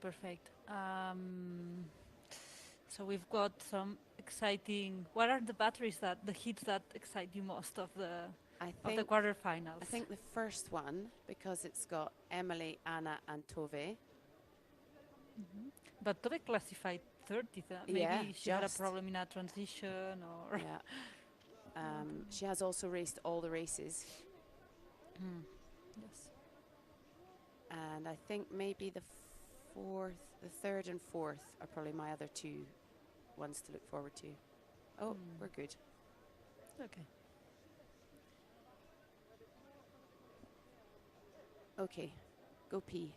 perfect. So we've got some exciting. What are the batteries that the heats that excite you most I of the think quarterfinals? I think the first one, because it's got Emily, Anna, and Tove. But Tobe classified 30th. Yeah, Maybe she had a just. problem in a transition, or Yeah. She has also raced all the races, yes. and I think maybe the third and fourth are probably my other two ones to look forward to. Oh, we're good. Okay. Okay, go pee.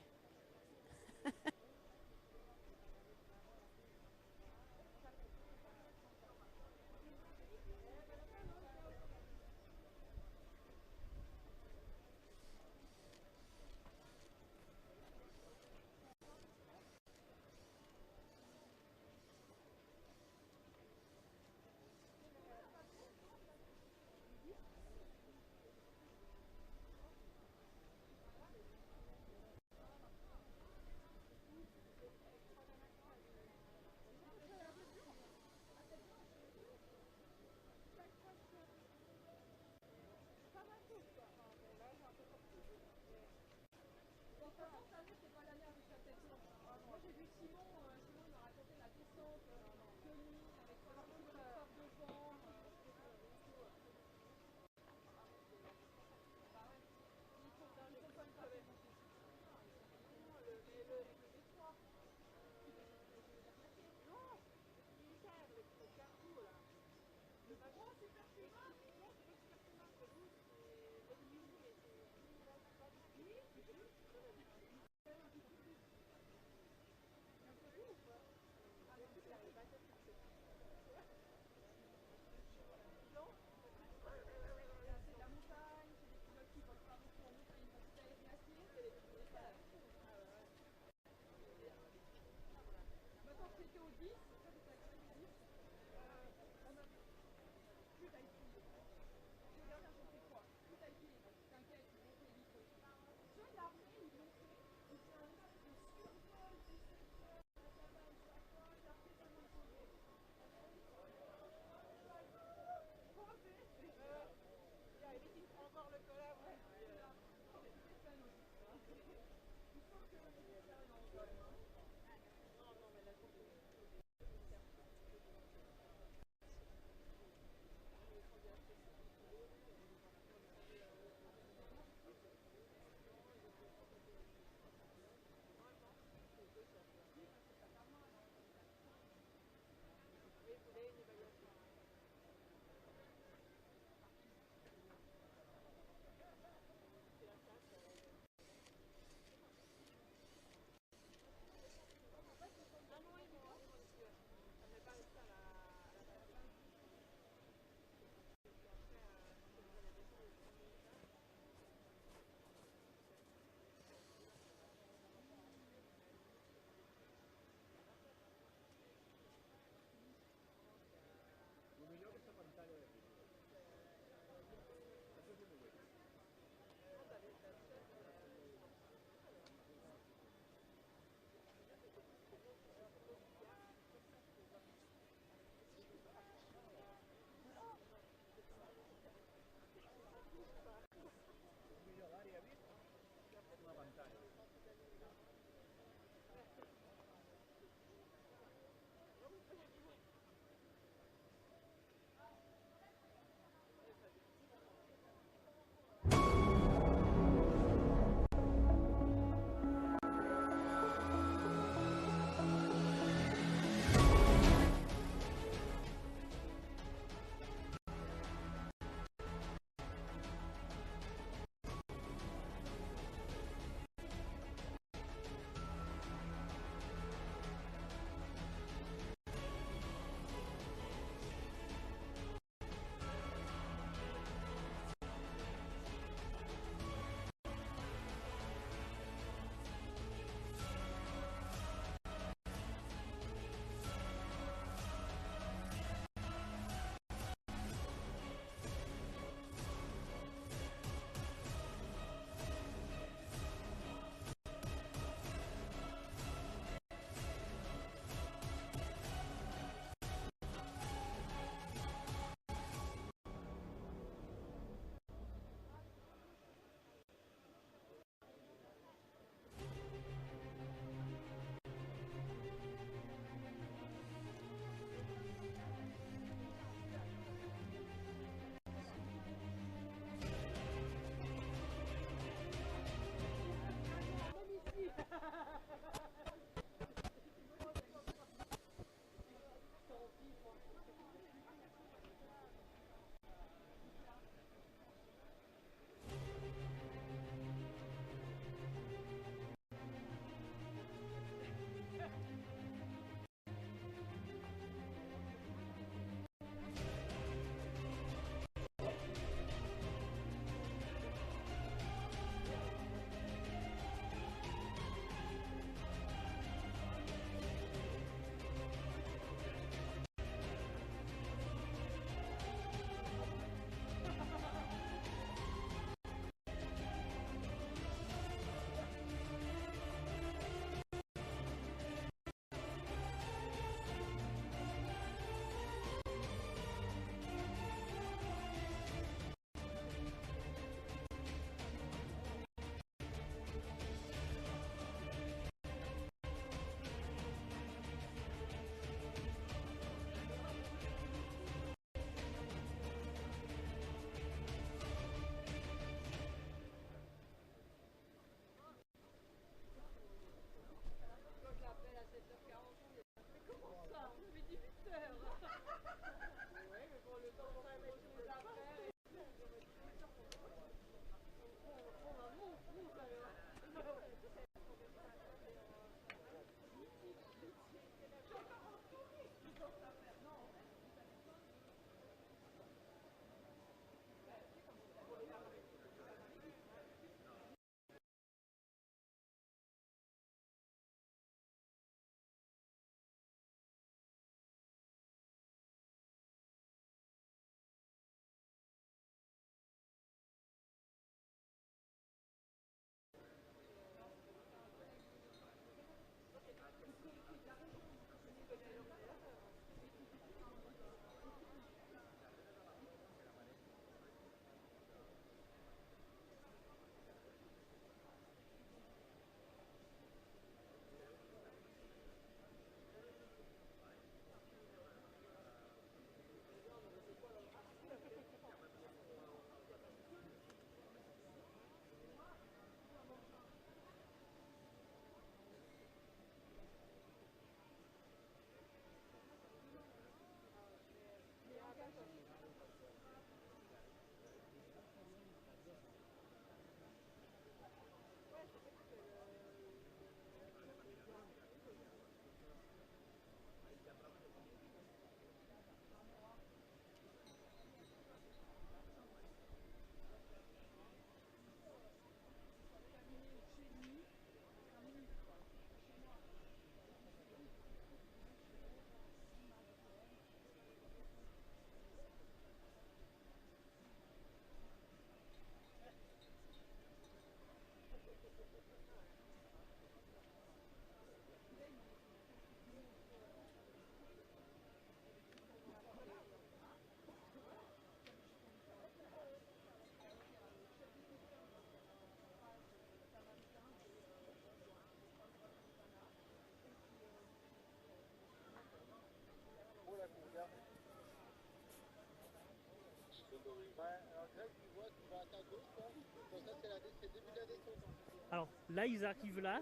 Alors là, ils arrivent là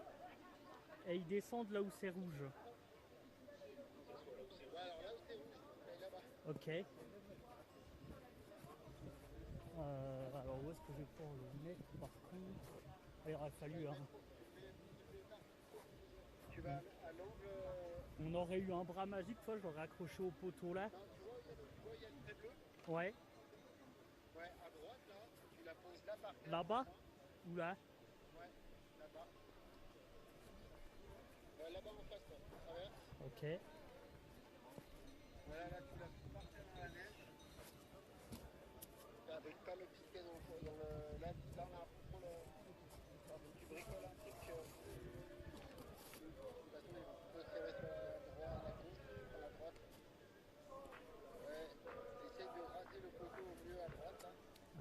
et ils descendent là où c'est rouge. Ok. Alors où est-ce que je vais pouvoir le mettre par contre? Il aurait fallu un... On aurait eu un bras magique, toi, je l'aurais accroché au poteau là. Ouais. Là-bas ou là? Ok.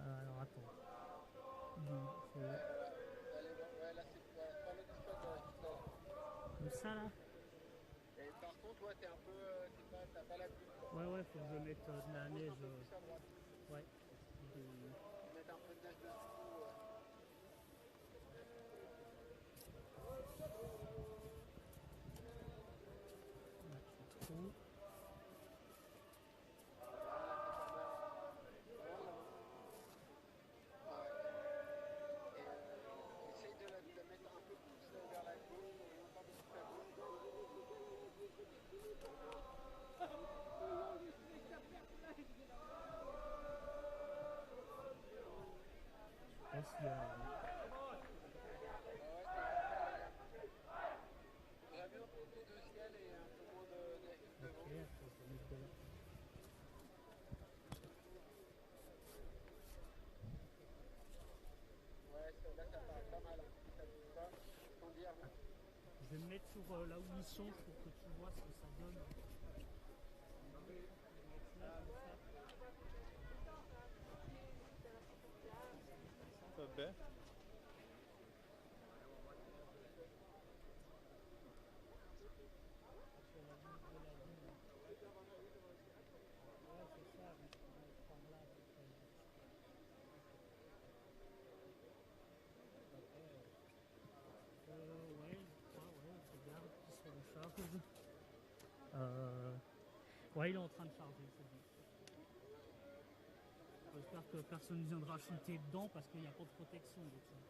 Alors attends. Comme ça là? Ouais, ouais, faut que je mette de la neige. Ouais. Des- un petit trou. Je pense qu'il y a... Ok, attends, je vais mettre de là. Je vais me mettre sur là où ils sont pour que tu vois ce que ça donne. Je vais mettre là comme ça. Vabbè. Sur la limite de la ville. Ouais, c'est ça, mais je pourrais être par là à peu près. Ouais, je crois, ouais, je regarde qui se recharge. Ouais, il est en train de charger, c'est bon. J'espère que personne ne viendra chuter dedans parce qu'il n'y a pas de protection dessus.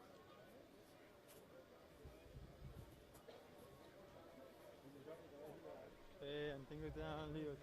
Anting ko dyan, Leo,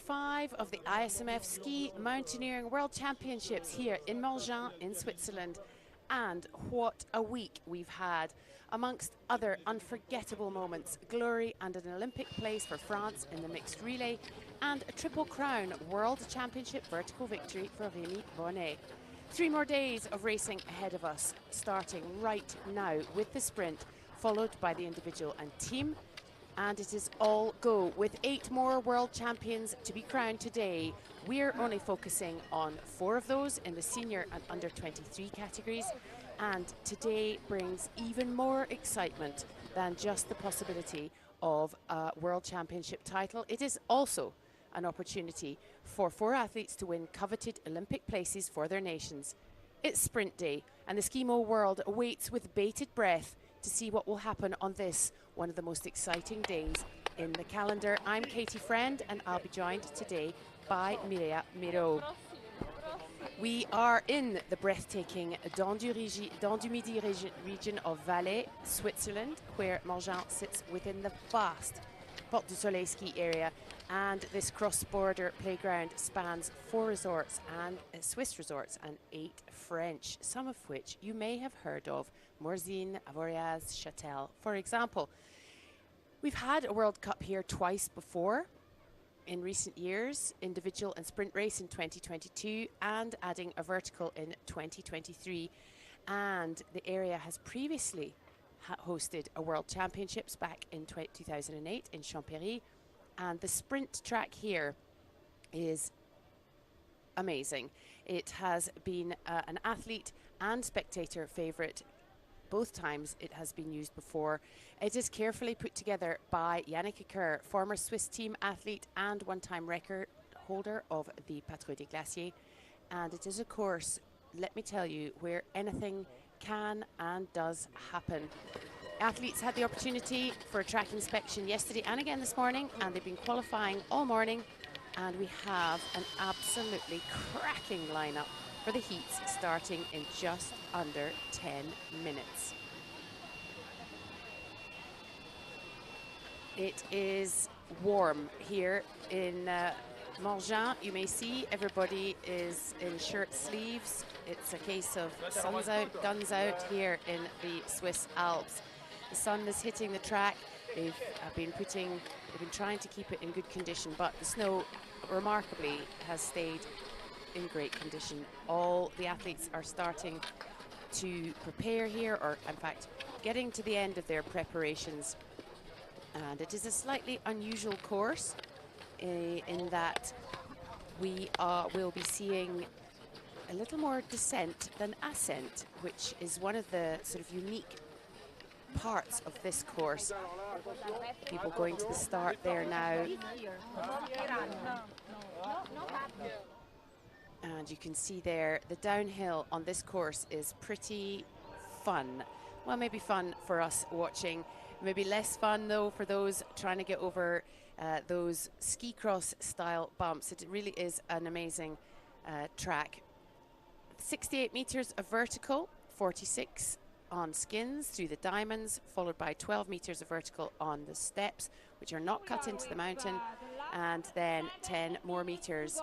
2025 of the ISMF Ski Mountaineering World Championships here in Morgins in Switzerland. And what a week we've had. Amongst other unforgettable moments, glory and an Olympic place for France in the mixed relay, and a Triple Crown World Championship vertical victory for Rémi Bonnet. 3 more days of racing ahead of us, starting right now with the sprint, followed by the individual and team. And it is all go with 8 more world champions to be crowned today. We're only focusing on 4 of those in the senior and under 23 categories. And today brings even more excitement than just the possibility of a world championship title. It is also an opportunity for 4 athletes to win coveted Olympic places for their nations. It's sprint day, and the SkiMo world awaits with bated breath to see what will happen on this, one of the most exciting days in the calendar. I'm Katie Friend, and I'll be joined today by Mireia Miro. We are in the breathtaking Dent du Midi region of Valais, Switzerland, where Morgins sits within the vast Porte du Soleil ski area. And this cross-border playground spans 4 resorts and Swiss resorts and 8 French, some of which you may have heard of. Morgins, Avoriaz, Châtel, for example. We've had a World Cup here twice before in recent years, individual and sprint race in 2022 and adding a vertical in 2023. And the area has previously hosted a World Championships back in 2008 in Champéry. And the sprint track here is amazing. It has been an athlete and spectator favourite. Both times it has been used before. It is carefully put together by Yannick Ecker, former Swiss team athlete and one-time record holder of the Patrouille des Glaciers. And it is a course, let me tell you, where anything can and does happen. Athletes had the opportunity for a track inspection yesterday and again this morning, and they've been qualifying all morning. And we have an absolutely cracking lineup for the heats starting in just under 10 minutes. It is warm here in Morgins. You may see everybody is in shirt sleeves. It's a case of sun's out, guns out here in the Swiss Alps. The sun is hitting the track. They've been trying to keep it in good condition, but the snow remarkably has stayed in great condition. All the athletes are starting to prepare here, or in fact getting to the end of their preparations. And it is a slightly unusual course in that we will be seeing a little more descent than ascent, which is one of the sort of unique parts of this course. People going to the start there now. And you can see there, the downhill on this course is pretty fun. Well, maybe fun for us watching, maybe less fun though for those trying to get over those ski cross style bumps. It really is an amazing track. 68 meters of vertical, 46 on skins through the diamonds, followed by 12 meters of vertical on the steps, which are not cut into the mountain, and then 10 more meters.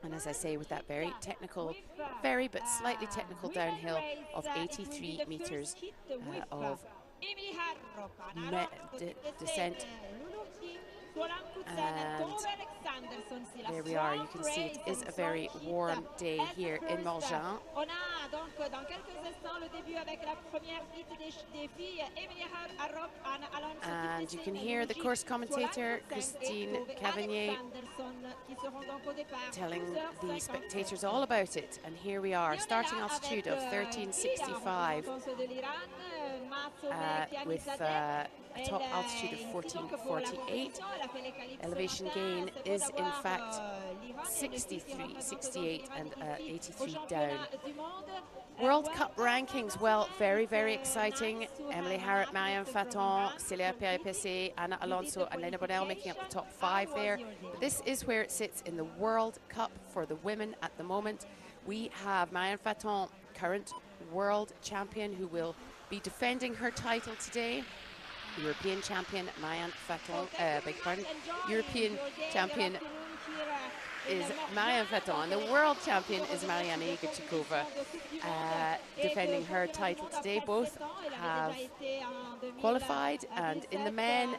And as I say, with that very technical, very but slightly technical downhill of 83 meters of descent. And there we are, you can see it is a very warm day here in Morgins. And you can hear the course commentator, Christine Cavagnier, telling the spectators all about it. And here we are, starting altitude of 1365 with a top altitude of 1448. Elevation gain is in fact 63, 68 and 83 down. World Cup rankings, well, very, very exciting. Emily Harrop, Marianne Faton, Célia Perry-Pessé, Anna Alonso and Lena Bonnell making up the top 5 there. But this is where it sits in the World Cup for the women at the moment. We have Marianne Faton, current world champion, who will be defending her title today. European champion Marianne Faton, European champion is Marianne Flaton, and the world champion is Mariana Igachikova, defending her title today. Both have qualified, and in the men,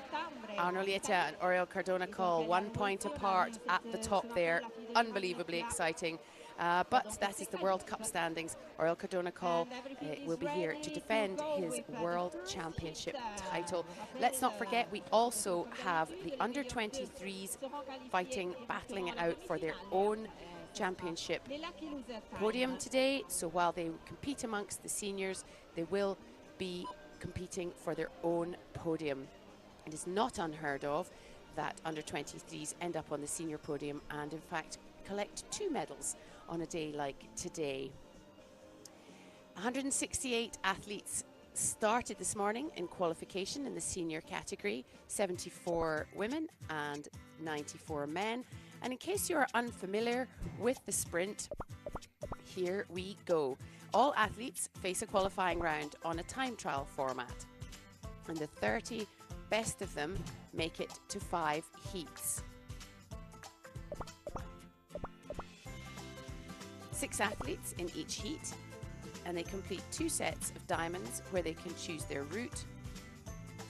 Arnolieta and Oriol Cardona call 1 point apart at the top there. Unbelievably exciting. But that is the World Cup standings. Oriol Cardona call will be here to defend his World Championship title. Let's not forget, we also have the under-23s fighting, battling it out for their own championship podium today. So while they compete amongst the seniors, they will be competing for their own podium. It is not unheard of that under-23s end up on the senior podium and in fact collect 2 medals on a day like today. 168 athletes started this morning in qualification in the senior category, 74 women and 94 men. And in case you are unfamiliar with the sprint, here we go. All athletes face a qualifying round on a time trial format, and the 30 best of them make it to 5 heats. 6 athletes in each heat, and they complete 2 sets of diamonds where they can choose their route.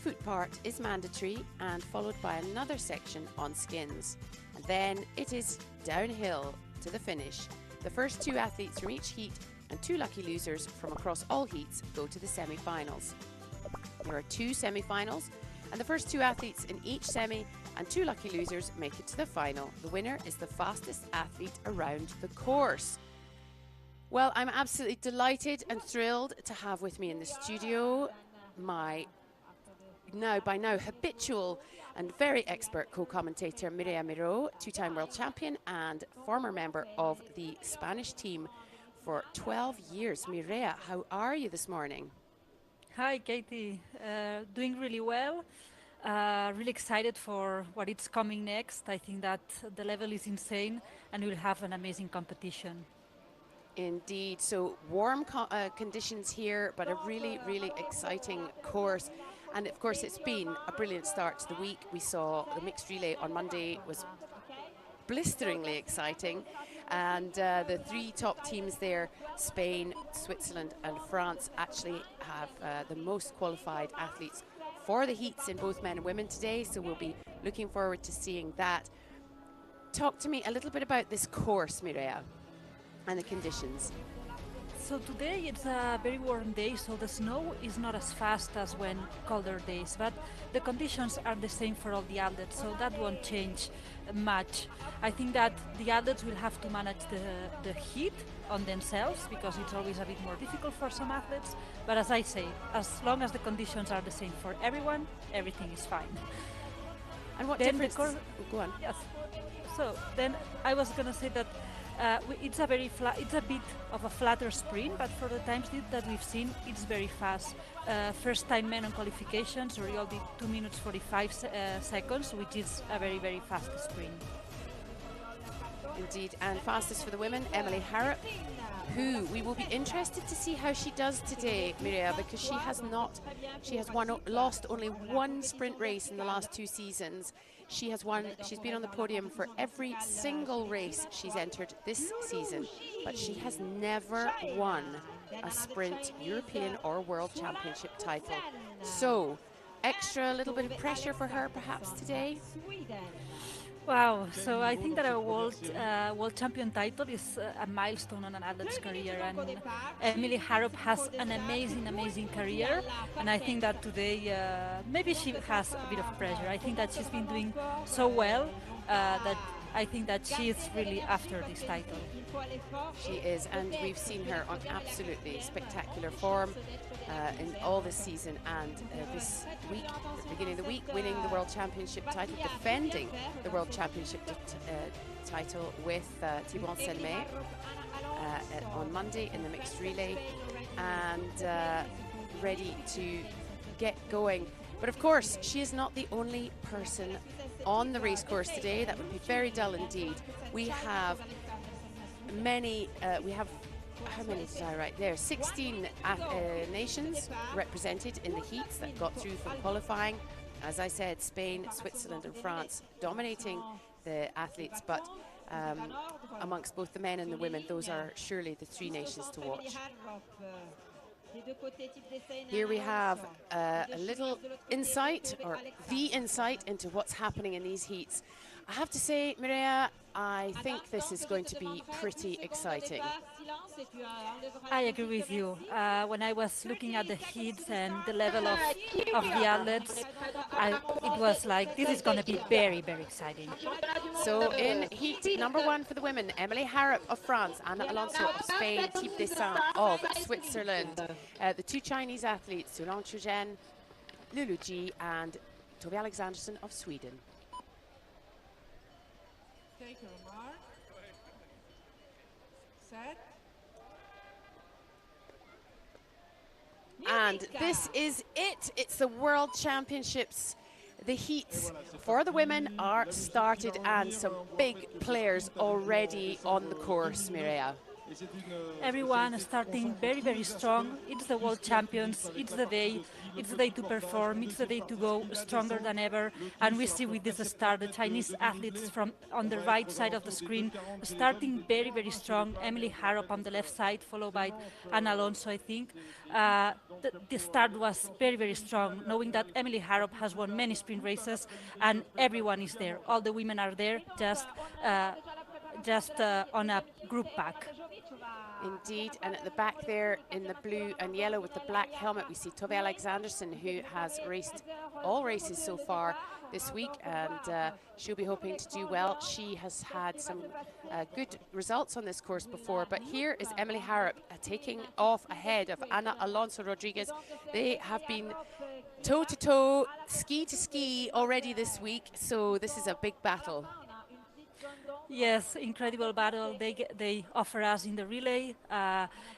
Foot part is mandatory and followed by another section on skins. And then it is downhill to the finish. The first 2 athletes from each heat and 2 lucky losers from across all heats go to the semi-finals. There are 2 semi-finals, and the first 2 athletes in each semi and 2 lucky losers make it to the final. The winner is the fastest athlete around the course. Well, I'm absolutely delighted and thrilled to have with me in the studio my by now habitual and very expert co-commentator Mireia Miró, 2-time world champion and former member of the Spanish team for 12 years. Mireia, how are you this morning? Hi, Katie. Doing really well. Really excited for what is coming next. I think that the level is insane and we'll have an amazing competition. Indeed. So warm conditions here, but a really, really exciting course. And of course, it's been a brilliant start to the week. We saw the mixed relay on Monday was blisteringly exciting. And the 3 top teams there, Spain, Switzerland and France, actually have the most qualified athletes for the heats in both men and women today. So we'll be looking forward to seeing that. Talk to me a little bit about this course, Mireia, and the conditions. So today it's a very warm day, so the snow is not as fast as when colder days, but the conditions are the same for all the athletes, so that won't change much. I think that the athletes will have to manage the heat on themselves because it's always a bit more difficult for some athletes, but as I say, as long as the conditions are the same for everyone, everything is fine. And what then difference? Go on. Yes. So then I was going to say that it's a bit of a flatter sprint, but for the times that we've seen, it's very fast. First time men on qualifications, Oriol did 2 minutes 45 seconds, which is a very, very fast sprint. Indeed, and fastest for the women, Emily Harrop, who we will be interested to see how she does today, Mireia, because she has lost only 1 sprint race in the last 2 seasons. She's been on the podium for every single race she's entered this season, but she has never won a sprint European or World Championship title. So, extra little bit of pressure for her perhaps today? Wow, so I think that a world champion title is a milestone on an athlete's career, and Emily Harrop has an amazing career, and I think that today maybe she has a bit of pressure. I think that she's been doing so well that I think that she is really after this title. She is, and we've seen her on absolutely spectacular form in all this season, and this week, at the beginning of the week, winning the World Championship title, defending the World Championship title with Thibaut Selmet on Monday in the mixed relay, and ready to get going. But of course, she is not the only person on the race course today. That would be very dull indeed. We have many, how many did I write there? 16 nations represented in the heats that got through from qualifying. As I said, Spain, Switzerland and France dominating the athletes, but amongst both the men and the women. Those are surely the three nations to watch. Here we have a little insight, or the insight, into what's happening in these heats. I have to say, Mireia, I think this is going to be pretty exciting. I agree with you. When I was looking at the heats and the level of the athletes, it was like, this is going to be very, very exciting. So in heat number 1 for the women, Emily Harrop of France, Anna Alonso of Spain, Thibaut Dessin of Switzerland. The two Chinese athletes, Solange Trujen, Lulu Ji, and Toby Alexanderson of Sweden. Take your mark. Set. And this is it. It's the World Championships. The heats for the women are started, and some big players already on the course, Mireia. Everyone starting very, very strong. It's the World Champions. It's the day. It's the day to perform. It's the day to go stronger than ever. And we see with this start the Chinese athletes from on the right side of the screen starting very, very strong. Emily Harrop on the left side, followed by Anna Alonso, I think. The start was very, very strong, knowing that Emily Harrop has won many sprint races, and everyone is there. All the women are there, just on a group pack. Indeed, and at the back there in the blue and yellow with the black helmet, we see Toby Alexanderson, who has raced all races so far this week, and she'll be hoping to do well. She has had some good results on this course before, but here is Emily Harrop taking off ahead of Ana Alonso Rodriguez. They have been toe-to-toe, ski-to-ski already this week, so this is a big battle. Yes, incredible battle they offer us in the relay.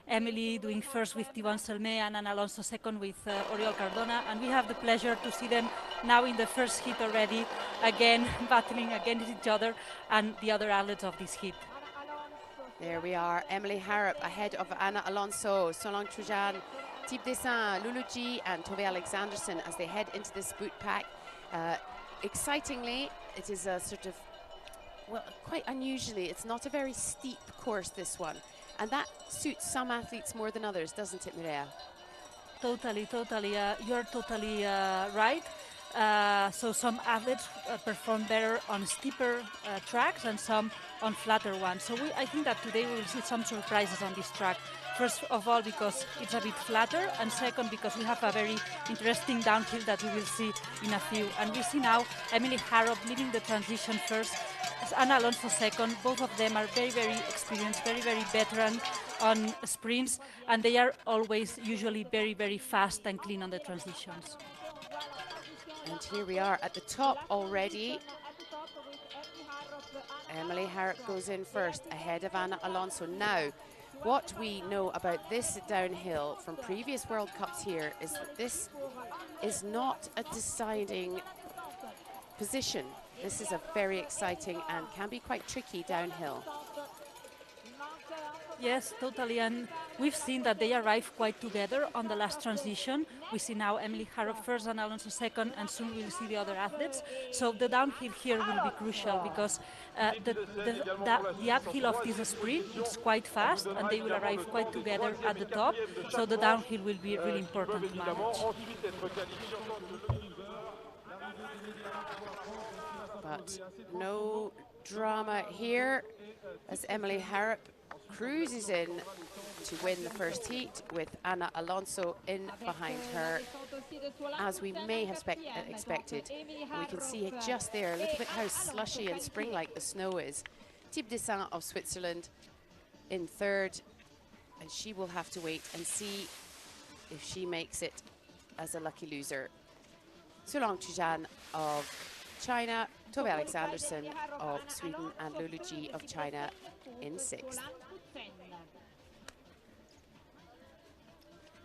Emily doing first with Thibaut Selmé and Anna Alonso second with Oriol Cardona. And we have the pleasure to see them now in the first heat already, again battling against each other and the other athletes of this heat. There we are, Emily Harrop ahead of Anna Alonso, Solange Trujen, Thibaut Dessin, Lulu Ji and Toby Alexanderson as they head into this boot pack. Excitingly, it is a sort of, well, quite unusually, it's not a very steep course, this one. And that suits some athletes more than others, doesn't it, Mireia? Totally. You're totally right. So some athletes perform better on steeper tracks and some on flatter ones. So I think that today we will see some surprises on this track. First of all, because it's a bit flatter, and second, because we have a very interesting downhill that we will see in a few. And we see now Emily Harrop leading the transition first, Anna Alonso second. Both of them are very, very experienced, very, very veteran on sprints, and they are always usually very, very fast and clean on the transitions. And here we are at the top already. Emily Harrop goes in first, ahead of Anna Alonso. Now, what we know about this downhill from previous World Cups here is that this is not a deciding position. This is a very exciting and can be quite tricky downhill. Yes, totally, and we've seen that they arrive quite together on the last transition. We see now Emily Harrop first and Alonso second, and soon we'll see the other athletes. So the downhill here will be crucial because the uphill of this sprint is quite fast, and they will arrive quite together at the top. So the downhill will be really important to manage. But no drama here as Emily Harrop cruises in to win the first heat with Anna Alonso in behind her, as we may have expected. And we can see it just there, a little bit how slushy and spring-like the snow is. Thibaut Dessin of Switzerland in third, and she will have to wait and see if she makes it as a lucky loser. Solange Trujen of China, Toby Alexanderson of Sweden, and Lulu Ji of China in sixth.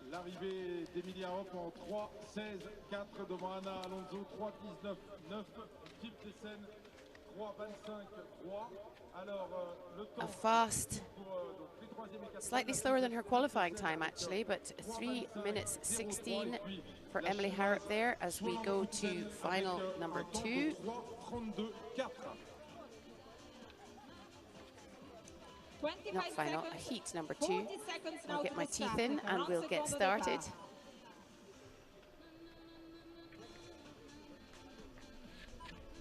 L'arrivée d'Emilia Hopp en 3-16-4 devant Anna Alonso, 3-19-9, Thibaut Dessin, 3-25-3. Alors, le temps. A fast, slightly slower than her qualifying time actually, but 3 minutes 16 for Emily Harrop there as we go to final number 2. not final, a heat number 2. I'll get my teeth in and we'll get started.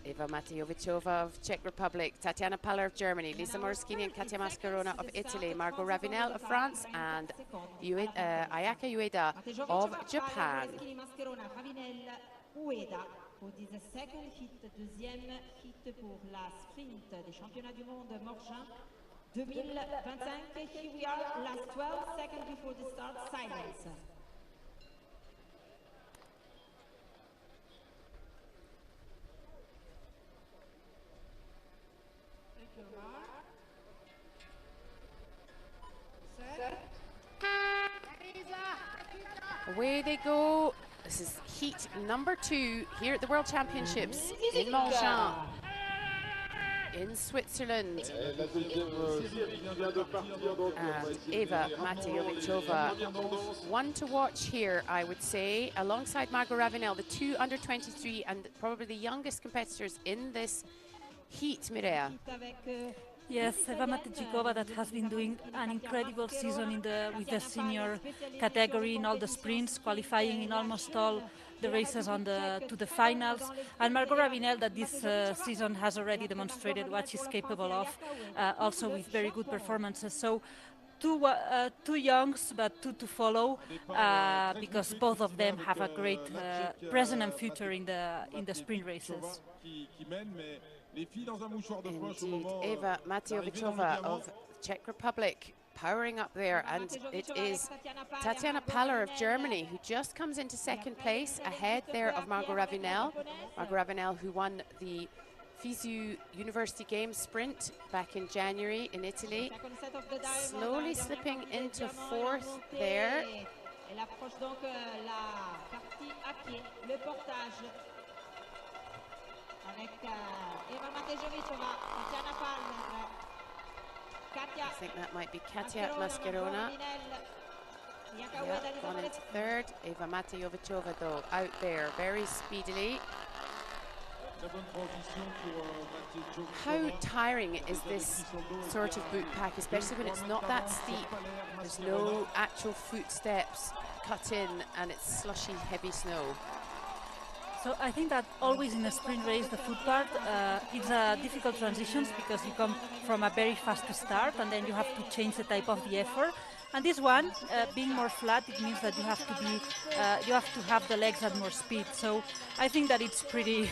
Eva Matejovicova of Czech Republic, Tatiana Paller of Germany, Lisa Morgins and Katia Mascherona of Italy, Margot Ravenel of France, and Ayaka Ueda of Japan. Pour the second hit, deuxième hit pour la sprint des championnats du monde Morgins 2025. Here we are, last 12 seconds before the start, silence. Away they go. This is heat number 2 here at the World Championships in Morgins, in Switzerland. And Eva Matejovicova, one to watch here, I would say, alongside Margot Ravenel, the 2 under 23 and probably the youngest competitors in this heat, Mireia. Yes, Eva Matejovicova that has been doing an incredible season with the senior category in all the sprints, qualifying in almost all the races to the finals. And Margot Ravenel that this season has already demonstrated what she's capable of, also with very good performances. So two youngs, but two to follow, because both of them have a great present and future in the sprint races. Indeed, Eva Matejovicova of Czech Republic powering up there, and it is Tatiana Paller of Germany who just comes into second place, ahead there of Margot Ravenel. Margot Ravenel who won the FISU University Games sprint back in January in Italy, slowly slipping into fourth there. I think that might be Katia Mascherona. Yeah, gone into third. Eva Matejovicova though out there very speedily. How tiring is this sort of boot pack, especially when it's not that steep? There's no actual footsteps cut in and it's slushy, heavy snow. So I think that always in a sprint race, the foot part, it's a difficult transitions because you come from a very fast start and then you have to change the type of the effort. And this one, being more flat, it means that you have to have the legs at more speed. So I think that it's pretty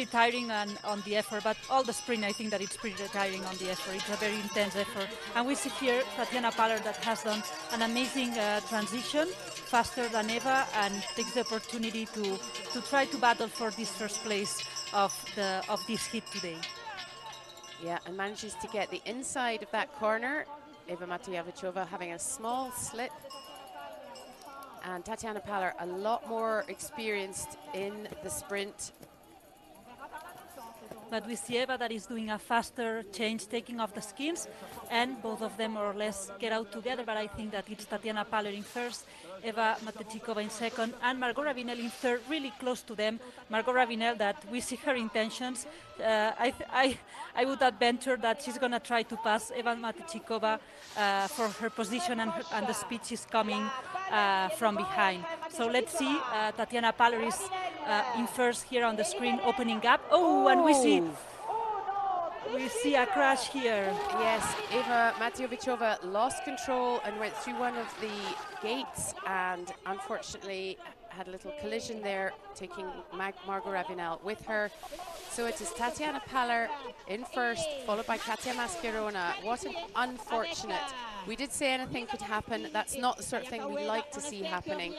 tiring on the effort, but all the sprint, I think that it's pretty tiring on the effort. It's a very intense effort. And we see here Tatiana Paller that has done an amazing transition, faster than Eva, and takes the opportunity to try to battle for this first place of this heat today. Yeah, and manages to get the inside of that corner. Eva Matejovicova having a small slip. And Tatiana Paller a lot more experienced in the sprint. But we see Eva that is doing a faster change, taking off the skins, and both of them more or less get out together. But I think that it's Tatiana Paller in first, Eva Matejovicova in second, and Margot Ravenel in third, really close to them. Margot Ravenel, that we see her intentions. I would adventure that she's going to try to pass Eva Matejovicova for her position and the speed she's coming from behind. So let's see, Tatiana Paller is in first here on the screen, opening up. Oh, and we see a crash here. Yes, Eva Matejovicova lost control and went through one of the gates and unfortunately had a little collision there, taking Margot Ravenel with her. So it is Tatiana Paller in first, followed by Katia Mascherona. What an unfortunate. We did say anything could happen. That's not the sort of thing we like to see happening,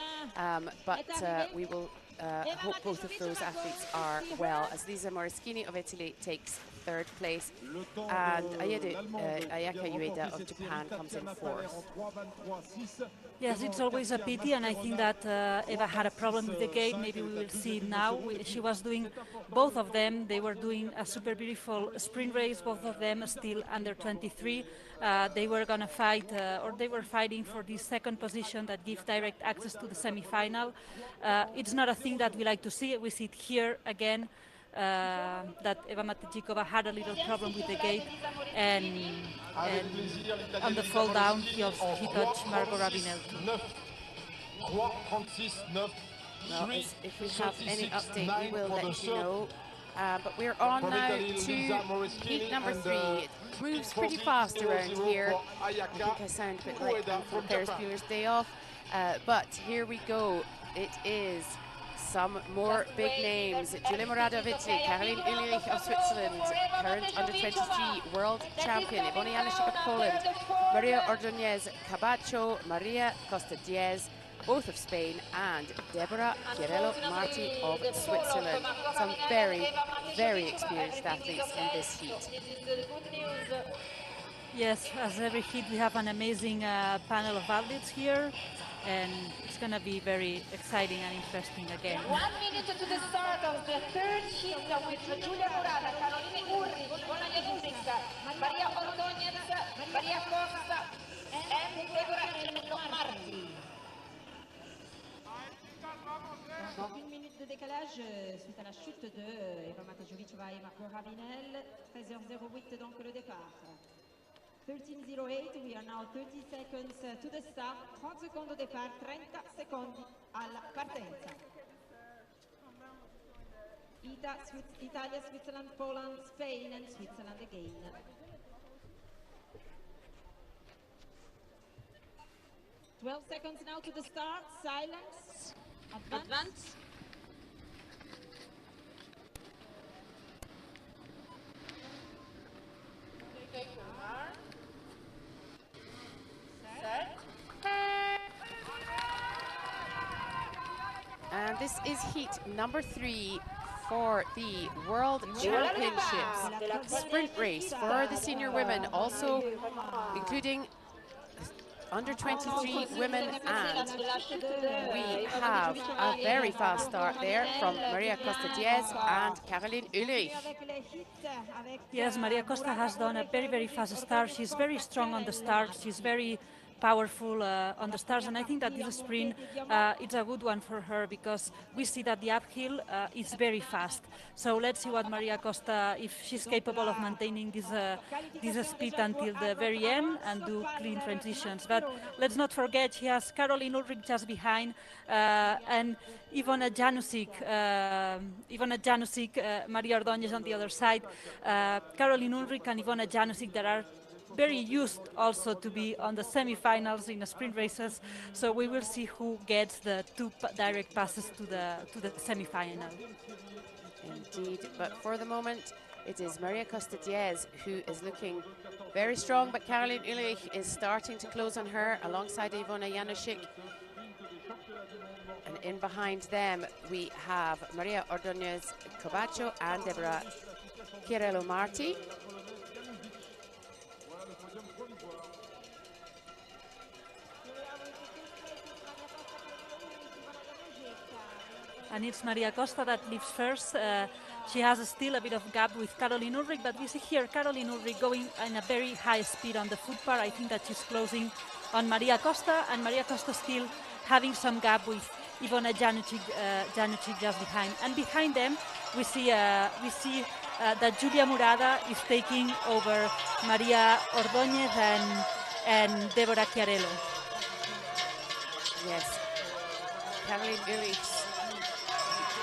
but we will hope both of those athletes are well, as Lisa Morgins of Italy takes third place and Ayaka Ueda of Japan comes in fourth. Yes, it's always a pity, and I think that Eva had a problem with the gate. Maybe we will see it now. She was doing, both of them, they were doing a super beautiful sprint race, both of them still under 23. They were going to fight, or they were fighting for the second position that gives direct access to the semi-final. It's not a thing that we like to see. We see it here again. that Eva Matejikova had a little problem with the gate, and on the fall down he touched Margot Ravinel too. 3-36-9. Well, if we have any update, we will let you know. But we're on now to heat number 3. It moves pretty fast around here. I think I sound a bit like I'm from Ferris Bueller's Day Off. But here we go. It is some more big names. Julia Morada of Italy, Caroline Ulrich of Switzerland, current under-23 world champion, Ivona Janishik of Poland, Maria Ordonez Cabacho, Maria Costa Diez, both of Spain, and Deborah Chiarello Marti of Switzerland. Some very, very experienced athletes in this heat. Yes, as every heat we have an amazing panel of athletes here, and it's going to be very exciting and interesting again. 1 minute to the start of the third heat with Julia Morada, Caroline Ulrich, Ivona Janusik, Maria Ordonez, Maria Costa, and Deborah Marti. Donc 1 minute de décalage suite à la chute de Eva Matejovicova et Margot Ravinel. 13h08 donc le départ. 13:08, we are now 30 seconds to the start. 30 secondi au départ, 30 secondi alla partenza. Italia, Switzerland, Poland, Spain and Switzerland again. Twelve seconds now to the start. Silence. Advance. Take your mark. Set. And this is heat number 3 for the World Championships sprint race for the senior women, also including under 23 women, and we have a very fast start there from Maria Costa Diez and Caroline Ulrich. Yes, Maria Costa has done a very, very fast start. She's very strong on the start. She's very powerful on the starts, and I think that this sprint it's a good one for her because we see that the uphill is very fast. So let's see what Maria Costa, if she's capable of maintaining this speed until the very end and do clean transitions. But let's not forget she has Caroline Ulrich just behind and Ivona Janusik, Maria Ordonez on the other side. Caroline Ulrich and Ivona Janusik that are very used also to be on the semi-finals in the sprint races, so we will see who gets the 2 direct passes to the semi-final. Indeed, but for the moment it is Maria Costa Diez who is looking very strong, but Caroline Ulrich is starting to close on her alongside Ivona Janusik. And in behind them we have Maria Ordonez Cabacho and Deborah Chiarello Marti. And it's Maria Costa that leaves first. She has still a bit of gap with Caroline Ulrich, but we see here Caroline Ulrich going in a very high speed on the foot bar. I think that she's closing on Maria Costa, and Maria Costa still having some gap with Ivona Janusik just behind. And behind them, we see that Julia Morada is taking over Maria Ordonez and Deborah Chiarello. Yes, Caroline Ulrich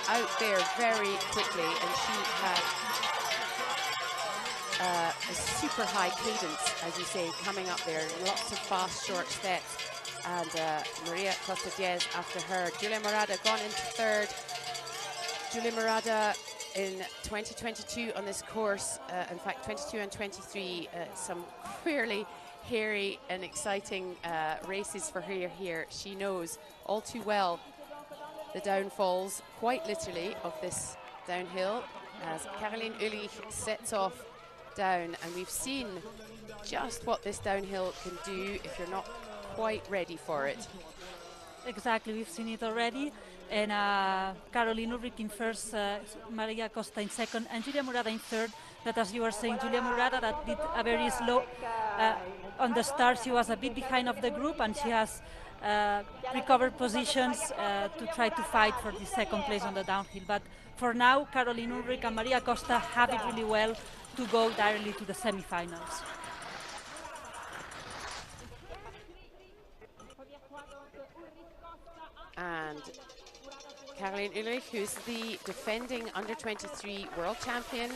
out there very quickly, and she had a super high cadence, as you say, coming up there. Lots of fast, short steps. And Maria Costa Diez after her. Julia Morada gone into third. Julia Morada in 2022 on this course, in fact 22 and 23, some really hairy and exciting races for her here. She knows all too well the downfalls, quite literally, of this downhill as Caroline Ulrich sets off down, and we've seen just what this downhill can do if you're not quite ready for it. Exactly, we've seen it already, and Caroline Ulrich in first, Maria Costa in second, and Julia Morada in third. That, as you were saying, Julia Morada that did a very slow on the start. She was a bit behind of the group, and she has recover positions to try to fight for the second place on the downhill. But for now, Caroline Ulrich and Maria Costa have it really well to go directly to the semi-finals. And Caroline Ulrich, who's the defending under-23 world champion,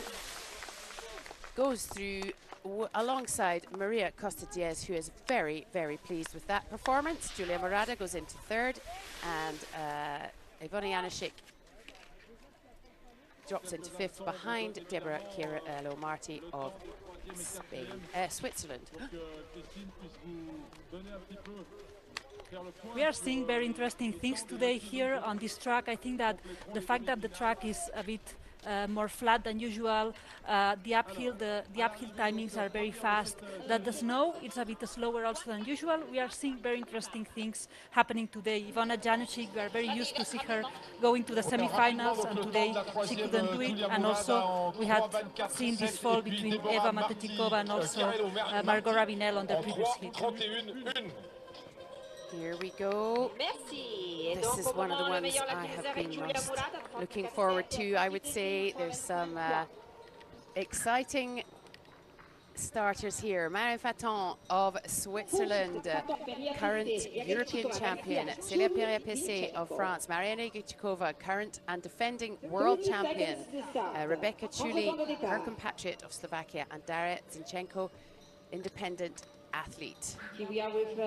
goes through alongside Maria Costa-Diaz, who is very, very pleased with that performance. Julia Morada goes into third, and Ivona Janicic drops into fifth behind Deborah Chiarello-Marti of Spain, Switzerland. We are seeing very interesting things today here on this track. I think that the fact that the track is a bit more flat than usual, the uphill timings are very fast, that the snow is a bit slower also than usual. We are seeing very interesting things happening today. Ivona Janicic, we are very used to see her going to the semi-finals, and today she couldn't do it. And also we had seen this fall between Eva Matejčíková and also Margot Ravinel on the previous heat. Here we go. This is one of the ones I have been most looking forward to, I would say. There's some exciting starters here. Marion Faton of Switzerland, current European champion. Célia Perrier-Pessé of France. Mariana Igichikova, current and defending world champion. Rebecca Chuli, her compatriot of Slovakia. And Daria Zinchenko, independent athlete,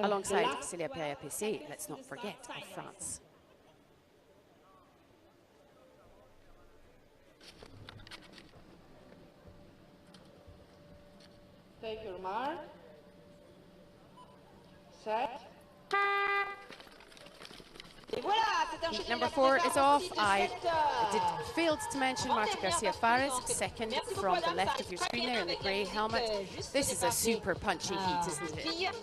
alongside Célia Perrier-Pessé, let's not forget, of France. Take your mark. Set. Heat number 4 is off. I failed to mention Marta Garcia Fares, second from the left of your screen there in the grey helmet. This is a super punchy heat, isn't it?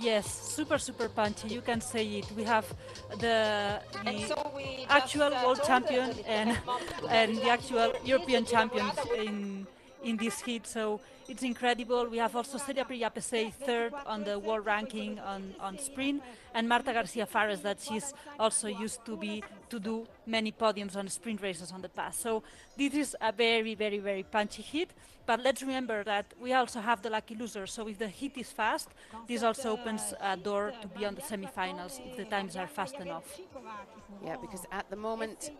Yes, super, super punchy. You can say it. We have the actual world champion and the actual European champions in this heat, so it's incredible. We have also Célia Perrier-Pessé third on the world ranking on sprint, and Marta Garcia Fares, that she's also used to do many podiums on sprint races on the past. So this is a very, very, very punchy heat. But let's remember that we also have the lucky loser. So if the heat is fast, this also opens a door to be on the semi-finals if the times are fast enough. Yeah, because at the moment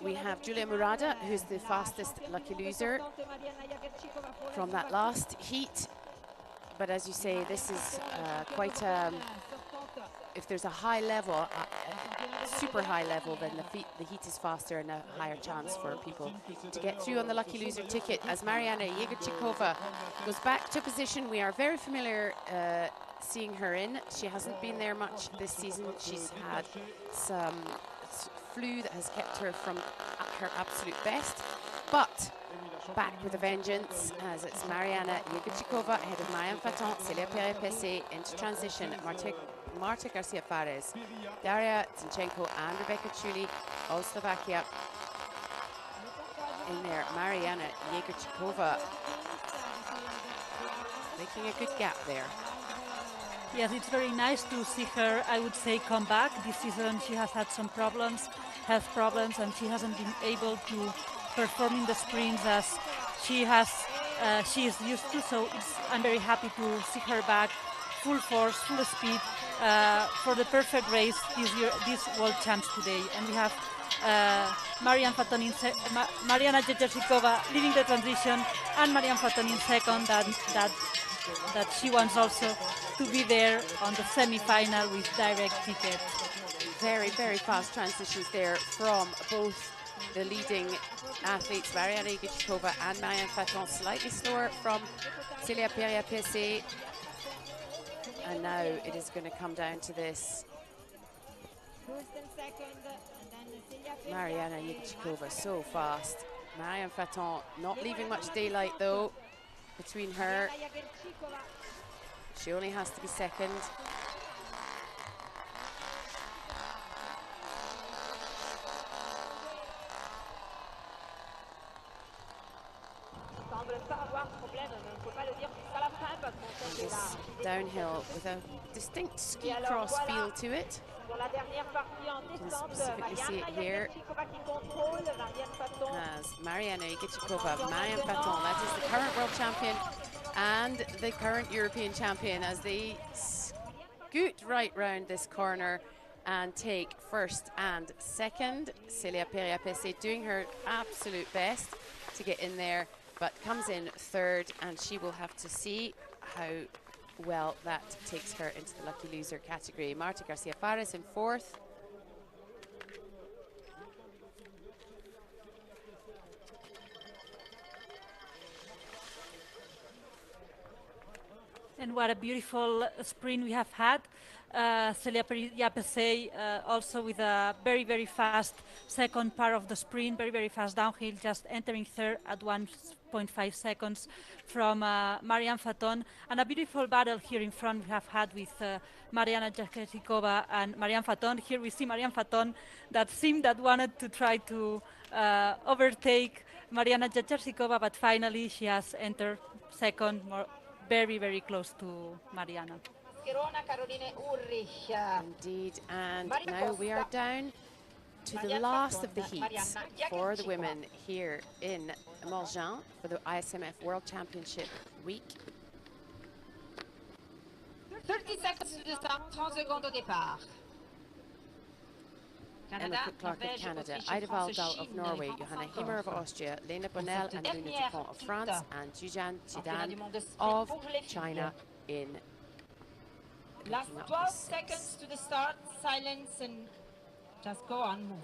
we have Julia Morada, who's the fastest lucky loser from that last heat. But as you say, this is quite if there's a high level, super high level, then the heat is faster and a higher chance for people to get through on the lucky loser ticket. As Mariana Jegorčíková goes back to position, we are very familiar seeing her in. She hasn't been there much this season. She's had some flu that has kept her from her absolute best, but back with a vengeance, as it's Mariana Jegorčíková ahead of Marion Faton, Célia Perrier-Pessé into transition, Marta Garcia Fares, Daria Zinchenko and Rebecca Chuli of Slovakia in there. Mariana Jegorčíková making a good gap there. Yes, it's very nice to see her, I would say, come back. This season she has had some problems, health problems, and she hasn't been able to perform in the sprints as she is used to. So I'm very happy to see her back, full force, full speed, for the perfect race this year, these world champs today. And we have Mariana Jegorčíková leading the transition, and Marion Faton in second, that she wants also to be there on the semi-final with direct ticket. Very, very fast transitions there from both the leading athletes, Mariana Jegorčíková and Marion Faton. Slightly slower from Célia Perrier-Pessé. And now it is going to come down to this. Mariana Jegorčíková so fast. Marion Faton not leaving much daylight though between her. She only has to be second. This downhill with a distinct ski cross feel to it. You can specifically see it here as Mariana Igichikova, Marianne Faton, that is the current world champion and the current European champion, as they scoot right round this corner and take first and second. Celia Periapese doing her absolute best to get in there, but comes in third, and she will have to see how well that takes her into the lucky loser category. Marta Garcia Fares in fourth. And what a beautiful sprint we have had. Celia Periapese also with a very, very fast second part of the sprint, very, very fast downhill, just entering third at 1.5 seconds from Marianne Faton. And a beautiful battle here in front we have had with Mariana Jaketikova and Marianne Faton. Here we see Marianne Faton that seemed that wanted to try to overtake Mariana Jaketikova, but finally she has entered second, very, very close to Mariana. Indeed, and now we are down to the last of the heats for the women here in Morgins for the ISMF World Championship week. 30 seconds to the start, 30 seconds au départ. Emma Cook-Clark of Canada, Ida Valdal of Norway, Johanna Himmer of Austria, Lena Bonnel and Luna Dupont of France, and Zhuzhan Jidan of China in Last 12 seconds to the start, silence and just go on, move.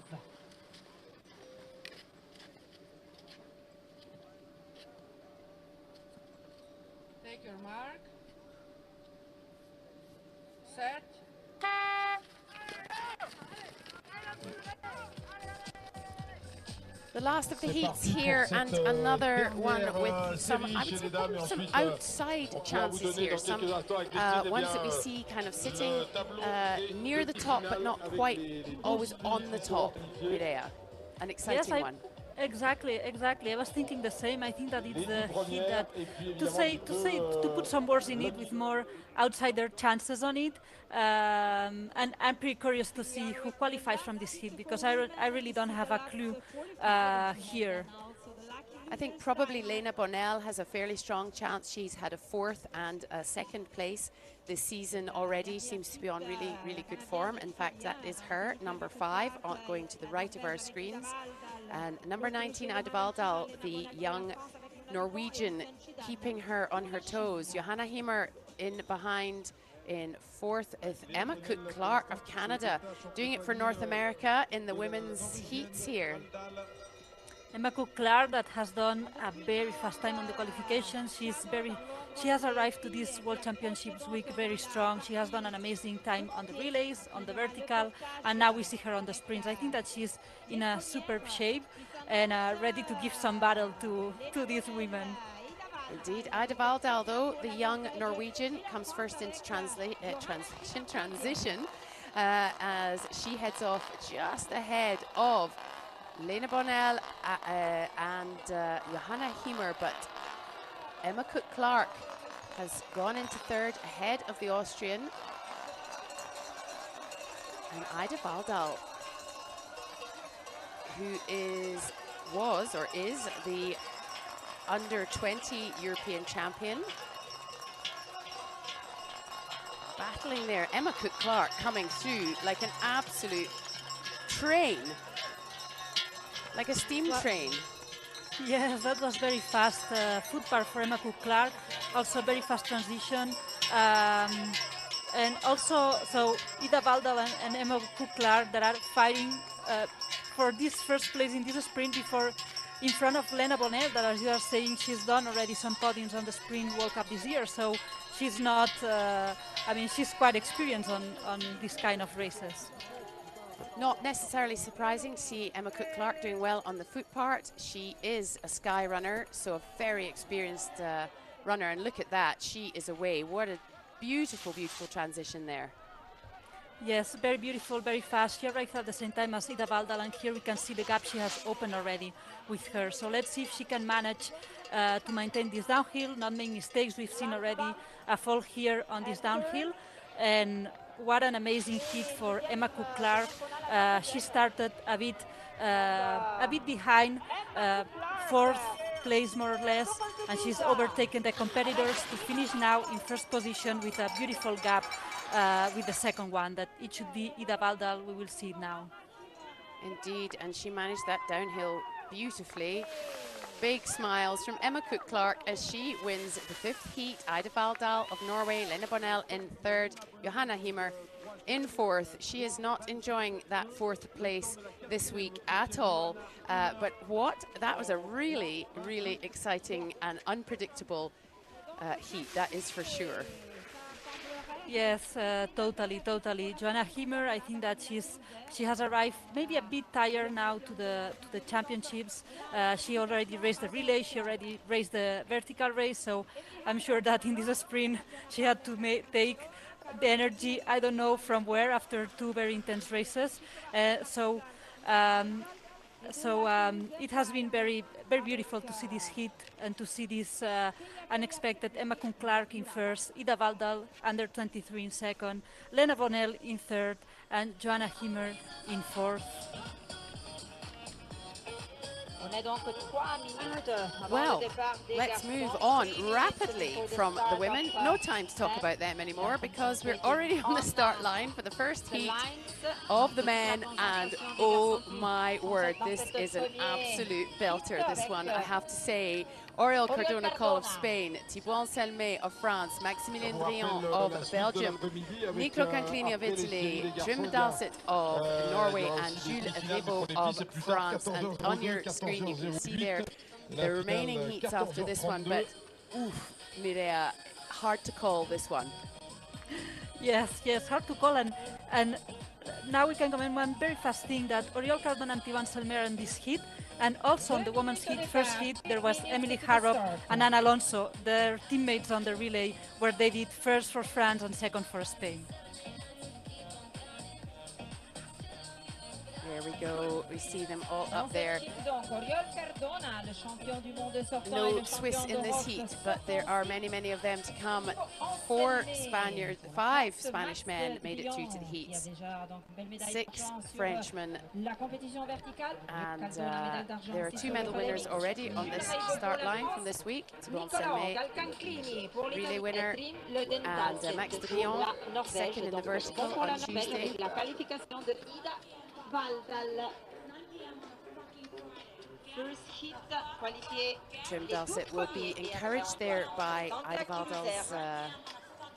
Take your mark. Set. The last of the heats here, and another one with some, I would say, probably some outside chances here. Some ones that we see kind of sitting near the top, but not quite always on the top. Mireia, an exciting one. Exactly. I was thinking the same. I think that it's the heat that to put some words in it with more outsider chances on it. And I'm pretty curious to see who qualifies from this heat, because I really don't have a clue here. I think probably Lena Bonnel has a fairly strong chance. She's had a fourth and a second place this season already. Seems to be on really, really good form. In fact, that is her, number 5, going to the right of our screens. And number 19, Ida Valdal, the young Norwegian, keeping her on her toes. Johanna Himmer in behind in fourth is Emma Cook-Clark of Canada, doing it for North America in the women's heats here. Emma Cook-Clark, that has done a very fast time on the qualifications. She has arrived to this World Championships week very strong. She has done an amazing time on the relays, on the vertical, and now we see her on the sprints. I think that she's in a superb shape and ready to give some battle to these women. Indeed, Ida Valdal, though, the young Norwegian, comes first into transition as she heads off just ahead of Lena Bonnel and Johanna Himmer, but Emma Cook-Clark has gone into third ahead of the Austrian. And Ida Valdal, who was the under-20 European champion. Battling there, Emma Cook-Clark coming through like an absolute train. Like a steam train. Yes, that was very fast foot part for Emma Cook-Clark. Also very fast transition. And also, so Ida Valdal and Emma Cook-Clark that are fighting for this first place in this sprint in front of Lena Bonnel, that, as you are saying, she's done already some podiums on the Sprint World Cup this year. So she's not, she's quite experienced on this kind of races. Not necessarily surprising to see Emma Cook-Clark doing well on the foot part. She is a sky runner, so a very experienced runner. And look at that, she is away. What a beautiful, beautiful transition there. Yes, very beautiful, very fast. She arrived at the same time as Ida Valdal, and here we can see the gap she has opened already with her. So let's see if she can manage to maintain this downhill, not make mistakes. We've seen already a fall here on this downhill, and what an amazing hit for Emma Cook-Clark. She started a bit behind, fourth place more or less, and she's overtaken the competitors to finish now in first position with a beautiful gap with the second one, that it should be Ida Baldal. We will see it now. Indeed, and she managed that downhill beautifully. Big smiles from Emma Cook-Clark as she wins the fifth heat. Ida Baldal of Norway, Lena Bonnell in third, Johanna Himmer in fourth. She is not enjoying that fourth place this week at all. But that was a really, really exciting and unpredictable heat, that is for sure. Yes, totally. Joanna Himmer, I think that she has arrived maybe a bit tired now to the championships. She already raced the relay, she already raced the vertical race, so I'm sure that in this sprint she had to take the energy, I don't know from where, after two very intense races. It has been very, very beautiful to see this hit and to see this unexpected Emma Cook-Clark in first, Ida Baldal under 23 in second, Lena Bonnell in third, and Joanna Himmer in fourth. Well, let's move on rapidly from the women. No time to talk about them anymore because we're already on the start line for the first heat of the men, and oh my word, this is an absolute belter, this one, I have to say. Oriol Cardona-Coll of Spain, Thibaut Anselme of France, Maximilien Drian of Belgium, Nicola Canclini of Italy, Jim Dalsett of Norway, and Jules Rebaud of France. And on your screen you can see there the remaining heats after this one, but oof, Mireia, hard to call this one. Yes, hard to call, and now we can comment one very fast thing, that Oriol Cardona and Thibaut Anselme are in this heat, and also on the women's heat, first heat, there was Emily Harrop and Anna Alonso, their teammates on the relay, where they did first for France and second for Spain. There we go, we see them all up there. No Swiss in this heat, but there are many of them to come. Five Spanish men made it through to the heats. 6 Frenchmen, and there are 2 medal winners already on this start line from this week. Thibaut Anselme, relay winner, and Max Drian, second in the vertical on Tuesday. Jim Dalsett will be encouraged there by Ida Baldal's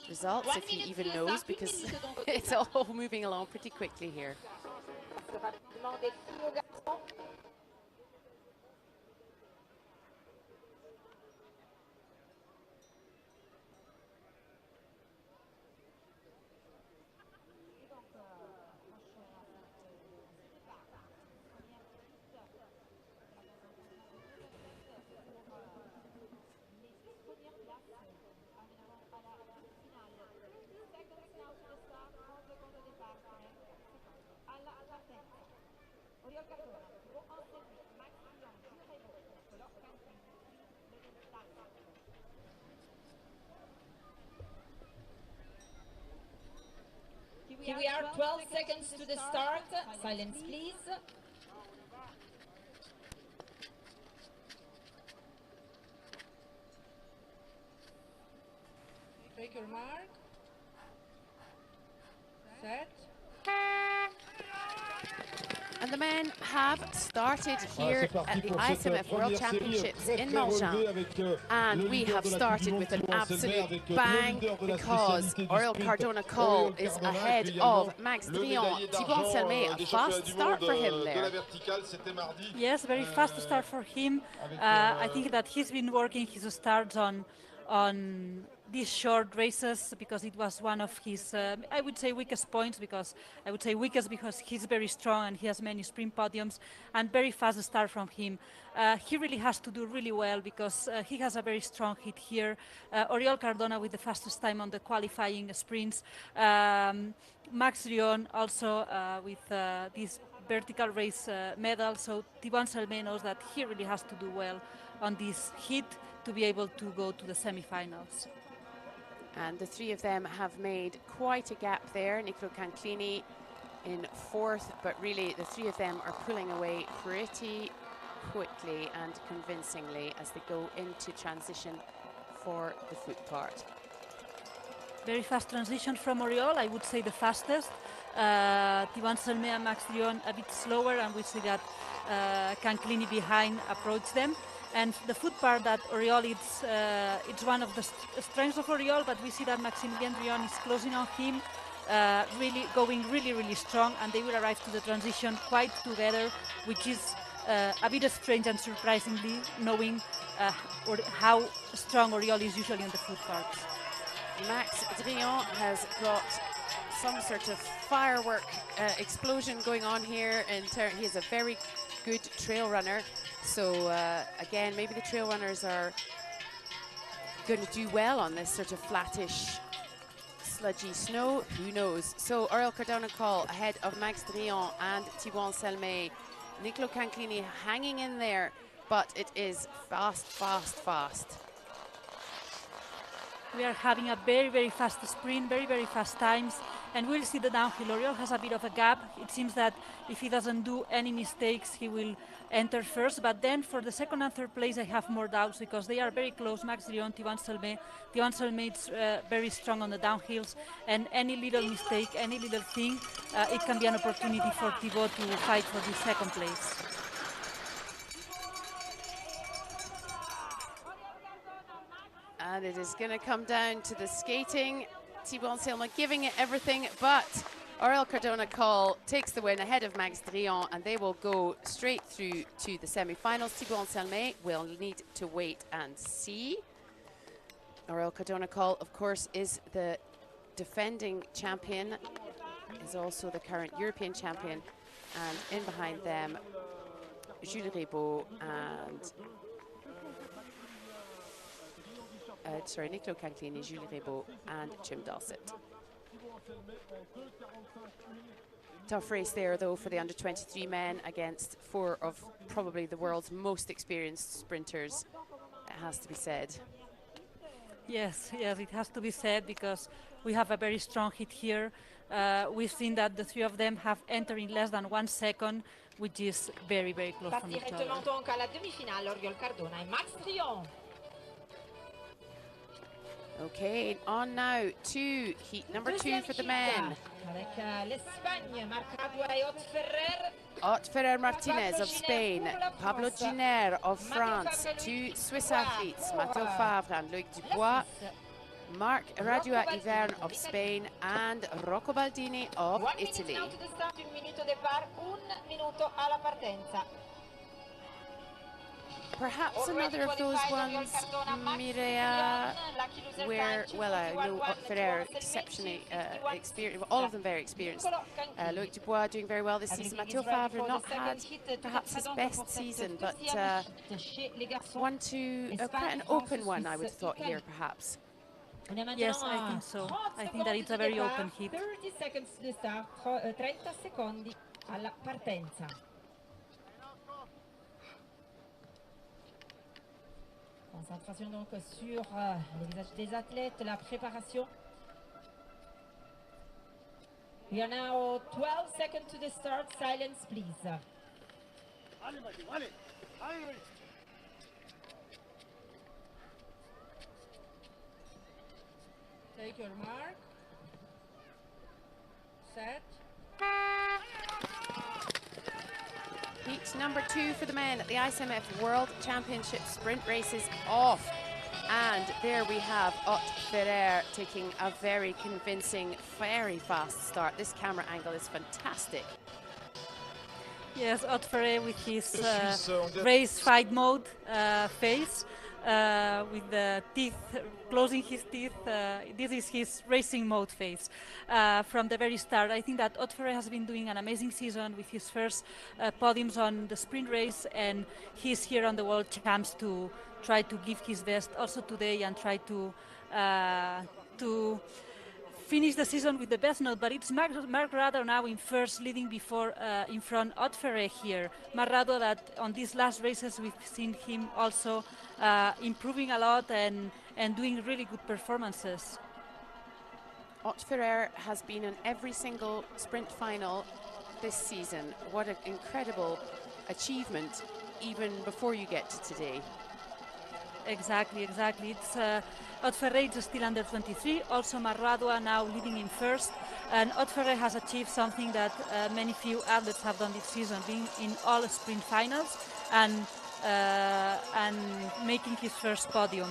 results, if he even knows, because it's all moving along pretty quickly here. Here we are, 12 seconds to the start. Silence, please. Take your mark. Set. And the men have started here at the ISMF World Championships in Morgins, and we have started with an absolute bang because Oriol Cardona-Coll is ahead of Max Drian. Thibaut Anselme, a fast start for him there. Yes, very fast start for him. I think that he's been working his starts on these short races because it was one of his, I would say, weakest points, because he's very strong and he has many sprint podiums, and very fast start from him. He really has to do really well because he has a very strong hit here. Oriol Cardona with the fastest time on the qualifying sprints. Max Drian also with this vertical race medal. So Thibaut Selmé knows that he really has to do well on this heat to be able to go to the semi-finals. And the three of them have made quite a gap there. Nicolo Canclini in fourth, but really the three of them are pulling away pretty quickly and convincingly as they go into transition for the foot part. Very fast transition from Oriol, I would say the fastest. Thibaut Selmé and Max Drion a bit slower, and we see that Canclini behind approach them. And the foot part that Oriol, it's one of the strengths of Oriol, but we see that Maximilien Drion is closing on him, really going really strong, and they will arrive to the transition quite together, which is a bit strange and surprisingly, knowing how strong Oriol is usually on the foot parts. Max Drion has got some sort of firework explosion going on here. He is a very good trail runner. So again, maybe the trail runners are going to do well on this sort of flattish, sludgy snow. Who knows? So Oriol Cardona-Coll ahead of Max Drion and Thibaut Selmé. Nicolo Canclini hanging in there, but it is fast. We are having a very fast sprint, very fast times, and we'll see the downhill. Oriol has a bit of a gap. It seems that if he doesn't do any mistakes, he will enter first, but then for the second and third place, I have more doubts because they are very close, Max Drion, Thibaut Selmé. Thibaut Selmé is very strong on the downhills, and any little mistake, any little thing, it can be an opportunity for Thibaut to fight for the second place. And it is going to come down to the skating. Thibaut Selmé giving it everything, but Oriol Cardona-Coll takes the win ahead of Max Drion, and they will go straight through to the semi-finals. Thibaut Selmé will need to wait and see. Oriol Cardona-Coll, of course, is the defending champion, is also the current European champion, and in behind them, Jules Ribot and Nicolo Canclini, Jules Ribot, and Jim Dawsett. Tough race there, though, for the under-23 men against four of probably the world's most experienced sprinters, it has to be said. Yes, it has to be said because we have a very strong hit here. We've seen that the three of them have entered in less than 1 second, which is very close from each other. donc à la demi-finale, Oriol Cardona et Max Drion. Okay, on now to heat number 2 for the men. Avec l'Espagne, Marc Radua et Ott Ferrer. Ott Ferrer Martinez of Spain, Pablo Giner of France, 2 Swiss athletes, Matteo Favre and Loïc Dubois, Marc Radua Iverne of Spain, and Rocco Baldini of Italy. 1 minuto au départ, 1 minuto alla partenza. Perhaps another of those ones, Mireia, where, well, I know Ott Ferrer exceptionally experienced, all of them very experienced. Loïc Dubois doing very well this season. Matteo Favre not had perhaps his best season, but quite an open one, I would have thought here, perhaps. Yes, I think so. I think that it's a very open hit. 30 seconds de start, 30 secondi alla partenza. Concentration donc sur les visages des athlètes, la préparation. We are now 12 seconds to the start. Silence, please. Take your mark. Set. Heat number 2 for the men at the ISMF World Championship sprint races off. And there we have Ott Ferrer taking a very convincing, very fast start. This camera angle is fantastic. Yes, Ott Ferrer with his race fight mode face, with the teeth, closing his teeth. This is his racing mode face from the very start. I think that Ott Ferrer has been doing an amazing season with his first podiums on the sprint race, and he's here on the World Champs to try to give his best also today and try to finished the season with the best note, but it's Marc Rado now in first, leading before in front Aude Ferret here. Marc Rado, that on these last races we've seen him also improving a lot and doing really good performances. Aude Ferret has been in every single sprint final this season. What an incredible achievement, even before you get to today. Exactly. It's Aude Ferret is still under 23. Also Marc Rado now leading in first, and Aude Ferret has achieved something that many few athletes have done this season, being in all sprint finals and making his first podium.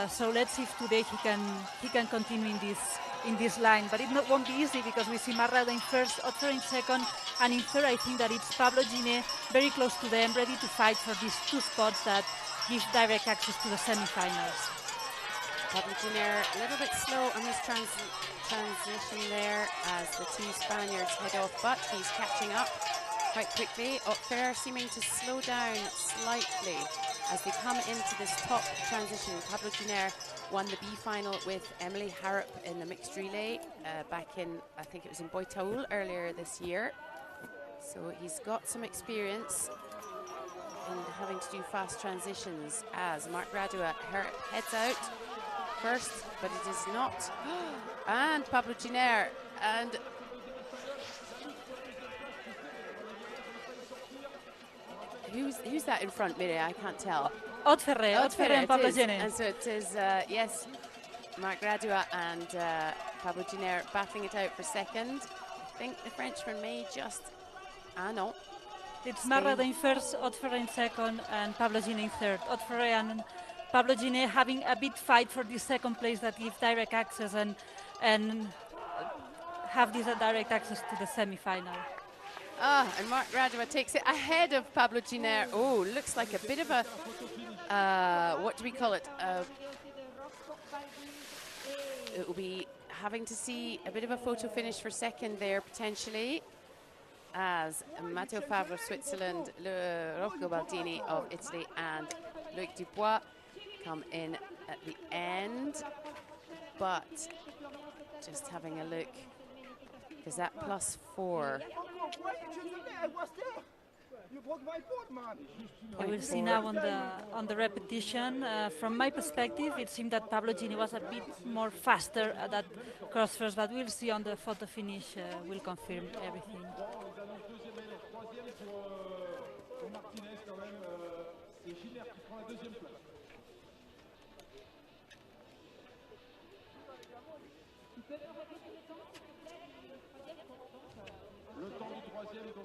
So let's see if today he can continue in this line, but it won't be easy because we see Marc Rado in first, Aude Ferret in second, and in third I think that it's Pablo Gine very close to them, ready to fight for these two spots that give direct access to the semi-finals. Pablo Gine a little bit slow on his transition there as the two Spaniards head off, but he's catching up quite quickly. Aude Ferret seeming to slow down slightly as they come into this top transition. Pablo Gine won the B final with Emily Harrop in the mixed relay back in, I think it was in Boitaul earlier this year. So he's got some experience in having to do fast transitions as Marc Rado heads out first, but it is not. And Pablo Gine, and who's that in front, Mireille? I can't tell. Aude Ferret and Pablo Gine. And so it is, yes, Marc Rado and Pablo Gine battling it out for second. I think the Frenchman may just, no. It's Marc Rado in first, Aude Ferret in second, and Pablo Gine in third. Aude Ferret and Pablo Gine having a big fight for this second place that gives direct access and have this direct access to the semi-final. And Marc Rado takes it ahead of Pablo Gine. Oh, looks like a bit of a, what do we call it? It will be having to see a bit of a photo finish for second there, potentially, as Matteo Favre of Switzerland, Rocco Baldini of Italy, and Loïc Dubois come in at the end. But just having a look, is that +4? We will see now on the repetition. From my perspective, it seemed that Pablo Gine was a bit more faster at that cross first, but we'll see on the photo finish. Will confirm everything.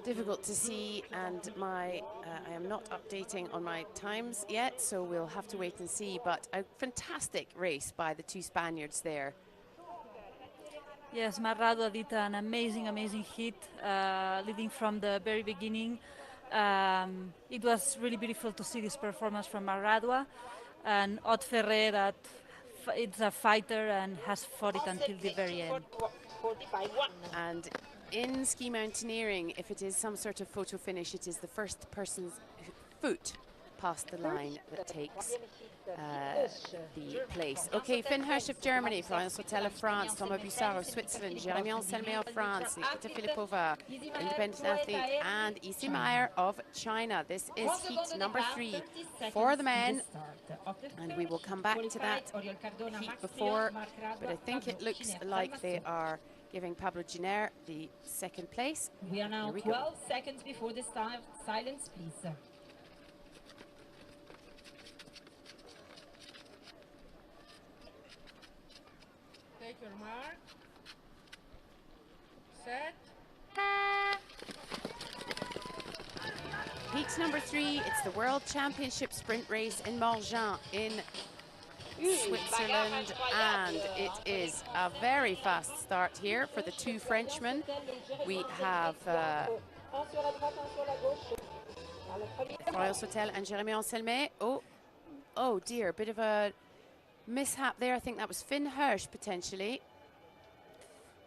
Difficult to see, and I am not updating on my times yet, so we'll have to wait and see. But a fantastic race by the two Spaniards there. Yes, Marc Rado did an amazing hit, leading from the very beginning. It was really beautiful to see this performance from Marc Rado, and Aude Ferret, that it's a fighter and has fought it until the very end. And in ski mountaineering, if it is some sort of photo finish, it is the first person's foot past the line that takes the place. Okay, Finn Hirsch of Germany, Florence Hotel of France, Thomas Bussard of Switzerland, Jérémy Anselme of France, Nikita Filipova, independent athlete, and Issy Meyer of China. This is heat number 3 for the men, and we will come back to that heat before, but I think it looks like they are giving Pablo Gine the second place. We are now 12 seconds before the start. Silence, please. Take your mark. Set. Heat number 3, it's the World Championship Sprint Race in Morgins in Switzerland, and it is a very fast start here for the two Frenchmen. We have Florence Hotel and Jérémy Anselme. Oh dear, a bit of a mishap there. I think that was Finn Hirsch potentially.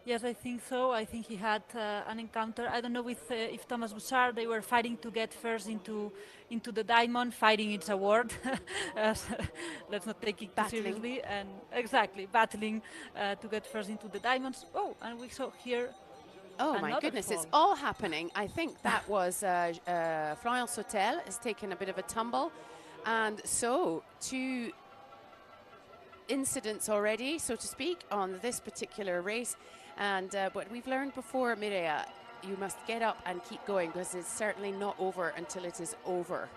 Yes, I think so. I think he had an encounter. I don't know with if Thomas Bouchard. They were fighting to get first into the diamond. Fighting, it's a word. As- Let's not take it too Battling. seriously. And exactly, battling to get first into the diamonds. Oh, and we saw here. Oh my Another goodness, it's fall. all happening. I think that was Florian Sautel has taken a bit of a tumble. And so, two incidents already, so to speak, on this particular race. And what we've learned before, Mireia, you must get up and keep going because it's certainly not over until it is over.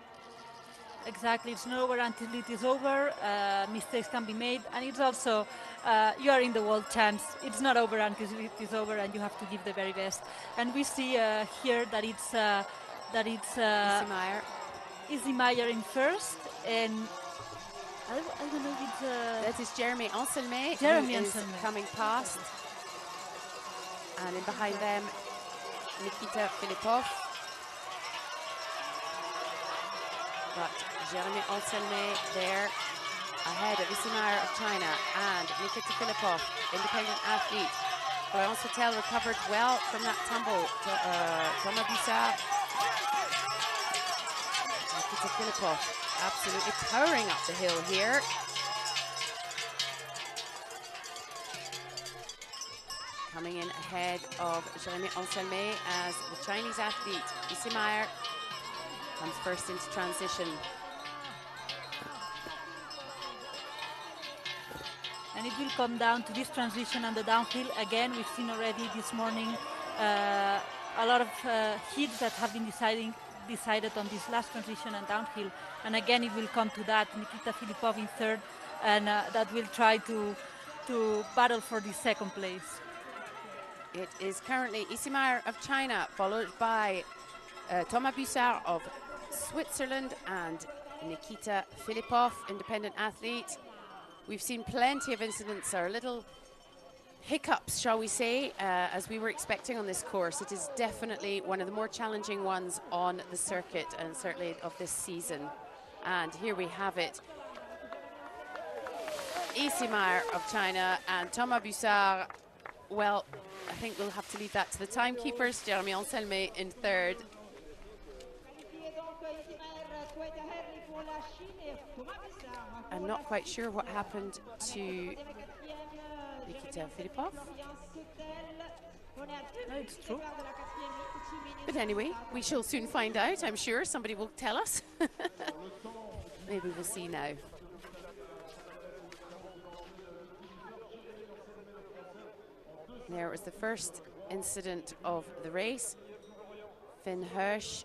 Exactly, it's not over until it is over. Mistakes can be made, and it's also you are in the world champs. It's not over until it is over, and you have to give the very best. And we see here that it's Issy Meyer. Izzy Meyer in first, and I don't know if it's That is Jeremy Anselme, Jeremy who is Anselme. coming past. And in behind them, Nikita Filipov. But Jeremy Anselme there, ahead of Issy Meyer of China and Nikita Filipov, independent athlete. Florian Sautel recovered well from that tumble. Thomas Bouchard. Nikita Filipov absolutely towering up the hill here. Coming in ahead of Jeremy Anselme as the Chinese athlete, Issy Meyer, comes first into transition. And it will come down to this transition and the downhill. Again, we've seen already this morning a lot of heats that have been decided on this last transition and downhill. And again, it will come to that. Nikita Filipov in third, and that will try to battle for the second place. It is currently Issy Meyer of China, followed by Thomas Bouchard of Switzerland and Nikita Filipov, independent athlete. We've seen plenty of incidents or little hiccups, shall we say, as we were expecting on this course. It is definitely one of the more challenging ones on the circuit and certainly of this season. And here we have it. Issy Meyer of China and Thomas Bouchard. Well, I think we'll have to leave that to the timekeepers. Jeremy Anselme in third. I'm not quite sure what happened to Nikita Filipov. No, it's true. But anyway, we shall soon find out. I'm sure somebody will tell us. Maybe we'll see now. There was the first incident of the race. Finn Hirsch.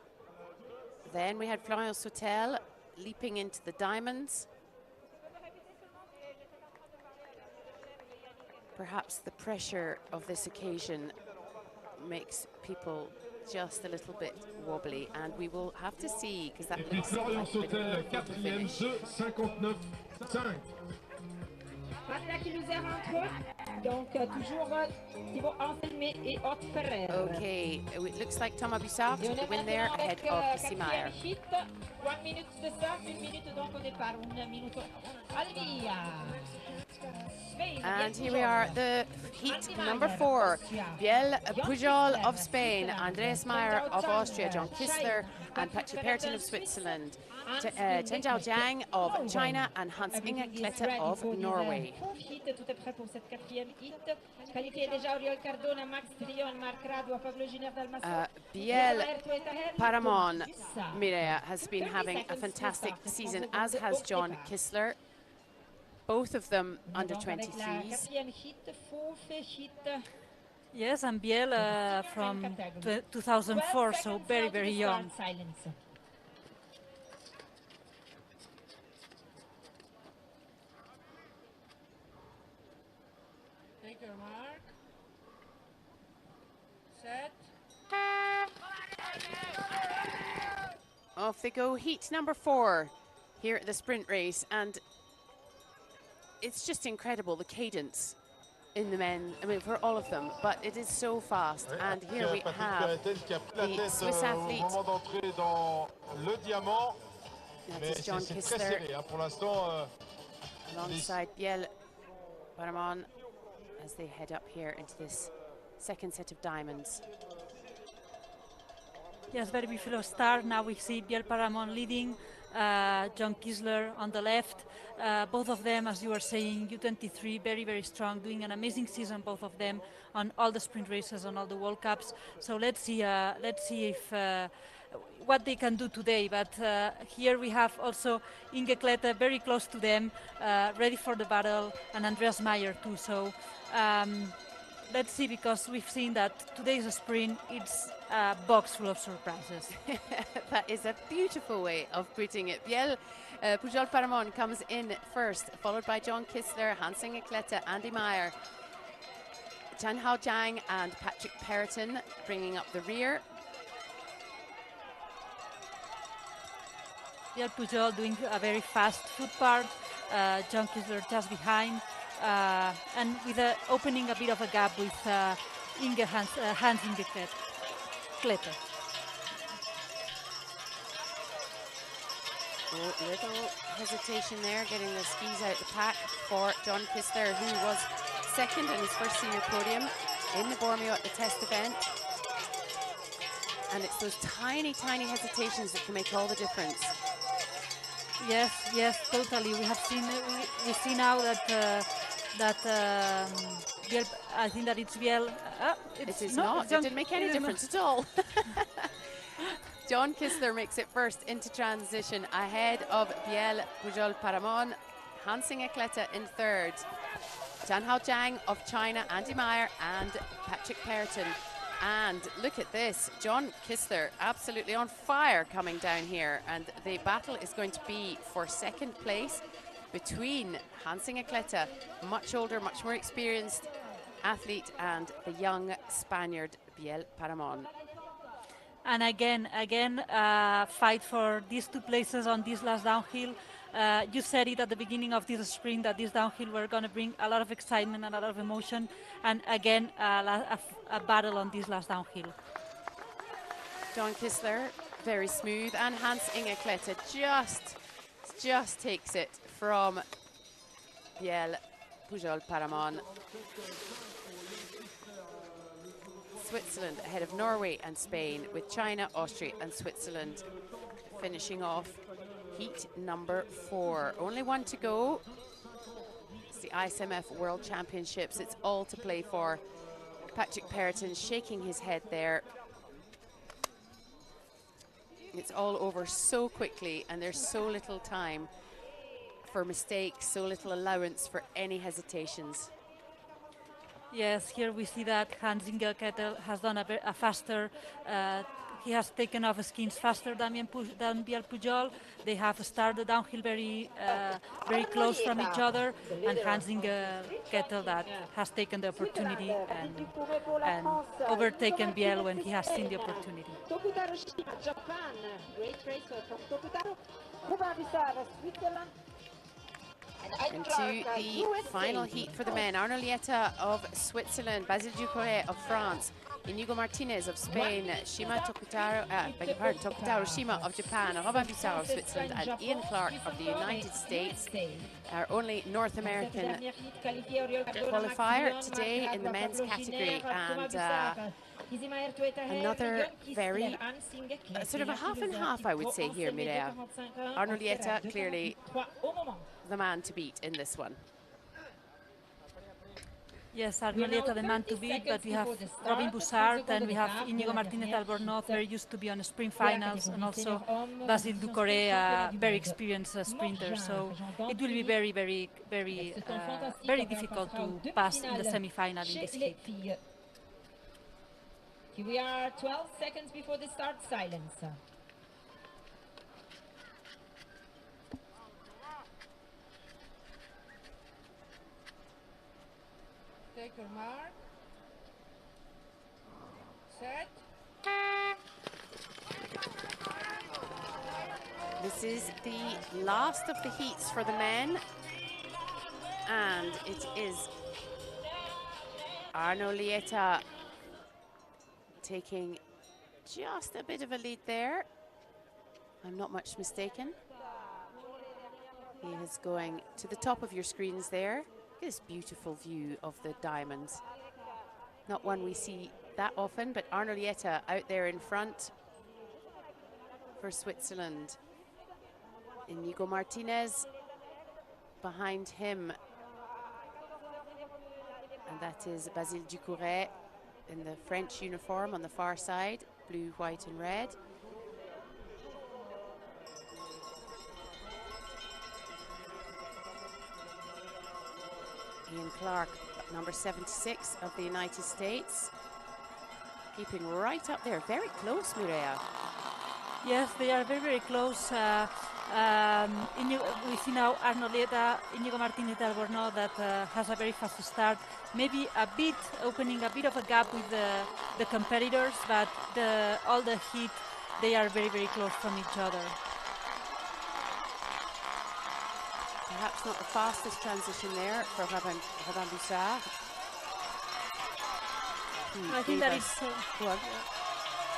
Then we had Florian Sautel leaping into the diamonds. Perhaps the pressure of this occasion makes people just a little bit wobbly, and we will have to see, because that looks Florian like a bit of Sautel, a photo quatrième, finish. 2:59.5. Voilà qui nous est rentré. Donc, toujours Thibaut Anselme et Ott Ferrer. Okay, it looks like Thomas Bouchard Et on took the est win there maintenant ahead avec of Issy Meyer. quatrième hit. 1 minute de start, 1 minute donc au départ. 1 minute. Allez, And here we are, the heat number 4. Biel Pujol of Spain, Andreas Meyer of Austria, John Kistler and Patrick Pertin of Switzerland, Chen Zhaojiang of China and Hans-Inge Klette of Norway. Tout est prêt pour cette quatrième hit. Qualifié déjà Oriol Cardona, Max Trion, Marc Radua, Pablo Giner Dalmasso. Biel Paramon, Mireia, has been having a fantastic season, as has John Kistler. Both of them under 23s. Yes, and Biel from 2004, so very, very young. Take your mark. Set. Off they go, heat number 4 here at the sprint race, and it's just incredible, the cadence in the men, I mean, for all of them, but it is so fast. And here we have the Swiss athlete. That is John Kistler, alongside Biel Paramon, as they head up here into this second set of diamonds. Yes, very beautiful start. Now we see Biel Paramon leading, John Kisler on the left. Both of them, as you were saying, U23, very, very strong, doing an amazing season, both of them, on all the sprint races, on all the World Cups. So let's see if what they can do today. But here we have also Inge Klette very close to them, ready for the battle, and Andreas Meyer too. So let's see, because we've seen that today's a sprint. It's a box full of surprises. That is a beautiful way of putting it. Biel Pujol Paramon comes in first, followed by John Kisler, Hans-Inge Klette, Andy Meyer, Chan Hao Jiang and Patrick Perriton bringing up the rear. Biel Pujol doing a very fast foot part, John Kisler just behind, and with opening a bit of a gap with Hans-Inge Klette. Oh, little hesitation there, getting the skis out the pack for John Kisler, who was second in his first senior podium in the Bormio at the test event. And it's those tiny, tiny hesitations that can make all the difference. Yes, yes, totally. We have seen. We see now that Biel, I think that it's Biel. It is not. It didn't make any difference at all. John Kisler makes it first into transition ahead of Biel Pujol Paramon, Hans-Inge Klette in third. Chan Hao Jiang of China, Andy Meyer and Patrick Perriton. And look at this, John Kisler absolutely on fire coming down here, and the battle is going to be for second place between Hans-Inge Klette, much older, much more experienced athlete, and the young Spaniard Biel Paramon. And again, fight for these two places on this last downhill. You said it at the beginning of this sprint that this downhill were going to bring a lot of excitement and a lot of emotion, and again a battle on this last downhill. John Kisler, very smooth, and Hans-Inge Klette just takes it from Biel Pujol Paramon. Switzerland ahead of Norway and Spain, with China, Austria and Switzerland finishing off heat number 4. Only one to go. It's the ISMF World Championships. It's all to play for. Patrick Perriton shaking his head there. It's all over so quickly, and there's so little time for mistakes, so little allowance for any hesitations. Yes, here we see that Hans-Inge Klette has done a faster, he has taken off skins faster than Biel Pujol. They have started downhill very close from each other, and Hans-Inge Klette that has taken the opportunity and overtaken Biel when he has seen the opportunity. Japan, great race from Tokutaro, Switzerland. Into the final heat for the men, Arnaud Lieta of Switzerland, Basile Ducouré of France, Inigo Martinez of Spain, Tokutaro Shima of Japan, Robin Bussard of Switzerland, and Ian Clark of the United States. Our only North American qualifier today in the men's category, and another very sort of a half and half, I would say here, Mireia. Arnaud Lieta clearly the man to beat in this one. Yes, Arnaud Lieta the man to beat, but we have Robin Bussard and we have Inigo Martinez Albornoz, very used to be on sprint finals, and also Basile Ducouré, a very experienced sprinter. So it will be very, very, very, very difficult to pass in the semi-final in this heat. We are 12 seconds before the start, silence. Take your mark. Set. This is the last of the heats for the men, and it is Arnaud Lieta taking just a bit of a lead there. I'm not much mistaken. He is going to the top of your screens there. This beautiful view of the diamonds. Not one we see that often, but Arnolieta out there in front for Switzerland. Inigo Martinez behind him. And that is Basile Ducouret in the French uniform on the far side, blue, white and red. Ian Clark, number 76 of the United States, keeping right up there, very close, Mireia. Yes, they are very, very close. We see now Arnolieta, Inigo Martinez del Borno that has a very fast start. Maybe a bit, opening a bit of a gap with the competitors, but all the heat, they are very, very close from each other. Perhaps not the fastest transition there for Robin Bussard. I think that it's...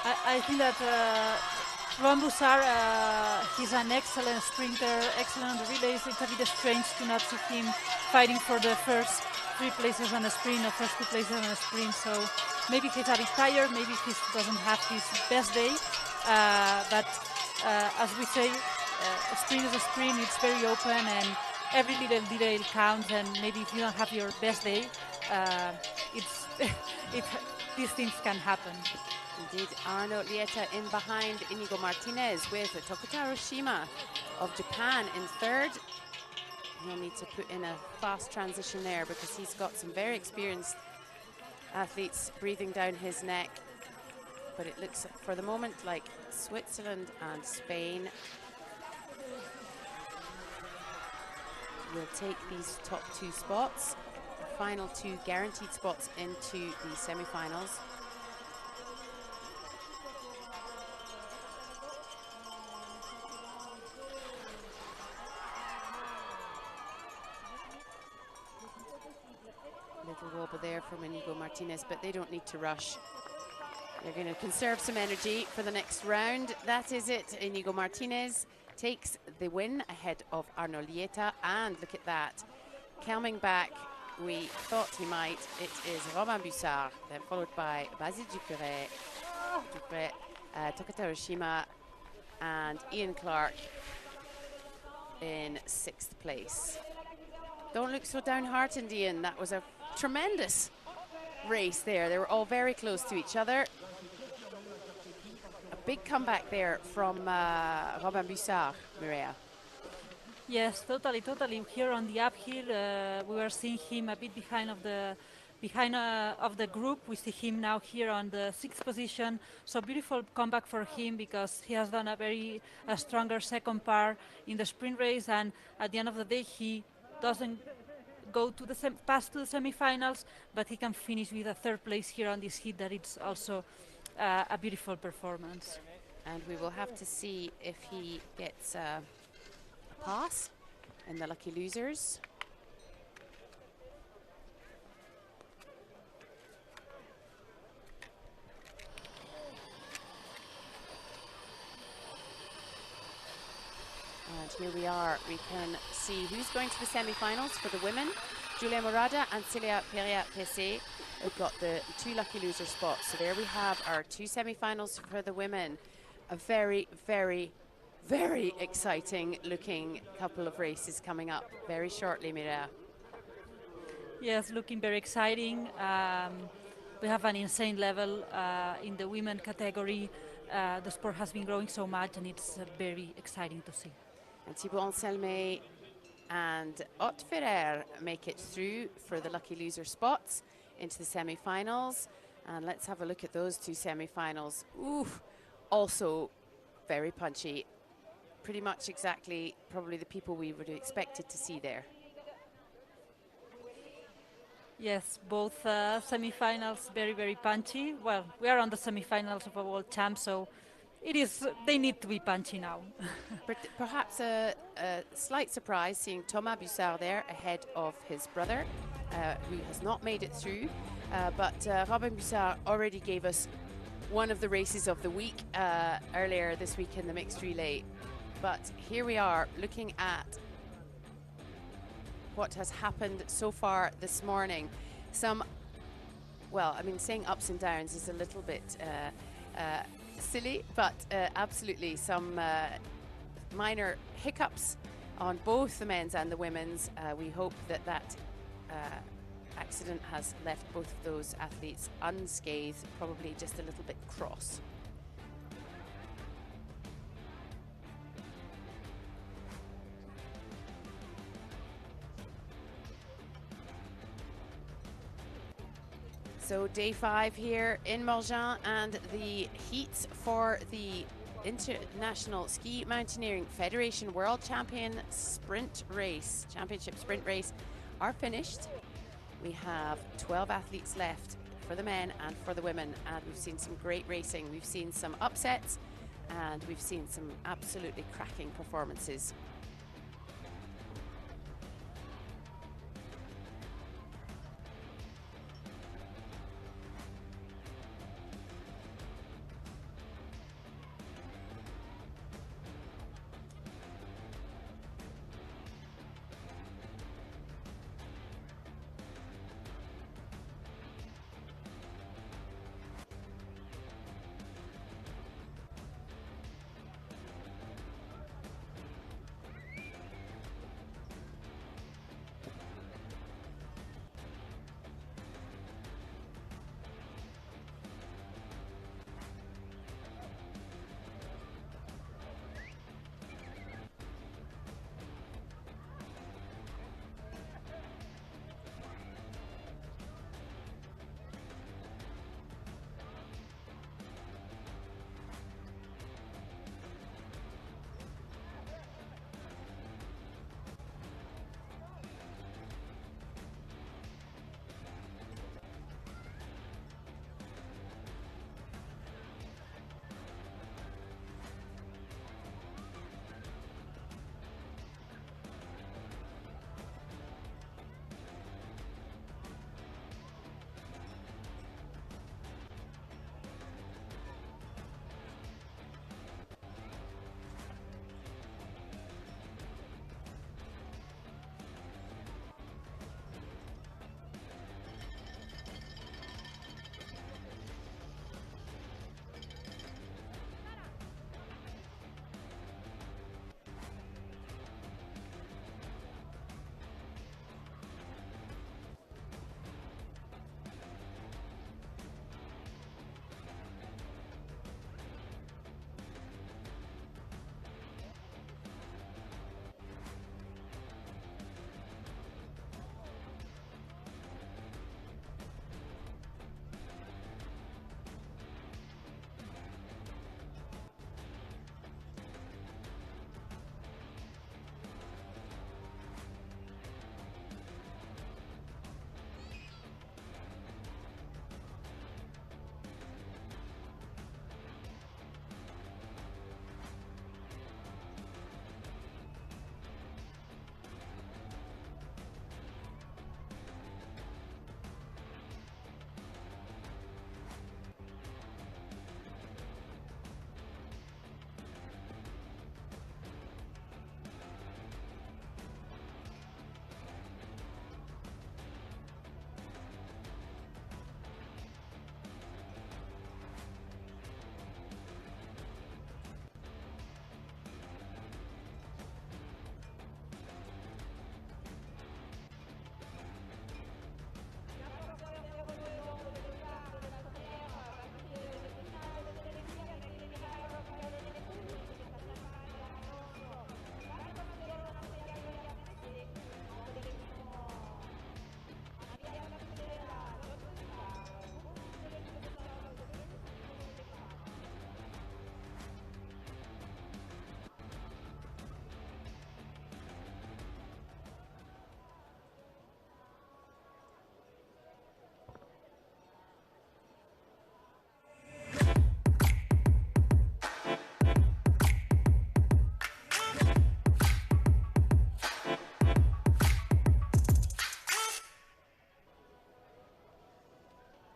I think that Robin Bussard, he's an excellent sprinter, excellent on the relays. It's a bit strange to not see him fighting for the first 3 places on the sprint or first 2 places on the sprint. So maybe he's a bit tired, maybe he doesn't have his best day. But as we say, a sprint is a sprint, it's very open and every little detail counts, and maybe if you don't have your best day, these things can happen. Indeed, Arnolieta in behind Inigo Martinez with Tokutaro Shima of Japan in third. He'll need to put in a fast transition there because he's got some very experienced athletes breathing down his neck. But it looks for the moment like Switzerland and Spain will take these top 2 spots, the final 2 guaranteed spots into the semi-finals. Little wobble there from Inigo Martinez, but they don't need to rush. They're going to conserve some energy for the next round. That is it. Inigo Martinez takes the win ahead of Arnolieta, and look at that. Coming back, we thought he might. It is Robin Bussard, then followed by Basile Ducouret, Tokutaro Shima, and Ian Clark in 6th place. Don't look so downhearted, Ian. That was a tremendous race there. They were all very close to each other. A big comeback there from Robin Bussard, Mireia. Yes, totally. Here on the uphill, we were seeing him a bit behind of the group. We see him now here on the 6th position. So beautiful comeback for him because he has done a very stronger second part in the sprint race, and at the end of the day, he doesn't go to the pass to the semi-finals, but he can finish with a 3rd place here on this heat. That it's also a beautiful performance. And we will have to see if he gets a pass in the lucky losers. And here we are. We can see who's going to the semi-finals for the women. Julia Morada and Celia Perea-Pessé have got the 2 lucky loser spots. So there we have our 2 semi-finals for the women. A very, very, very exciting looking couple of races coming up very shortly, Mireia. Yes, looking very exciting. We have an insane level in the women category. The sport has been growing so much, and it's very exciting to see. And Thibaut Anselme and Ott Ferrer make it through for the lucky loser spots into the semi-finals. And let's have a look at those 2 semi-finals. Ooh, also very punchy. Pretty much exactly probably the people we would have expected to see there. Yes, both semi-finals very, very punchy. Well, we are on the semi-finals of a world champ, so they need to be punchy now. Perhaps a slight surprise seeing Thomas Bussard there ahead of his brother, who has not made it through. But Robin Bussard already gave us one of the races of the week earlier this week in the mixed relay. But here we are looking at what has happened so far this morning. Some well, I mean, saying ups and downs is a little bit silly, but absolutely some minor hiccups on both the men's and the women's. We hope that that accident has left both of those athletes unscathed, probably just a little bit cross. So day 5 here in Morgins, and the heats for the International Ski Mountaineering Federation World Championship Sprint Race are finished. We have 12 athletes left for the men and for the women, and we've seen some great racing. We've seen some upsets, and we've seen some absolutely cracking performances.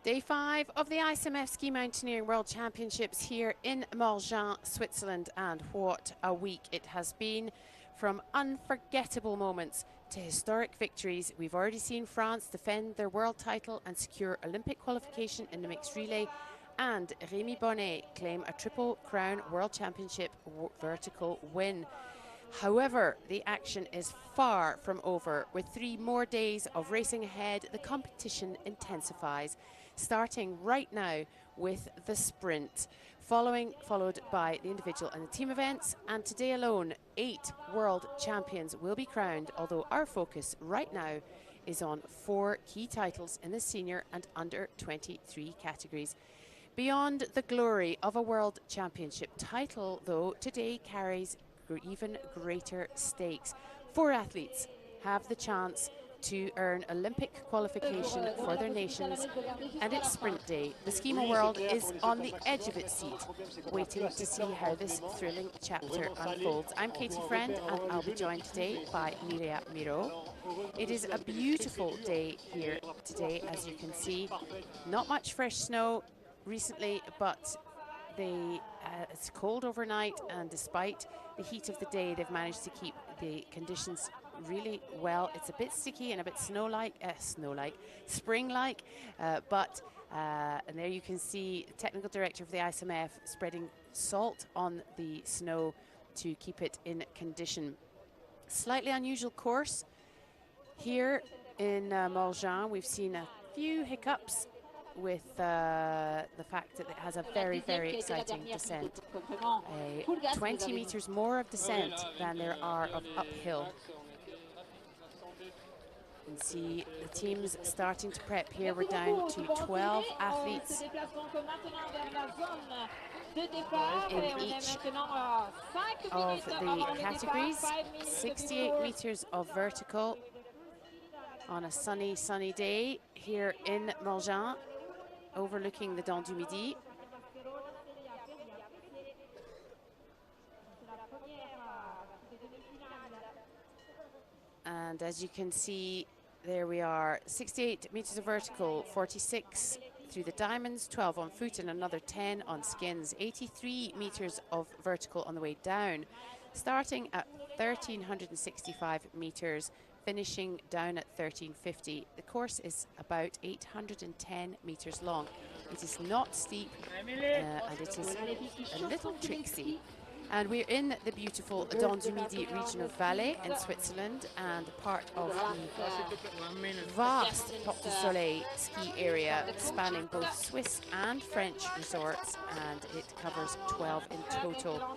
Day 5 of the ISMF Ski Mountaineering World Championships here in Morgins, Switzerland, and what a week it has been, from unforgettable moments to historic victories. We've already seen France defend their world title and secure Olympic qualification in the mixed relay, and Rémi Bonnet claim a Triple Crown World Championship vertical win. However, the action is far from over. With 3 more days of racing ahead, the competition intensifies, starting right now with the sprint, followed by the individual and the team events. And today alone, 8 world champions will be crowned, although our focus right now is on 4 key titles in the senior and under 23 categories. Beyond the glory of a world championship title, though, today carries even greater stakes. 4 athletes have the chance to earn Olympic qualification for their nations, and it's sprint day. The SkiMo world is on the edge of its seat, waiting to see how this thrilling chapter unfolds. I'm Katie Friend, and I'll be joined today by Mireia Miro. It is a beautiful day here today, as you can see. Not much fresh snow recently, but it's cold overnight, and despite the heat of the day, they've managed to keep the conditions really well. It's a bit sticky and a bit spring-like, and there you can see the technical director of the ISMF spreading salt on the snow to keep it in condition. Slightly unusual course here in Morgins. We've seen a few hiccups with the fact that it has a very, very exciting descent. 20 meters more of descent than there are of uphill. You can see the teams starting to prep here. We're down to 12 athletes in each of the categories. 68 meters of vertical on a sunny day here in Morgins, overlooking the Dent du Midi. And as you can see, there we are, 68 meters of vertical, 46 through the diamonds, 12 on foot and another 10 on skins. 83 meters of vertical on the way down, starting at 1,365 meters, finishing down at 1,350. The course is about 810 meters long. It is not steep, and it is a little tricksy. And we're in the beautiful Dent du Midi region of Valais in Switzerland, and part of the vast Porte du Soleil ski area spanning both Swiss and French resorts, and it covers 12 in total,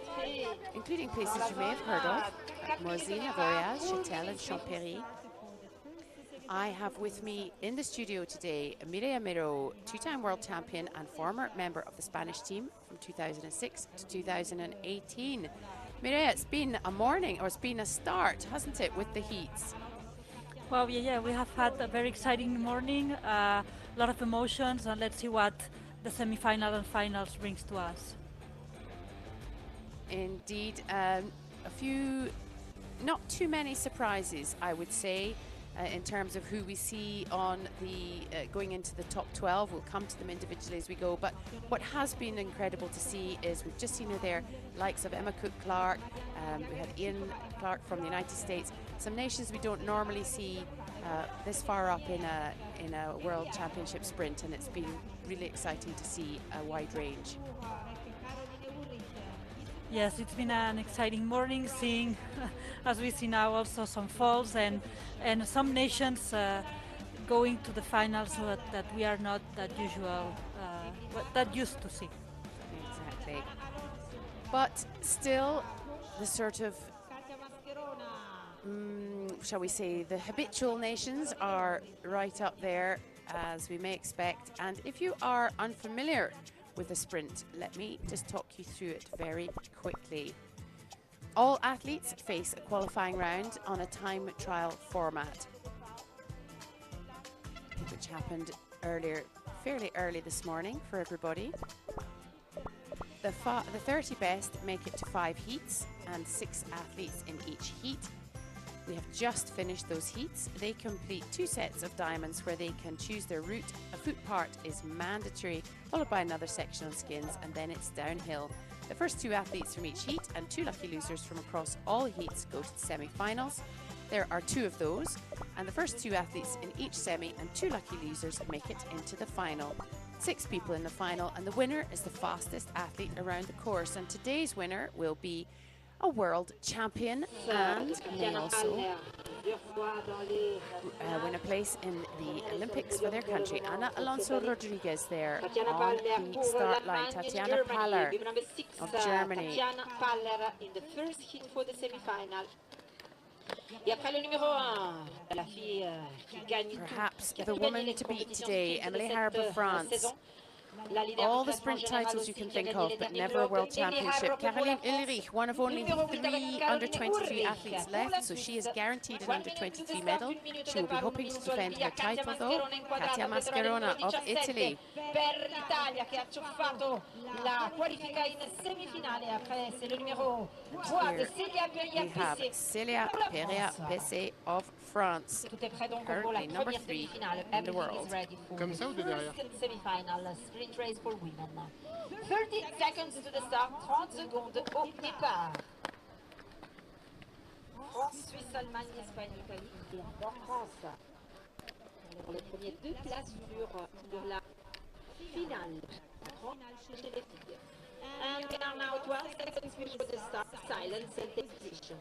including places you may have heard of, like Morzine, Voyage, Châtel and Champéry. I have with me in the studio today Mireia Miro, 2-time world champion and former member of the Spanish team from 2006 to 2018. Mireia, it's been a morning, or it's been a start, hasn't it, with the heats? Well, yeah, we have had a very exciting morning, a lot of emotions, and let's see what the semi-final and finals brings to us. Indeed, a few, not too many surprises, I would say. In terms of who we see on the going into the top 12. We'll come to them individually as we go, but what has been incredible to see is we've just seen her there, likes of Emma Cook-Clark, we had Ian Clark from the United States, some nations we don't normally see this far up in a World Championship sprint, and it's been really exciting to see a wide range. Yes, it's been an exciting morning, seeing, as we see now, also some falls and some nations going to the finals that we are not that used to see. Exactly. But still, the sort of, shall we say, the habitual nations are right up there, as we may expect. And if you are unfamiliar with the sprint, let me just talk you through it very quickly. All athletes face a qualifying round on a time trial format, which happened fairly early this morning for everybody. The 30 best make it to 5 heats and 6 athletes in each heat. We have just finished those heats. They complete 2 sets of diamonds where they can choose their route. A foot part is mandatory, followed by another section on skins, and then it's downhill. The first 2 athletes from each heat and 2 lucky losers from across all heats go to the semi-finals. There are 2 of those, and the first 2 athletes in each semi and 2 lucky losers make it into the final. 6 people in the final, and the winner is the fastest athlete around the course. And today's winner will be a world champion and may also win a place in the Olympics for their country. Ana Alonso Rodriguez there on the start line. Tatiana Paller of Germany. Tatiana Paller in the first heat for the semi-final. Et après le numéro 1, la fille qui gagne perhaps the woman to beat today, Emily Harp of France. All the sprint titles you can think of, but never a world championship. Caroline Ulrich, one of only 3 under-23 athletes left, so she is guaranteed an under-23 medal. She will be hoping to defend her title, though. Katia Mascherona of Italy. Per l'Italia che ha ciuffato la qualifica in semifinale. Après c'est le numéro 3 de We have Celia Perea-Pessé of France, currently number 3 in the world. Comme ça ou de derrière? Semi-final sprint race for women. 30 seconds to the start, 30 secondes au départ. France, Suisse, Allemagne, Espagne, Italie et encore France. Pour les premières 2 places sur la finale. Chez les filles. And we are now 12 seconds before the start. Silence and decision.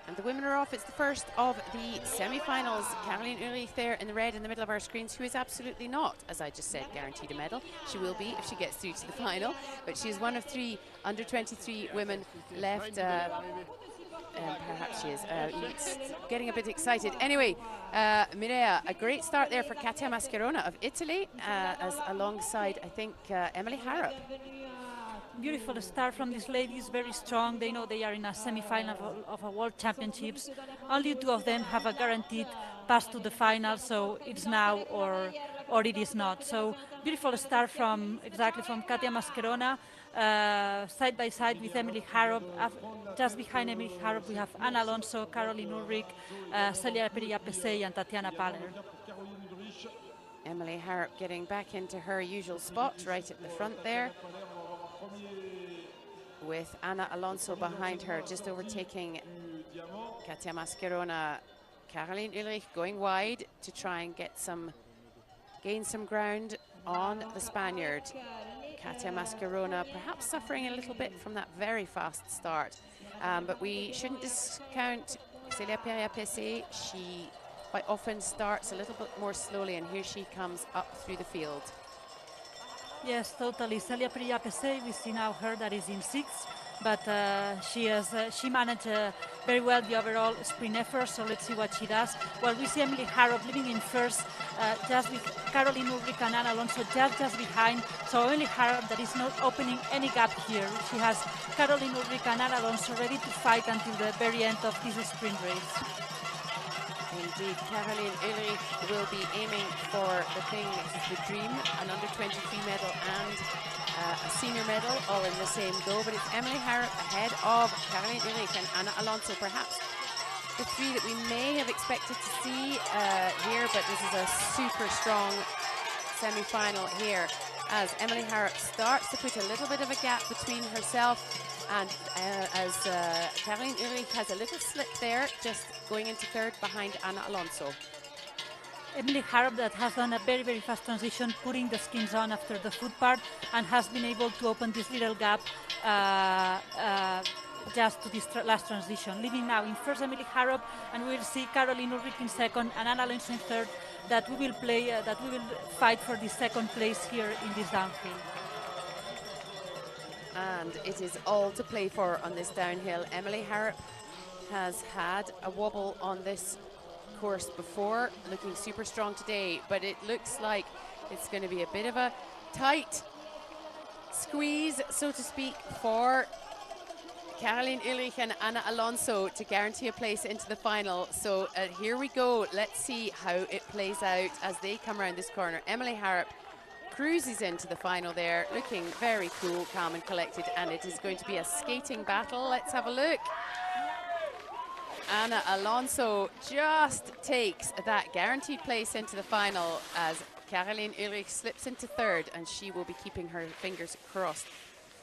And the women are off. It's the first of the semi-finals. Caroline Ulrich there in the red in the middle of our screens, who is absolutely not, as I just said, guaranteed a medal. She will be if she gets through to the final, but she is one of 3 under-23 women left. Perhaps she is getting a bit excited. Anyway, Mireia, a great start there for Katia Mascherona of Italy, as alongside, I think, Emily Harrop. Beautiful start from these ladies, very strong. They know they are in a semi-final of a World Championships. Only 2 of them have a guaranteed pass to the final, so it's now or it is not. So beautiful start from Katia Mascherona, side by side with Emily Harrop. Just behind Emily Harrop we have Ana Alonso, Caroline Ulrich, Celia Perea-Pessé and Tatiana Paller. Emily Harrop getting back into her usual spot right at the front there, with Ana Alonso behind her, just overtaking Katia Mascherona. Caroline Ulrich going wide to try and gain some ground on the Spaniard. Katia Mascherona perhaps suffering a little bit from that very fast start, but we shouldn't discount Celia Perea-Pessé. She quite often starts a little bit more slowly, and here she comes up through the field. Yes, totally. Celia Perea-Pessé, we see now her that is in 6th, but she managed very well the overall sprint effort, so let's see what she does. Well, we see Emily Harrop leading in first, just with Caroline Ulrich and Ana Alonso just behind, so Emily Harrop that is not opening any gap here. She has Caroline Ulrich and Ana Alonso ready to fight until the very end of this sprint race. Indeed, Caroline Ulrich will be aiming for the dream, an under-23 medal and a senior medal, all in the same go. But it's Emily Harrop ahead of Caroline Ulrich and Ana Alonso, perhaps the 3 that we may have expected to see here, but this is a super strong semi-final here, as Emily Harrop starts to put a little bit of a gap between herself and as Caroline Ulrich has a little slip there, just going into 3rd behind Ana Alonso. Emily Harrop that has done a very, very fast transition, putting the skins on after the foot part, and has been able to open this little gap just to this last transition. Leaving now in first Emily Harrop, and we will see Caroline Ulrich in 2nd and Ana Alonso in 3rd, that we will fight for the 2nd place here in this downhill. And it is all to play for on this downhill. Emily Harrop has had a wobble on this course before, looking super strong today, but it looks like it's going to be a bit of a tight squeeze, so to speak, for Caroline Ulrich and Ana Alonso to guarantee a place into the final. So here we go. Let's see how it plays out as they come around this corner. Emily Harrop cruises into the final there, looking very cool, calm and collected, and it is going to be a skating battle. Let's have a look. Ana Alonso just takes that guaranteed place into the final as Caroline Ulrich slips into third, and she will be keeping her fingers crossed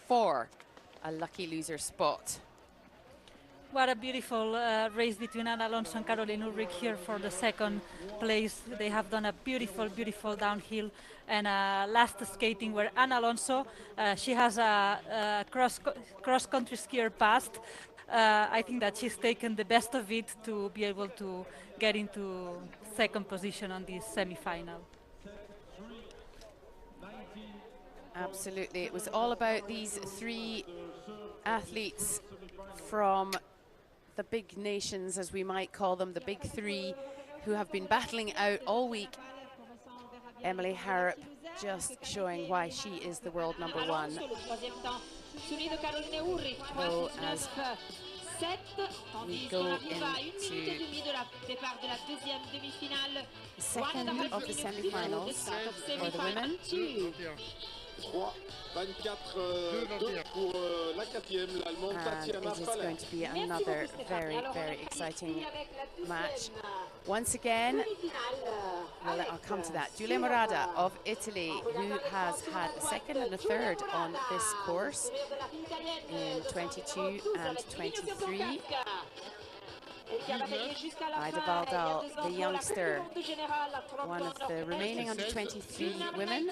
for a lucky loser spot. What a beautiful race between Ana Alonso and Caroline Ulrich here for the second place. They have done a beautiful, beautiful downhill and last skating where Ana Alonso, she has a cross-country skier past. I think that she's taken the best of it to be able to get into second position on this semi-final. Absolutely, it was all about these three athletes from the big nations, as we might call them, the big three, who have been battling out all week. Emily Harrop just showing why she is the world number one. So as we go into the second of the semi-finals for the women. 24-2 pour la quatrième, l'Allemande Tatiana It is going to be another very, very exciting match. Once again, well, I'll come to that. Giulia Morada of Italy, who has had a second and a third on this course in 22 and 23. Ida Baldal, the youngster, one of the remaining under-23 women,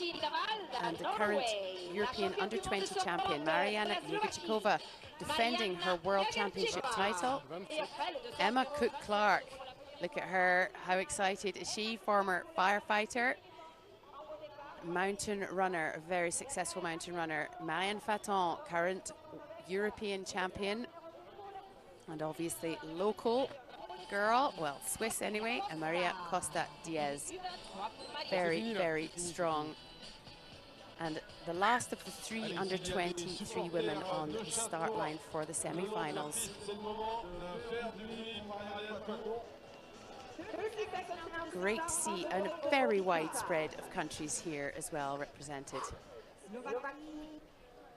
and the current European under-20 champion, Mariana Jegorčíková, defending her world championship title. Emma Cook-Clark, look at her, how excited is she? Former firefighter, mountain runner, a very successful mountain runner. Marianne Faton, current European champion, and obviously local girl, well, Swiss anyway, and Maria Costa Diaz. Very, very strong. And the last of the three under-23 women on the start line for the semi-finals. Great to see, and a very wide spread of countries here as well represented.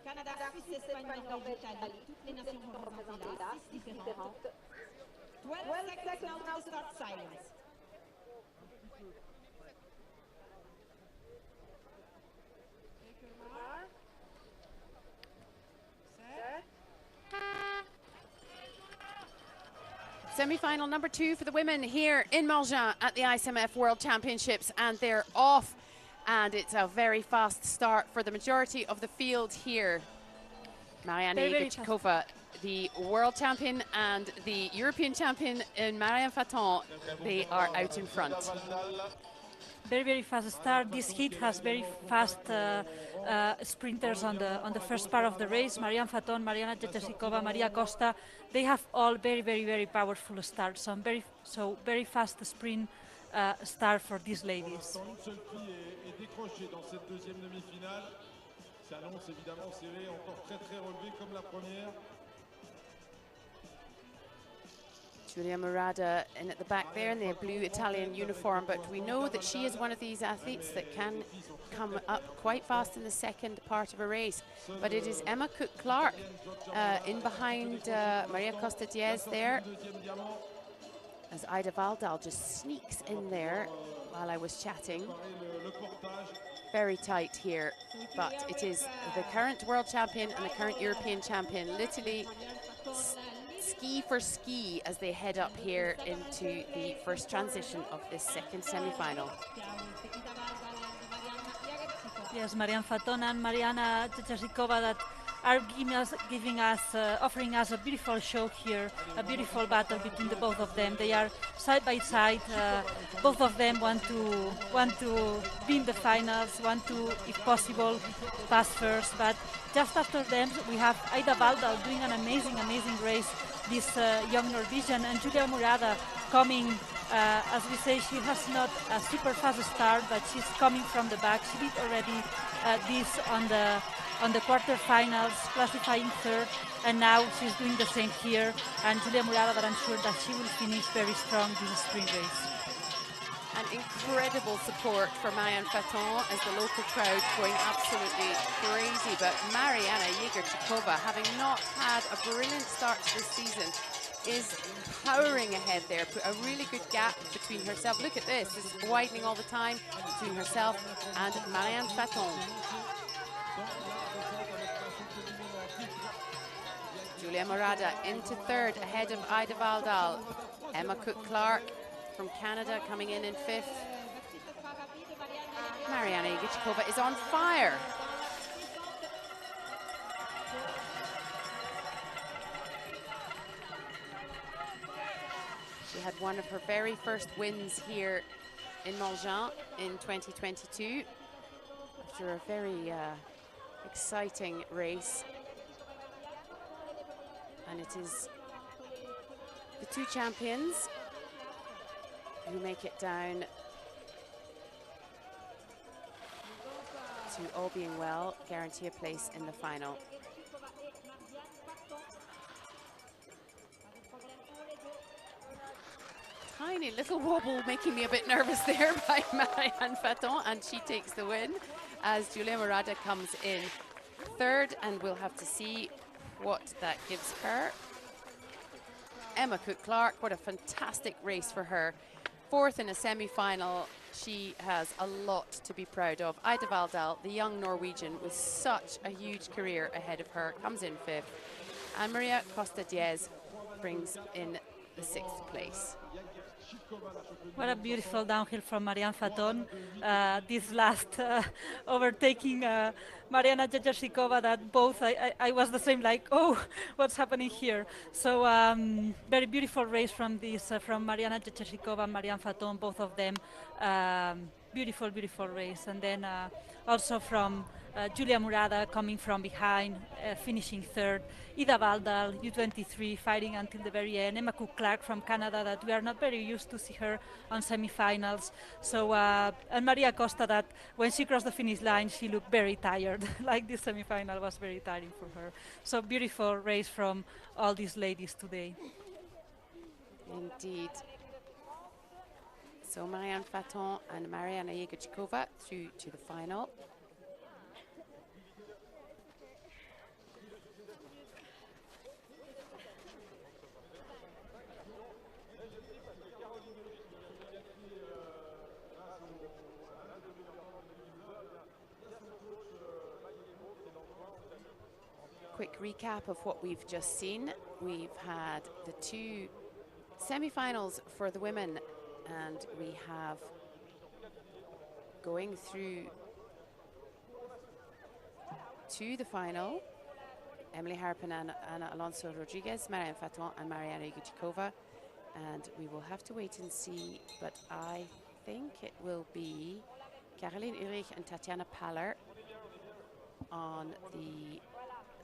Canada, Suisse, Espagne, Norvège, Italie, toutes les nations représentées là, 6 différentes. 12 seconds now to start silence. Take your mark. Set. Semi-final number 2 for the women here in Morgins at the ISMF World Championships, and they're off. And it's a very fast start for the majority of the field here. Mariana Jegorčíková, the world champion, and the European champion in Marianne Faton, they are out in front. Very, very fast start. This heat has very fast sprinters on the first part of the race. Marianne Faton, Mariana Jegorčíková, Maria Costa, they have all very, very, very powerful starts. So very fast sprint start for these ladies. Décroché dans cette deuxième demi-finale. Ça annonce évidemment serré, encore très très relevé comme la première. Giulia Morada in at the back there in their blue Italian uniform, but we know that she is one of these athletes that can come up quite fast in the second part of a race. But it is Emma Cook-Clark in behind Maria Costa Diaz there, as Ida Baldal just sneaks in there while I was chatting. Very tight here, but it is the current world champion and the current European champion literally ski for ski as they head up here into the first transition of this second semi-final. Yes, Marianne Faton and Mariana Jegorčíková that are offering us a beautiful show here, a beautiful battle between the both of them. They are side by side. Both of them want to be in the finals, want to, if possible, pass first. But just after them, we have Ida Baldal doing an amazing race. This young Norwegian, and Giulia Morada coming. As we say, she has not a super fast start, but she's coming from the back. She did already this on the quarterfinals, classifying third, and now she's doing the same here. And Giulia Morada, that I'm sure that she will finish very strong this sprint race. An incredible support for Marianne Faton as the local crowd going absolutely crazy. But Mariana Jegorčíková, having not had a brilliant start to this season, is powering ahead there. Put a really good gap between herself. Look at this. This is widening all the time between herself and Marianne Faton. Julia Morada into third ahead of Ida Valdal. Emma Cook-Clark from Canada coming in fifth. Mariana Igichkova is on fire. She had one of her very first wins here in Morgins in 2022 after a very exciting race. And it is the two champions who make it down to, all being well, guarantee a place in the final. Tiny little wobble making me a bit nervous there by Marianne Faton, and she takes the win as Julia Morada comes in third, and we'll have to see what that gives her. Emma Cook-Clark, what a fantastic race for her. Fourth in a semi-final. She has a lot to be proud of. Ida Valdal, the young Norwegian with such a huge career ahead of her, comes in fifth. And Maria Costa Diez brings in the sixth place. What a beautiful downhill from Marianne Faton. This last overtaking Mariana Jędrzejczykowa, that both I was the same, like, oh, what's happening here? So very beautiful race from this from Mariana Jędrzejczykowa and Marianne Faton, both of them. Beautiful, beautiful race. And then also from Julia Morada coming from behind, finishing third. Ida Valdal, U23, fighting until the very end. Emma Cook-Clark from Canada, that we are not very used to see her on semi-finals. So, and Maria Costa, that when she crossed the finish line, she looked very tired. Like this semi-final was very tiring for her. So beautiful race from all these ladies today. Indeed. So Marianne Faton and Mariana Jędrzejczykowa through to the final. Quick recap of what we've just seen. We've had the two semi-finals for the women, and we have, going through to the final, Emily Harpin and Ana Alonso Rodriguez, Marianne Faton and Mariana Jędrzejczykowa. And we will have to wait and see, but I think it will be Caroline Ulrich and Tatjana Paller on the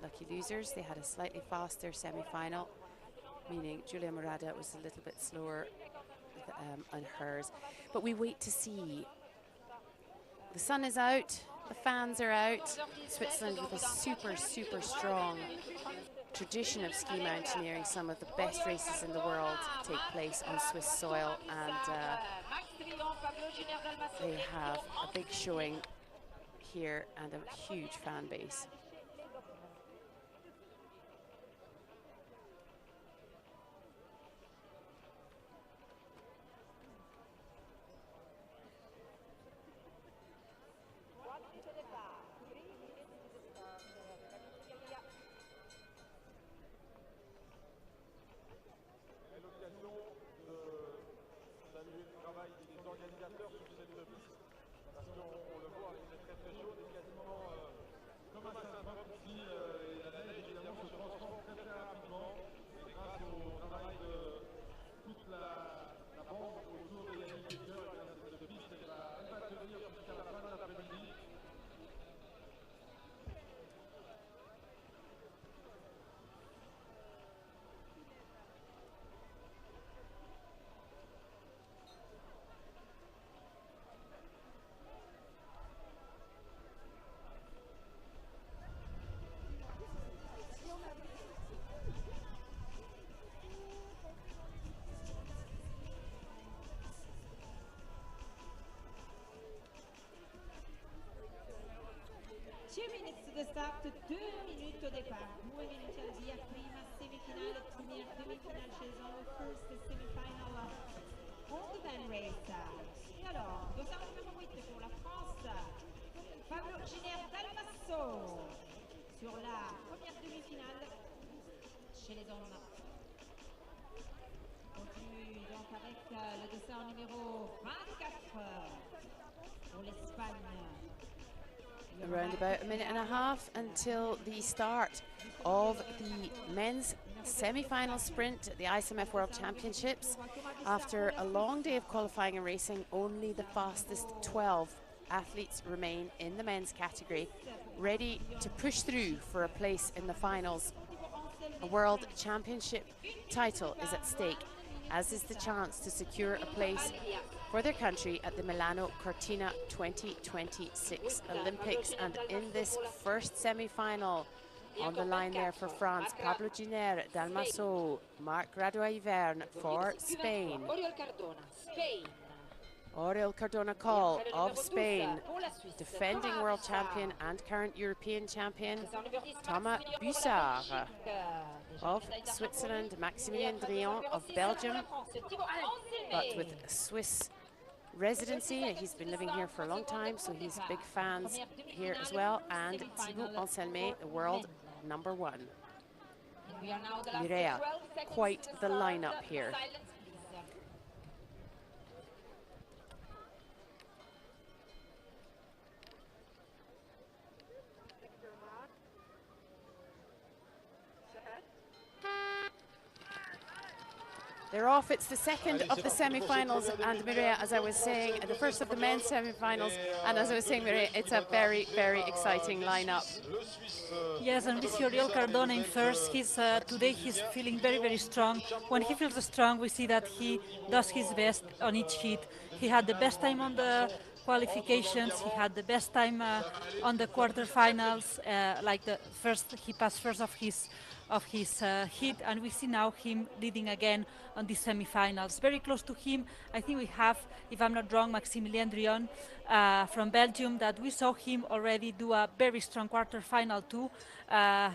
lucky losers. They had a slightly faster semi-final, meaning Julia Morada was a little bit slower on hers. But we wait to see. The sun is out, the fans are out. Switzerland with a super, super strong tradition of ski mountaineering. Some of the best races in the world take place on Swiss soil, and they have a big showing here and a huge fan base. De start, 2 minutes au départ. 2 minute al via, prima semifinale, prima demifinale sceso chez les hommes. Continue donc avec le dessin numéro 24 pour l'Espagne. Around about a minute and a half until the start of the men's semi-final sprint at the ISMF World Championships. After a long day of qualifying and racing, only the fastest 12 athletes remain in the men's category, ready to push through for a place in the finals. A World Championship title is at stake, as is the chance to secure a place for their country at the Milano Cortina 2026 Olympics. And in this first semi-final, on the line there for France, Pablo Giner Dalmaso, Marc Graduat-Yvern for Spain. Oriol Cardona-Coll of Spain, defending world champion and current European champion, Thomas Bussard of Switzerland, Maximilien Drian of Belgium, but with Swiss residency. He's been living here for a long time, so he's big fans here as well. And Thibaut Anselmet, the world #1. Mireia, quite the lineup here. They're off. It's the second of the semi-finals, and Mireia, as I was saying, the first of the men's semi-finals, and as I was saying, Mireia, it's a very, very exciting lineup. Yes, and we see Oriol Cardona in first. Today he's feeling very, very strong. When he feels strong, we see that he does his best on each heat. He had the best time on the qualifications. He had the best time on the quarterfinals. He passed first of his heat, and we see now him leading again on the semi-finals. Very close to him, I think we have, if I'm not wrong, Maximilien Drian from Belgium, that we saw him already do a very strong quarterfinal too.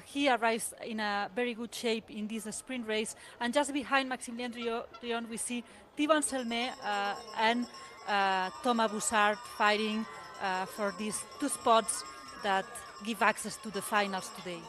He arrives in a very good shape in this sprint race, and just behind Maximilien Drian we see Thibaut Anselmet and Thomas Bussard fighting for these 2 spots that give access to the finals today.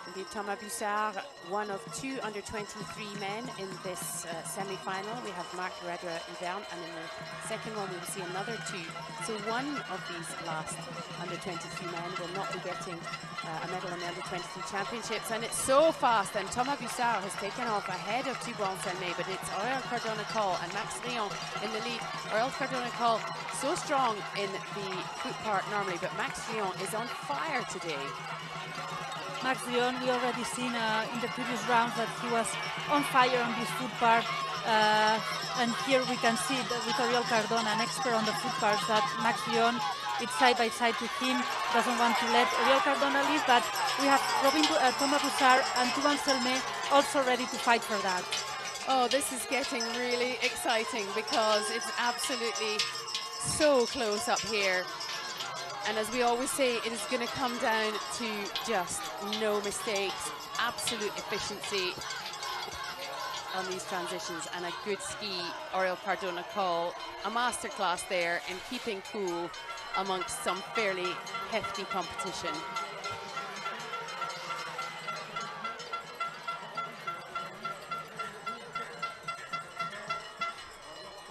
Indeed, Thomas Bussard, one of 2 under-23 men in this semi-final. We have Marc Graduat-Yvern, and in the second one we will see another 2. So one of these last under-23 men will not be getting a medal in the under-23 championships. And it's so fast, and Thomas Bussard has taken off ahead of Thibaut Anselmet, but it's Oriol Cardona-Coll and Max Rion in the lead. Oriol Cardona-Coll so strong in the foot part normally, but Max Rion is on fire today. Max Rion, we already seen in the previous rounds that he was on fire on this foot part, and here we can see that with Oriol Cardona, an expert on the foot parts, that Max Rion, it's side by side to him, doesn't want to let Oriol Cardona lead, but we have Thomas Bussard and Thibaut Anselmet also ready to fight for that. Oh, this is getting really exciting because it's absolutely so close up here. And as we always say, it is going to come down to just no mistakes, absolute efficiency on these transitions, and a good ski. Oriol Cardona-Coll, a masterclass there in keeping cool amongst some fairly hefty competition.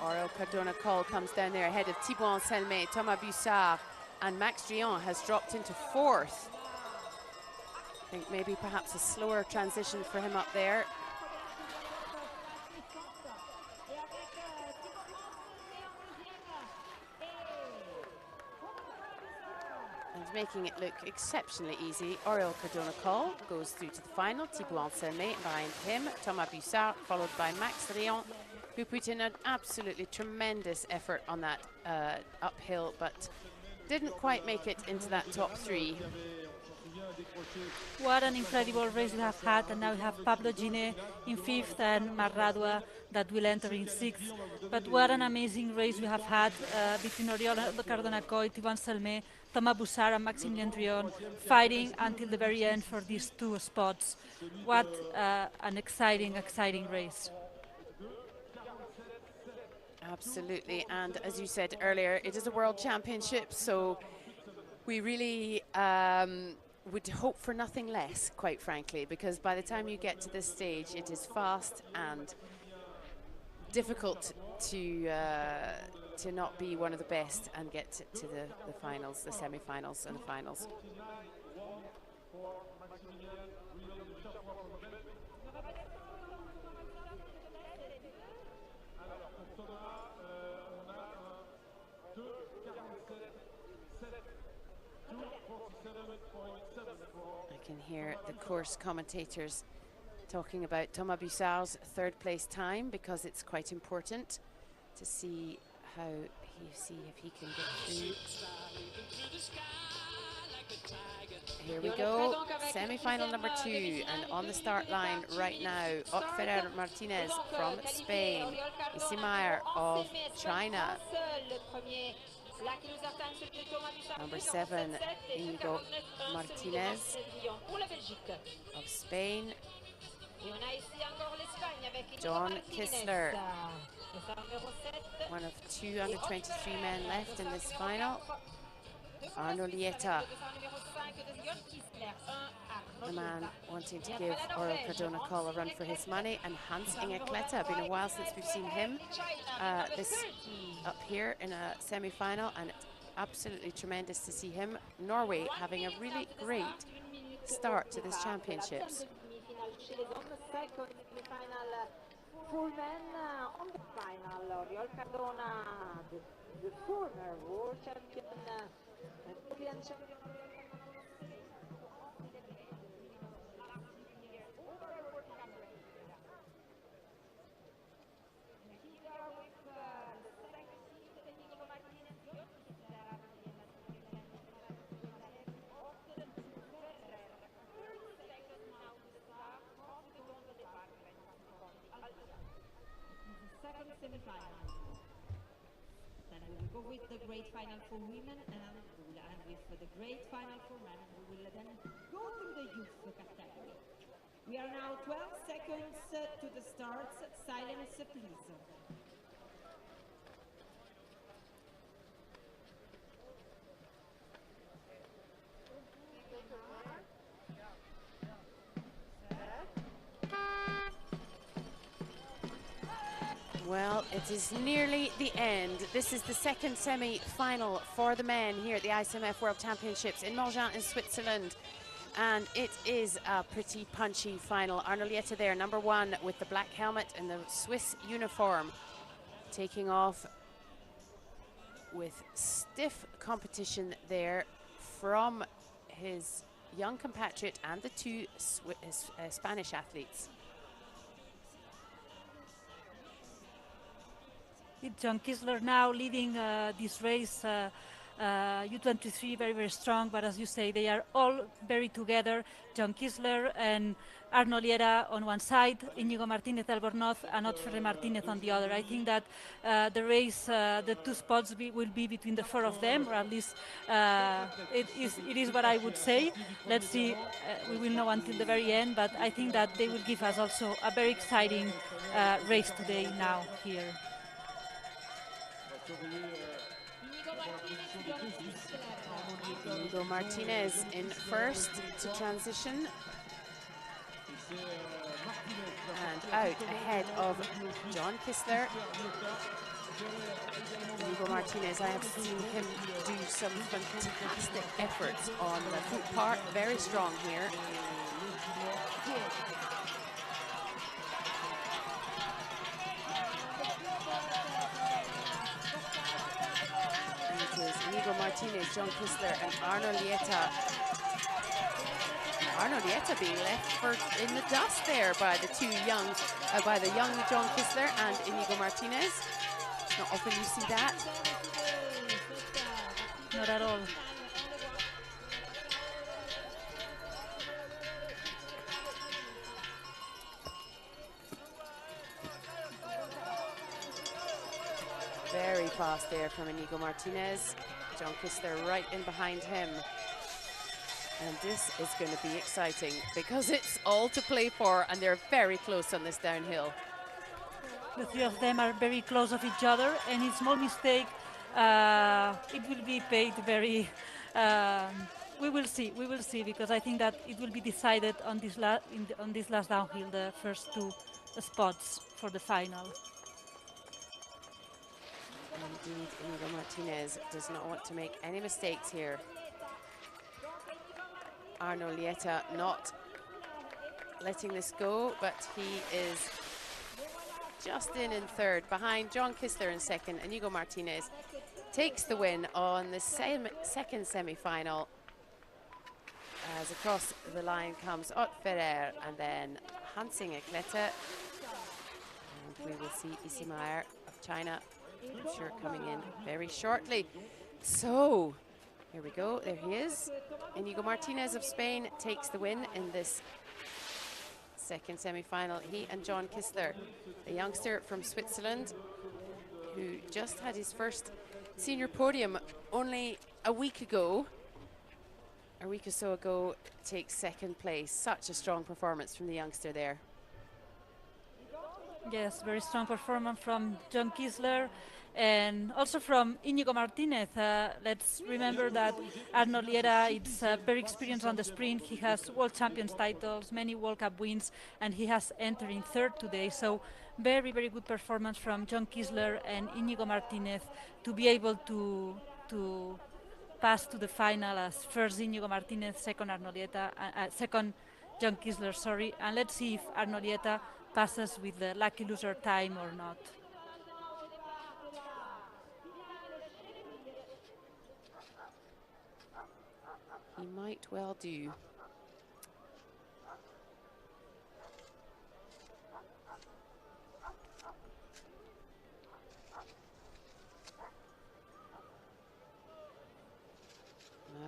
Oriol Cardona-Coll comes down there ahead of Thibaut Anselmet, Thomas Bussard, and Max Drian has dropped into 4th. I think maybe perhaps a slower transition for him up there. And making it look exceptionally easy, Oriol Cardona-Coll goes through to the final. Thibaut Anselmet behind him, Thomas Bussard, followed by Max Rion, who put in an absolutely tremendous effort on that uphill, but didn't quite make it into that top 3. What an incredible race we have had, and now we have Pablo Giner in 5th and Marc Graduat that will enter in 6th. But what an amazing race we have had between Oriol Cardona-Coll, Thibaut Anselmet, Thomas Bussard and Maximilien Drian, fighting until the very end for these 2 spots. What an exciting, exciting race. Absolutely, and as you said earlier, it is a world championship, so we really would hope for nothing less, quite frankly, because by the time you get to this stage, it is fast and difficult to not be one of the best and get to the finals, the semi-finals and the finals. I can hear the course commentators talking about Thomas Bussard's third place time, because it's quite important to see if he can get through. Here we go, semi-final number 2, and on the start line right now, Otferrer Martinez from Spain, Isimayer of China, number 7, Inigo Martinez of Spain, John Kissler, one of 2 under 23 men left in this final, Arno Lieta, the man wanting to give Oro Cardona Call a run for his money, and Hans Inge Kletta. Been a while since we've seen him this up here in a semi-final, and it's absolutely tremendous to see him. Norway having a really great start to this championships. Full men on the final, Oriol Cardona, the former world champion, European champion. Semi-final. Then we will go with the great final for women, and with the great final for men, we will then go to the youth category. We are now 12 seconds to the start. Silence, please. Well, it is nearly the end. This is the second semi-final for the men here at the ISMF World Championships in Morgins in Switzerland. And it is a pretty punchy final. Arno Lieta there, number 1 with the black helmet and the Swiss uniform, taking off with stiff competition there from his young compatriot and the 2 Spanish athletes. John Kissler now leading this race, U23 very, very strong, but as you say, they are all very together. John Kissler and Arno Lieta on one side, Inigo Martinez Albornoz and Otferrer Martinez on the other. I think that the race, the 2 spots will be between the 4 of them, or at least it is what I would say. Let's see, we will know until the very end, but I think that they will give us also a very exciting race today now here. Inigo Martinez in first to transition, and out ahead of John Kissler. Inigo Martinez, I have seen him do some fantastic efforts on the foot part, very strong here. Inigo Martinez, John Kissler, and Arno Lieta. Arno Lieta being left in the dust there by the young John Kissler and Inigo Martinez. Not often you see that. Not at all. Very fast there from Inigo Martinez. John Kissler right in behind him. And this is going to be exciting because it's all to play for, and they're very close on this downhill. The 3 of them are very close of each other, and a small mistake, it will be paid very We will see. We will see, because I think that it will be decided on this on this last downhill, the first two spots for the final. Indeed, Inigo Martinez does not want to make any mistakes here. Arno Lieta not letting this go, but he is just in third, behind John Kistler in second. Inigo Martinez takes the win on the second semi-final. As across the line comes Ott Ferrer and then Hansing Eklete. And we will see Issy Meyer of China, I'm sure, coming in very shortly. So, here we go, there he is. Inigo Martinez of Spain takes the win in this second semi-final. He and John Kistler, a youngster from Switzerland, who just had his first senior podium only a week or so ago, takes second place. Such a strong performance from the youngster there. Yes, very strong performance from John Kistler and also from Inigo Martinez. Let's remember that Arno Lieta is very experienced on the sprint. He has World Champions titles, many World Cup wins, and he has entered in third today. So very, very good performance from John Kistler and Inigo Martinez to be able to pass to the final as first Inigo Martinez, second Arno Lieta, second John Kistler, sorry. And let's see if Arno Lieta passes with the lucky loser time or not. He might well do.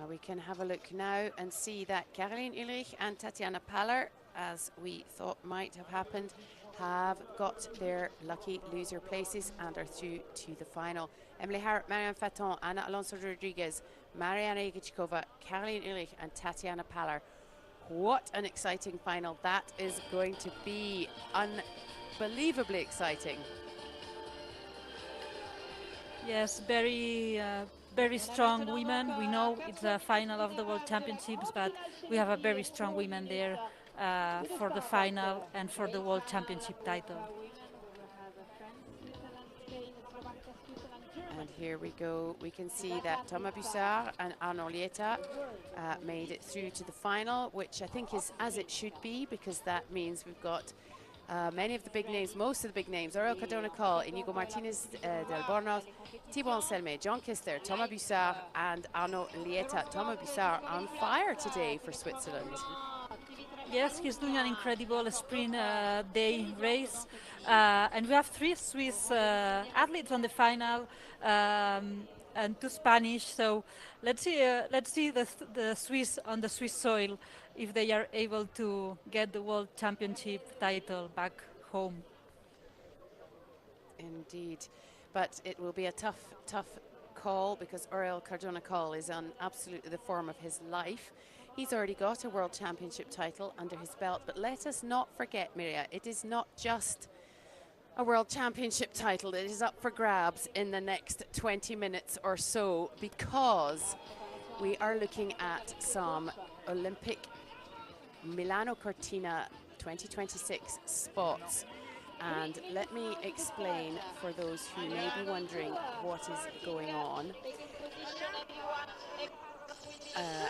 We can have a look now and see that Caroline Ulrich and Tatiana Paller, as we thought might have happened, have got their lucky loser places and are through to the final. Emily Harrop, Marianne Faton, Ana Alonso Rodriguez, Mariana Igichkova, Caroline Ulrich and Tatiana Paller. What an exciting final that is going to be. Unbelievably exciting. Yes, very strong women. We know it's a final of the World Championships, but we have a very strong women there for the final and for the World Championship title. And here we go. We can see that Thomas Bussard and Arno Lieta made it through to the final, which I think is as it should be, because that means we've got many of the big names, most of the big names: Aurel Cardona-Coll, Inigo Martinez del Bornoz, Thibaut Anselme, John Kistler, Thomas Bussard and Arno Lieta. Thomas Bussard on fire today for Switzerland. Yes, he's doing an incredible sprint day race, and we have 3 Swiss athletes on the final and 2 Spanish. So let's see the Swiss on the Swiss soil, if they are able to get the World Championship title back home. Indeed, but it will be a tough call, because Aurel Cardona-Coll is on absolutely the form of his life. He's already got a World Championship title under his belt, but let us not forget, Miria, it is not just a World Championship title. It is up for grabs in the next 20 minutes or so, because we are looking at some Olympic Milano Cortina 2026 spots. And let me explain for those who may be wondering what is going on.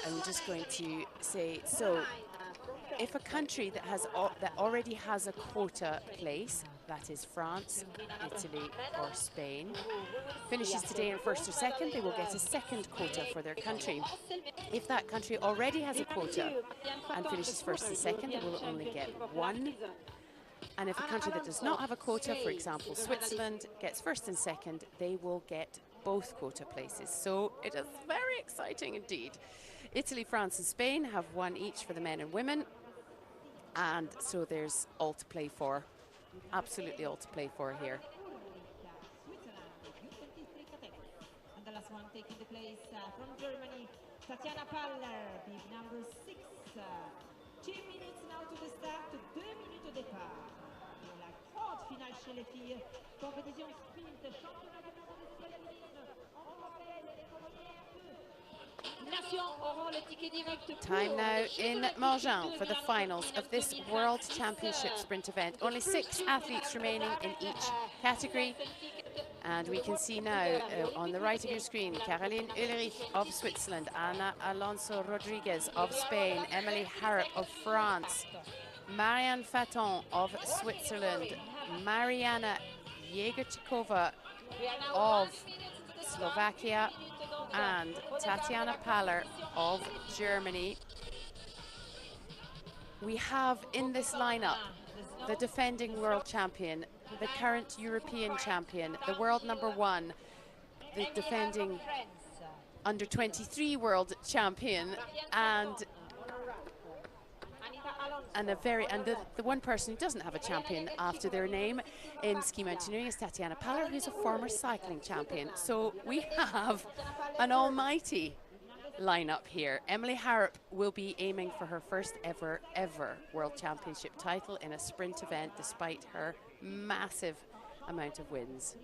I'm just going to say, so if a country that has that already has a quota place, that is France, Italy or Spain, finishes today in first or second, they will get a second quota for their country. If that country already has a quota and finishes first and second, they will only get one. And if a country that does not have a quota, for example Switzerland, gets first and second, they will get both quota places. So it is very exciting indeed. Italy, France and Spain have one each for the men and women, and so there's all to play for, absolutely all to play for here. And the last one taking the place from Germany, Tatiana Paller, bib number 6. 2 minutes now to the start, 2 minutes au départ. Et la grande finale chez les filles, compétition sprint, championnat du monde de ski alpinisme, en européenne, les premières 2. Time now in Morgins for the finals of this World Championship sprint event. Only 6 athletes remaining in each category. And we can see now on the right of your screen, Caroline Ulrich of Switzerland, Ana Alonso Rodriguez of Spain, Emily Harrop of France, Marianne Faton of Switzerland, Mariana Jegerchikova of Slovakia, and Tatiana Paller of Germany. We have in this lineup the defending world champion, the current European champion, the world #1, the defending under-23 world champion, and the one person who doesn't have a champion after their name in ski mountaineering is Tatiana Paller, who's a former cycling champion. So we have an almighty lineup here. Emily Harrop will be aiming for her first ever World Championship title in a sprint event, despite her massive amount of wins.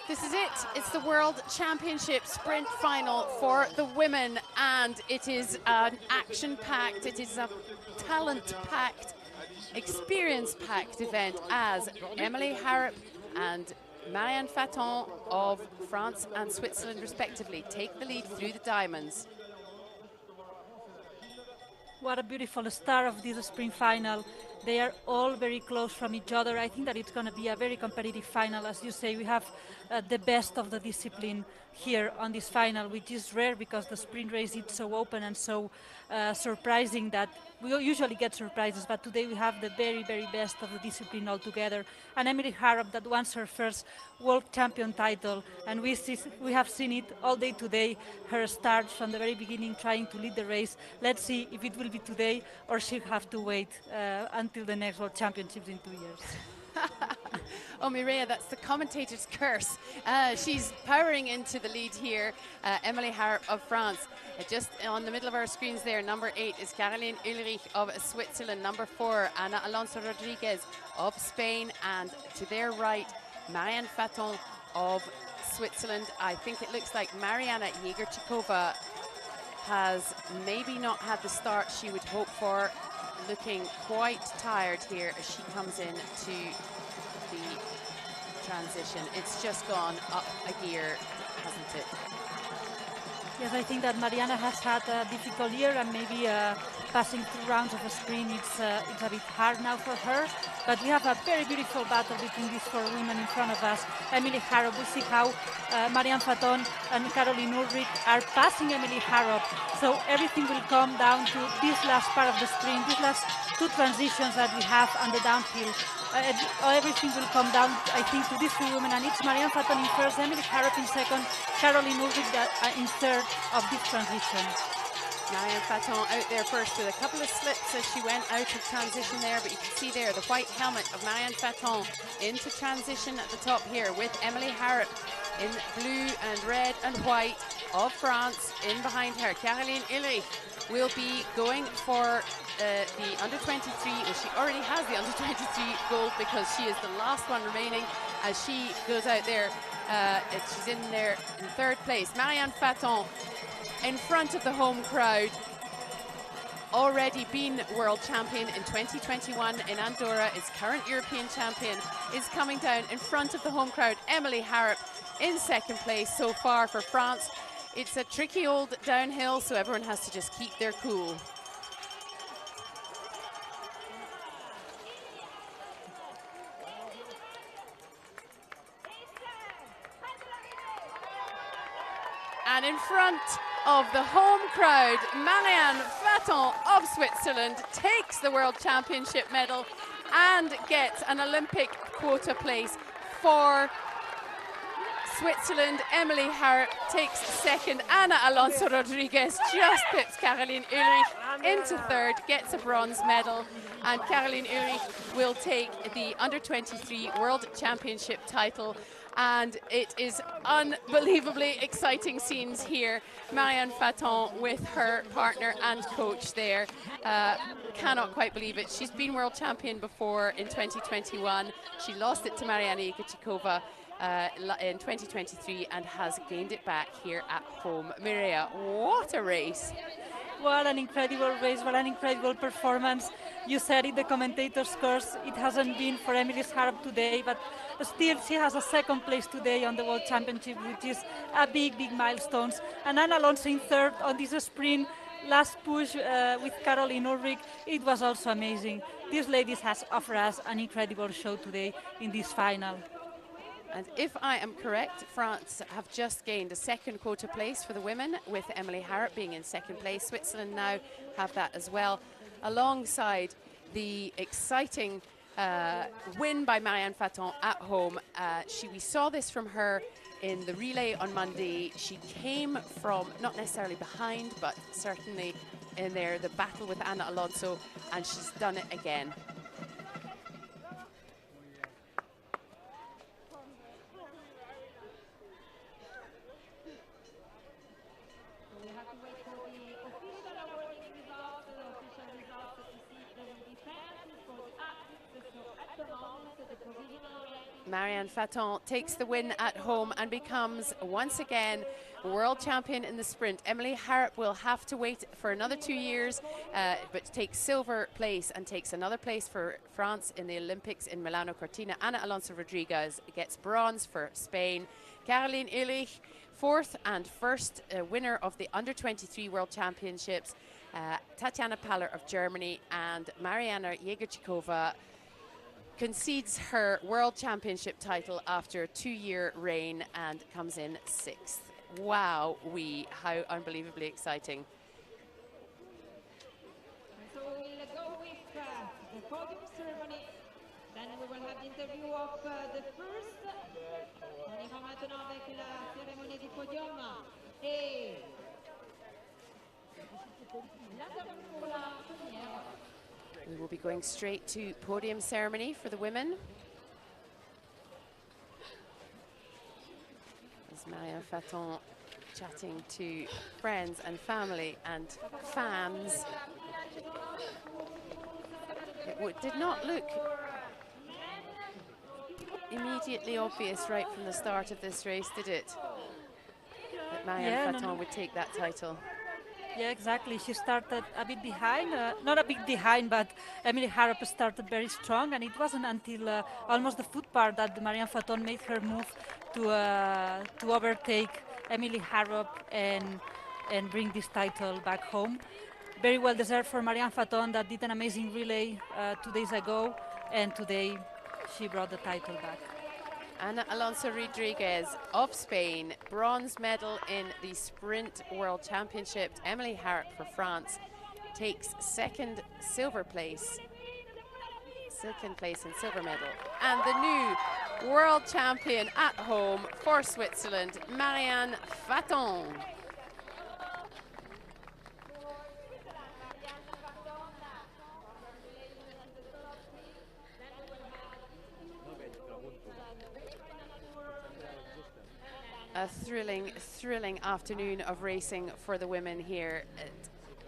This is it. It's the World Championship sprint final for the women, and it is an action-packed, it is a talent-packed, experience-packed event as Emily Harrop and Marianne Faton of France and Switzerland respectively take the lead through the diamonds. What a beautiful start of this sprint final. They are all very close from each other. I think that it's going to be a very competitive final. As you say, we have the best of the discipline here on this final, which is rare because the sprint race is so open and so surprising that we usually get surprises, but today we have the very, very best of the discipline all together. And Emily Harrop that wants her first world champion title, and we have seen it all day today, her start from the very beginning trying to lead the race. Let's see if it will be today or she'll have to wait until the next World Championships in 2 years. Oh, Mireia, that's the commentator's curse. She's powering into the lead here, Emily Harrop of France. Just on the middle of our screens there, number 8 is Caroline Ulrich of Switzerland. Number 4, Ana Alonso Rodriguez of Spain. And to their right, Marianne Faton of Switzerland. I think it looks like Mariana Jegerchikova has maybe not had the start she would hope for, looking quite tired here as she comes in to the transition. It's just gone up a gear, hasn't it? Yes, I think that Mariana has had a difficult year, and maybe passing through rounds of a sprint, it's a bit hard now for her. But we have a very beautiful battle between these 4 women in front of us. Emily Harrop, we see how Marianne Faton and Caroline Ulrich are passing Emily Harrop. So everything will come down to this last part of the sprint, these last 2 transitions that we have on the downhill. Everything will come down, I think, to these 2 women, and it's Marianne Faton in first, Emily Harrop in second, Caroline Ulrich in third of this transition. Marianne Faton out there first with a couple of slips as she went out of transition there, but you can see there the white helmet of Marianne Faton into transition at the top here with Emily Harrop in blue and red and white of France in behind her. Caroline Ulrich will be going for the under-23, well, she already has the under-23 gold because she is the last one remaining as she goes out there. She's in there in third place. Marianne Faton in front of the home crowd, already been world champion in 2021 in Andorra, is current European champion, is coming down in front of the home crowd. Emily Harrop in second place so far for France. It's a tricky old downhill, so everyone has to just keep their cool. And in front of the home crowd, Marianne Faton of Switzerland takes the World Championship medal and gets an Olympic quota place for Switzerland, Emily Harrop takes second. Anna Alonso Rodriguez just pips Caroline Ulrich into third, gets a bronze medal. And Caroline Ulrich will take the Under-23 World Championship title. And it is unbelievably exciting scenes here. Marianne Faton with her partner and coach there. Cannot quite believe it. She's been world champion before in 2021. She lost it to Mariana Jegorčíková in 2023 and has gained it back here at home. Mireia, what a race. What an incredible race, what an incredible performance. You said it, the commentator's curse, it hasn't been for Emily Harrop today, but still she has a second place today on the World Championship, which is a big, big milestone. And Anna Alonso in third on this sprint, last push with Caroline Ulrich, it was also amazing. These ladies has offered us an incredible show today in this final. And if I am correct, France have just gained a second quota place for the women, with Emily Harrop being in second place. Switzerland now have that as well, alongside the exciting win by Marianne Faton at home. We saw this from her in the relay on Monday. She came from, not necessarily behind, but certainly in there, the battle with Anna Alonso, and she's done it again. Marianne Faton takes the win at home and becomes once again world champion in the sprint. Emily Harrop will have to wait for another 2 years, but takes silver place and takes another place for France in the Olympics in Milano Cortina. Anna Alonso Rodriguez gets bronze for Spain. Caroline Ulrich, fourth and first winner of the Under-23 World Championships. Tatjana Paller of Germany, and Mariana Jegorčíková concedes her World Championship title after a 2-year reign and comes in sixth. Wow, how unbelievably exciting. So we'll go with the podium ceremony. Then we will have the interview of the first. On y va maintenant avec la cérémonie du podium. Et l'interview pour la première. We will be going straight to podium ceremony for the women. As Marianne Faton chatting to friends and family and fans. It did not look immediately obvious right from the start of this race, did it? That Marianne Faton would take that title. Yeah, exactly. She started a bit behind, not a bit behind, but Emily Harrop started very strong, and it wasn't until almost the foot part that Marianne Faton made her move to overtake Emily Harrop and bring this title back home. Very well deserved for Marianne Faton, that did an amazing relay 2 days ago, and today she brought the title back. Ana Alonso Rodriguez of Spain, bronze medal in the Sprint World Championship. Emily Harrop for France takes second place and silver medal. And the new world champion at home for Switzerland, Marianne Faton. A thrilling afternoon of racing for the women here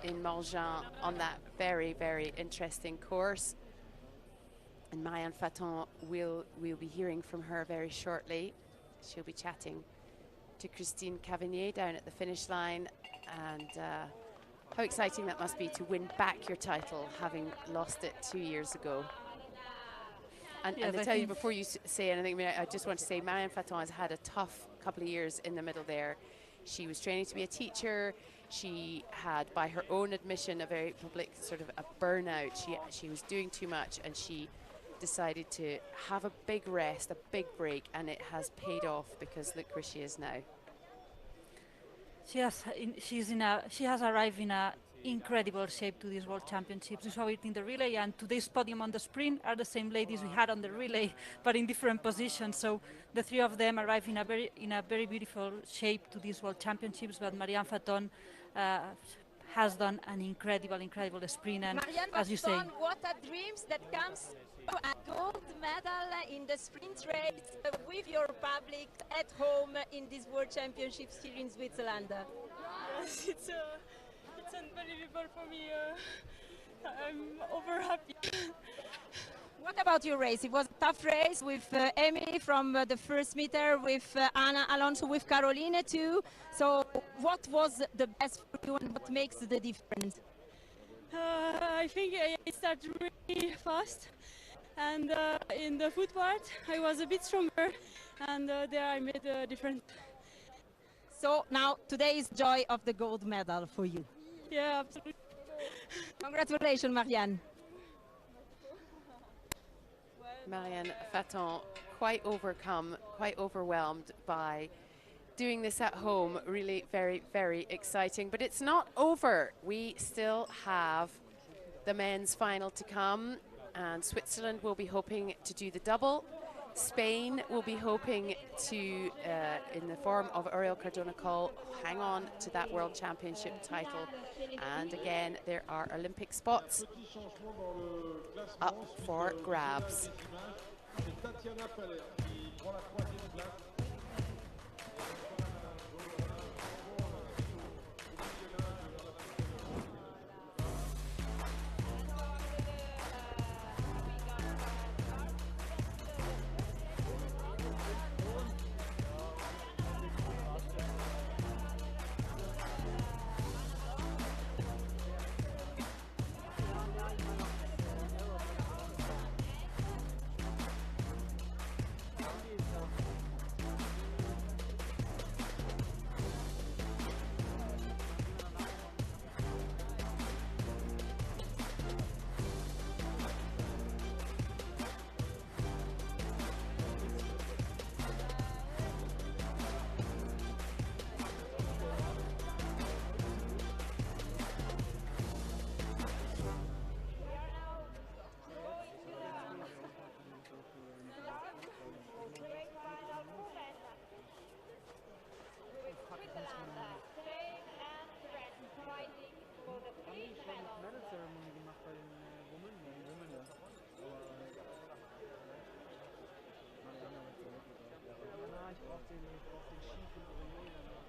in Morgins on that very, very interesting course. And Marianne Faton, we'll be hearing from her very shortly. She'll be chatting to Christine Cavigné down at the finish line. And how exciting that must be to win back your title, having lost it 2 years ago. And, yes, and to tell you, before you say anything, I just want to say Marianne Faton has had a tough couple of years in the middle there. She was training to be a teacher. She had, by her own admission, a very public sort of a burnout. She was doing too much, and she decided to have a big rest, a big break, and it has paid off, because look where she is now. She has arrived in incredible shape to these World Championships. We saw it in the relay, and today's podium on the sprint are the same ladies we had on the relay, but in different positions. So the three of them arrive in a very beautiful shape to these World Championships. But Marianne Faton has done an incredible sprint, and Marianne as you say, what a dreams that comes to a gold medal in the sprint race with your public at home in these World Championships here in Switzerland. Yes, it's unbelievable for me. I'm over happy. What about your race? It was a tough race with Emily from the first meter, with Anna Alonso, with Caroline too. So what was the best for you and what makes the difference? I think I started really fast, and in the foot part I was a bit stronger, and there I made a difference. So now today is joy of the gold medal for you. Yeah, absolutely. Congratulations, Marianne. Marianne Faton, quite overcome, quite overwhelmed by doing this at home. Really very exciting, but it's not over. We still have the men's final to come, and Switzerland will be hoping to do the double. Spain will be hoping to, in the form of Ariel Cardona-Coll, hang on to that World Championship title. And again, there are Olympic spots up for grabs. Medal Ceremony gemacht bei den Women, ja. Aber ich brauch den schiefen Aureole danach.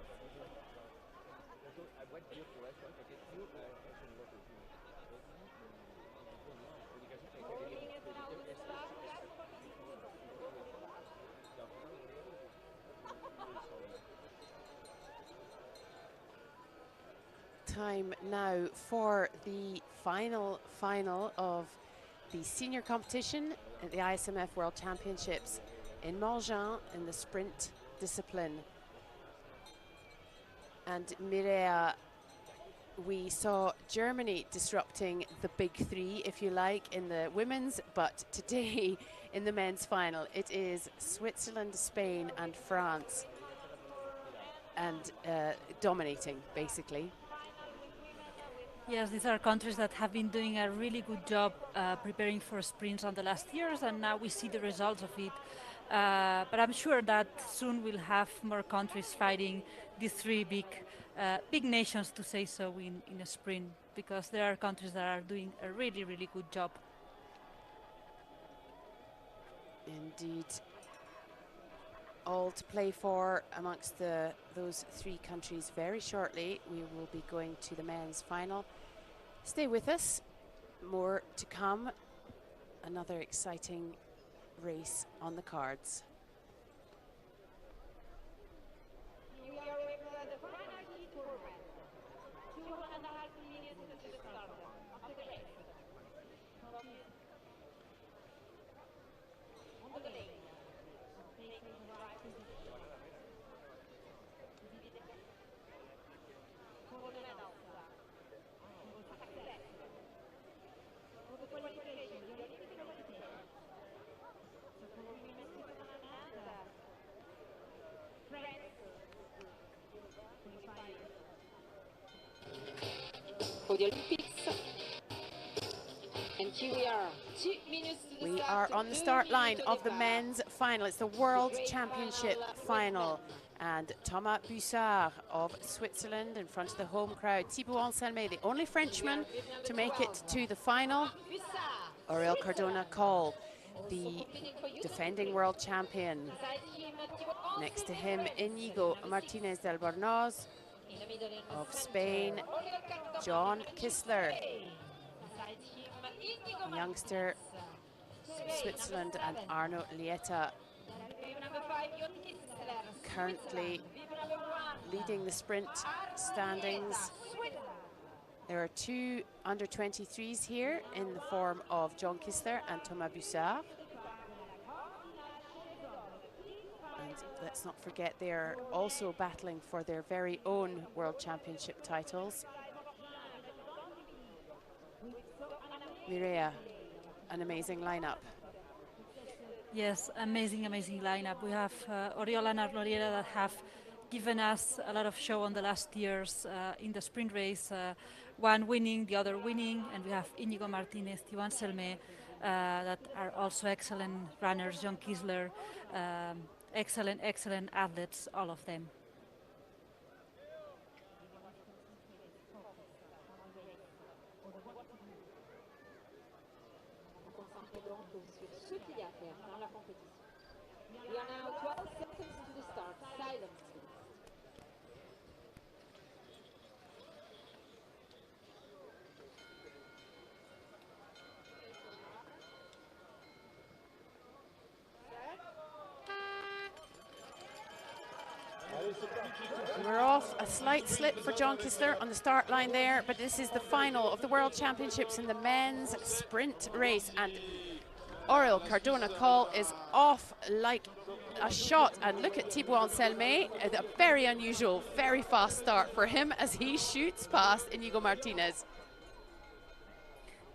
Time now for the final of the senior competition at the ISMF World Championships in Morgins in the sprint discipline. And Mireia, we saw Germany disrupting the big three, if you like, in the women's, but today in the men's final, it is Switzerland, Spain and France, and dominating, basically. yes, these are countries that have been doing a really good job preparing for sprints on the last years, and now we see the results of it. But I'm sure that soon we'll have more countries fighting these three big nations, to say so, in a sprint, because there are countries that are doing a really good job. Indeed. All to play for amongst those three countries. Very shortly we will be going to the men's final. Stay with us, more to come. Another exciting race on the cards. We are with the final heat format. 2.5 minutes to the start of the race. On the lane. Taking the right position. For the medals. For success. For the qualification, the Olympic qualification. So for women, the Olympics. And here we are, 2 minutes to the We start. are on the start line of the men's final. It's the World Championship final. And Thomas Bussard of Switzerland in front of the home crowd. Thibaut Anselme, the only Frenchman to make it to the final. Aurel Cardona-Coll, the defending world champion. Next to him, Inigo Martinez del Bornoz of Spain. John Kissler, youngster Switzerland, and Arno Lieta, currently leading the sprint standings. There are 2 under-23s here in the form of John Kissler and Thomas Bussard. And let's not forget they're also battling for their very own World Championship titles. Mireia, an amazing lineup. Yes, amazing, amazing lineup. We have Oriol and Arno Lieta that have given us a lot of show on the last years in the sprint race, one winning, the other winning, and we have Inigo Martinez, Thibaut Anselme, that are also excellent runners, John Kissler, excellent, excellent athletes, all of them. We are now 12 seconds to the start. Silence. We're off. A slight slip for John Kissler on the start line there, but this is the final of the World Championships in the men's sprint race, and Aurel Cardona-Coll is off like a shot. And look at Thibaut Anselme, a very unusual, very fast start for him as he shoots past Inigo Martinez.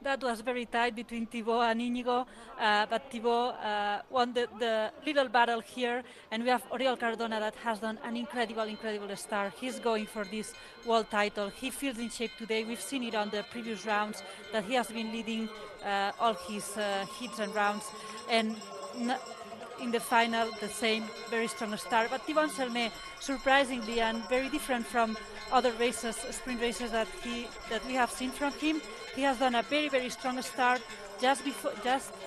That was very tight between Thibaut and Inigo, but Thibaut won the little battle here, and we have Oriol Cardona that has done an incredible, incredible start. He's going for this world title. He feels in shape today. We've seen it on the previous rounds that he has been leading all his hits and rounds, and in the final, the same, very strong start. But Thibaut Anselme, surprisingly and very different from other races, sprint races that we have seen from him, he has done a very, very strong start just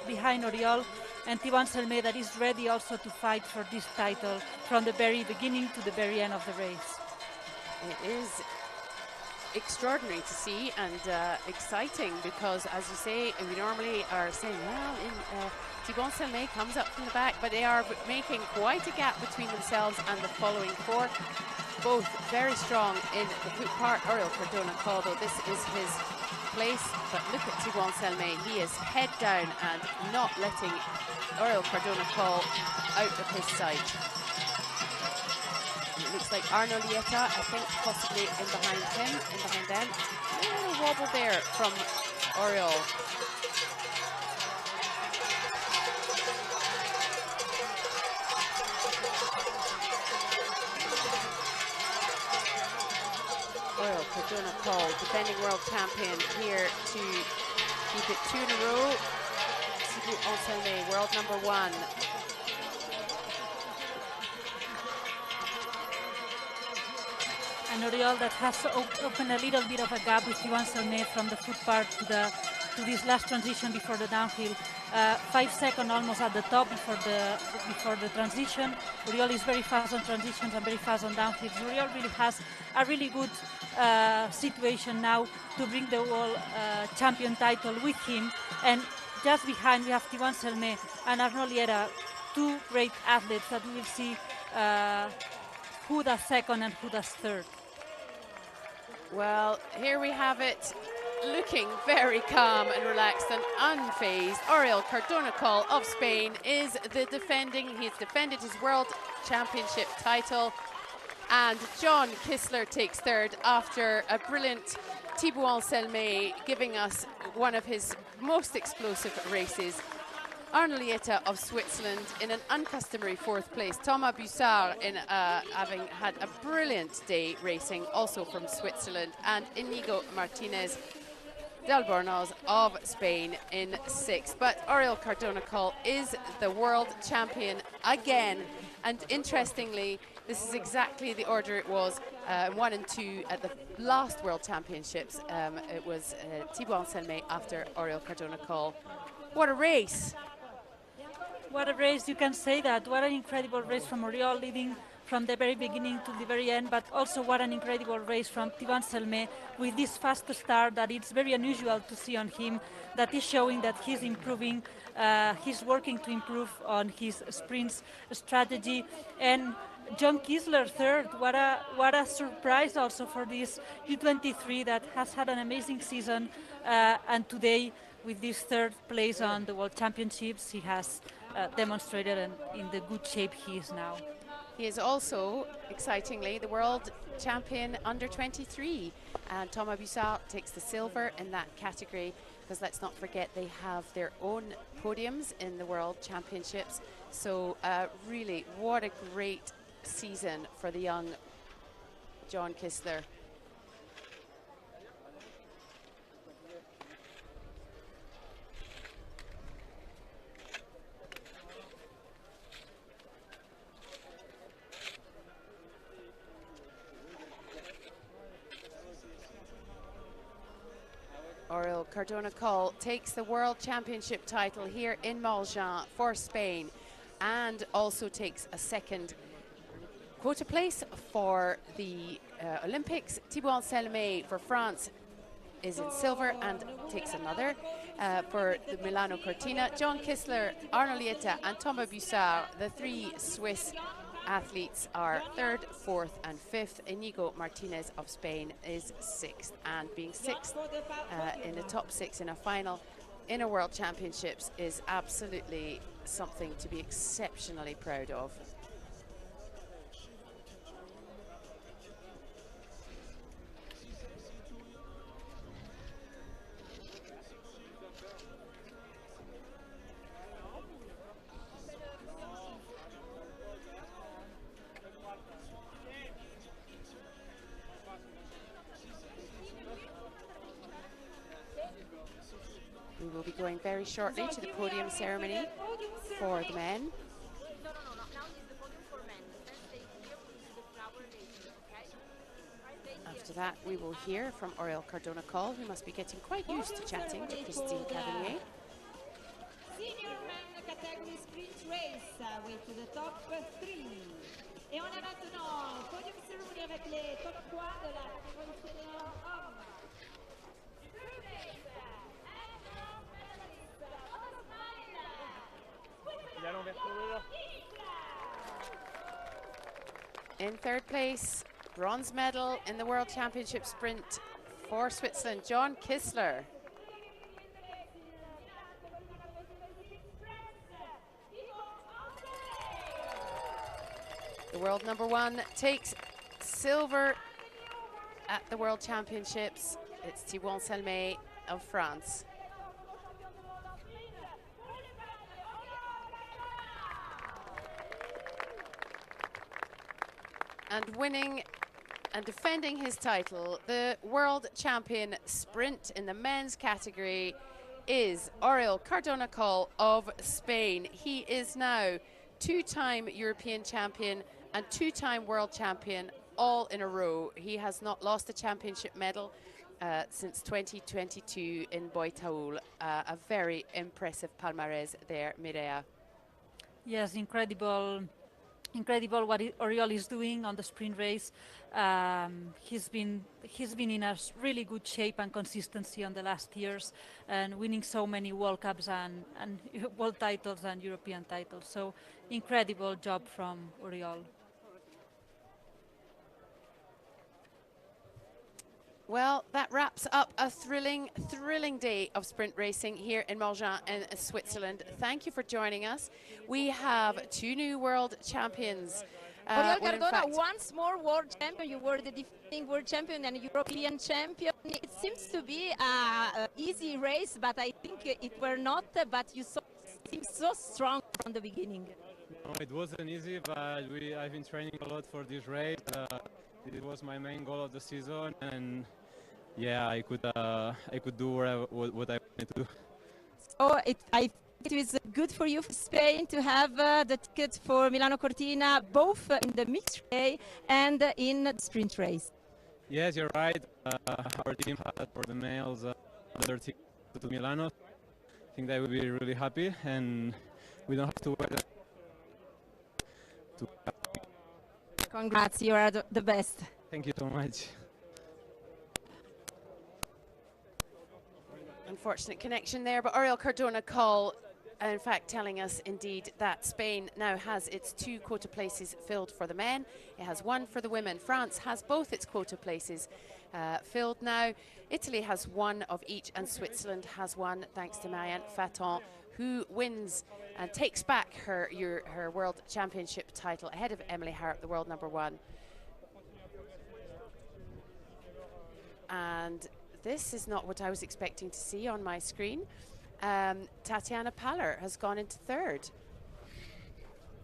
behind Oriol, and Thibaut Anselme that is ready also to fight for this title from the very beginning to the very end of the race. It is extraordinary to see and exciting because, as you say, we normally are saying, well, Thibaut Anselme comes up from the back, but they are making quite a gap between themselves and the following 4. Both very strong in the foot part. Aurel Cardona-Coll, though this is his place, but look at Thibaut Anselme. He is head down and not letting Aurel Cardona-Coll out of his sight. And it looks like Arno Lieta, I think, possibly in behind him, in behind them. A little wobble there from Aurel. Aurel Cardona-Coll, defending world champion, here to keep it 2 in a row. Thibaut Anselme, world number 1. And Oriol that has opened a little bit of a gap with Thibaut Anselme from the foot part to this last transition before the downhill. 5 seconds almost at the top before the transition. Oriol is very fast on transitions and very fast on downhills. Oriol really has a really good situation now to bring the world champion title with him. And just behind we have Thibaut Anselme and Arno Lieta, 2 great athletes that we will see who does second and who does third. Well, here we have it, looking very calm and relaxed and unfazed. Aurel Cardona-Coll of Spain is the he's defended his World Championship title. And John Kissler takes third after a brilliant Thibaut Anselme giving us one of his most explosive races. Arnolieta of Switzerland in an uncustomary fourth place. Thomas Bussard in having had a brilliant day racing, also from Switzerland, and Inigo Martinez de Albornoz of Spain in sixth. But Oriol Cardona-Coll is the world champion again. And interestingly, this is exactly the order it was 1 and 2 at the last World Championships. It was Thibaut Anselmet after Oriol Cardona-Coll. What a race! What a race, you can say that. What an incredible race from Oriol, leading from the very beginning to the very end, but also what an incredible race from Thibaut Anselmet with this fast start that it's very unusual to see on him, that is showing that he's improving, he's working to improve on his sprints strategy. And John Kissler third, what a surprise also for this U23 that has had an amazing season, and today with this third place on the World Championships, he has demonstrated in the good shape he is now. He is also, excitingly, the world champion under 23. And Thomas Bussard takes the silver in that category, because let's not forget they have their own podiums in the World Championships. So really, what a great season for the young John Kissler. Oriol Cardona-Coll takes the World Championship title here in Morgins for Spain, and also takes a second quota place for the Olympics. Thibaut Anselmet for France is in silver and takes another for the Milano Cortina. John Kissler, Arnolieta and Thomas Bussard, the three Swiss athletes, are third, fourth and fifth. Inigo Martinez of Spain is sixth, and being sixth in the top six in a final in a World Championships is absolutely something to be exceptionally proud of. We will be going very shortly to the podium ceremony for the men. After that, we will hear from Oriol Cardona-Coll, who must be getting quite used to chatting with Christine Cavalier. Senior men category sprint race with the top 3. Et on a maintenant podium ceremony avec les top 3 de la catégorie senior hommes. In third place, bronze medal in the World Championship sprint for Switzerland, John Kissler. The world number one takes silver at the World Championships. It's Thibaut Anselmet of France. And winning and defending his title, the world champion sprint in the men's category is Oriol Cardona-Coll of Spain. He is now two-time European champion and two-time world champion all in a row. He has not lost a championship medal since 2022 in Boitaoul. A very impressive palmarès there, Mireia. Yes, incredible what Oriol is doing on the sprint race. He's been in a really good shape and consistency on the last years, and winning so many World Cups and world titles and European titles. So incredible job from Oriol. Well, that wraps up a thrilling day of sprint racing here in Morgins in Switzerland. Thank you for joining us. We have two new world champions. Oriol Cardona, once more world champion. You were the defending world champion and European champion. It seems to be an easy race, but I think it were not. But you saw seems so strong from the beginning. No, it wasn't easy, but I've been training a lot for this race. It was my main goal of the season, and yeah, I could do what I wanted to do. So I think it is good for you for Spain to have the ticket for Milano Cortina, both in the mixed relay and in the sprint race. Yes, you're right. Our team had for the males another ticket to Milano. I think they will be really happy, and we don't have to wait. Congrats, you are the best. Thank you so much. Unfortunate connection there, but Oriol Cardona call, in fact, telling us indeed that Spain now has its 2 quota places filled for the men. It has 1 for the women. France has both its quota places filled now. Italy has 1 of each, and Switzerland has 1, thanks to Marianne Faton, who wins and takes back her World Championship title ahead of Emily Harrop, the world #1. And this is not what I was expecting to see on my screen. Tatiana Paller has gone into 3rd.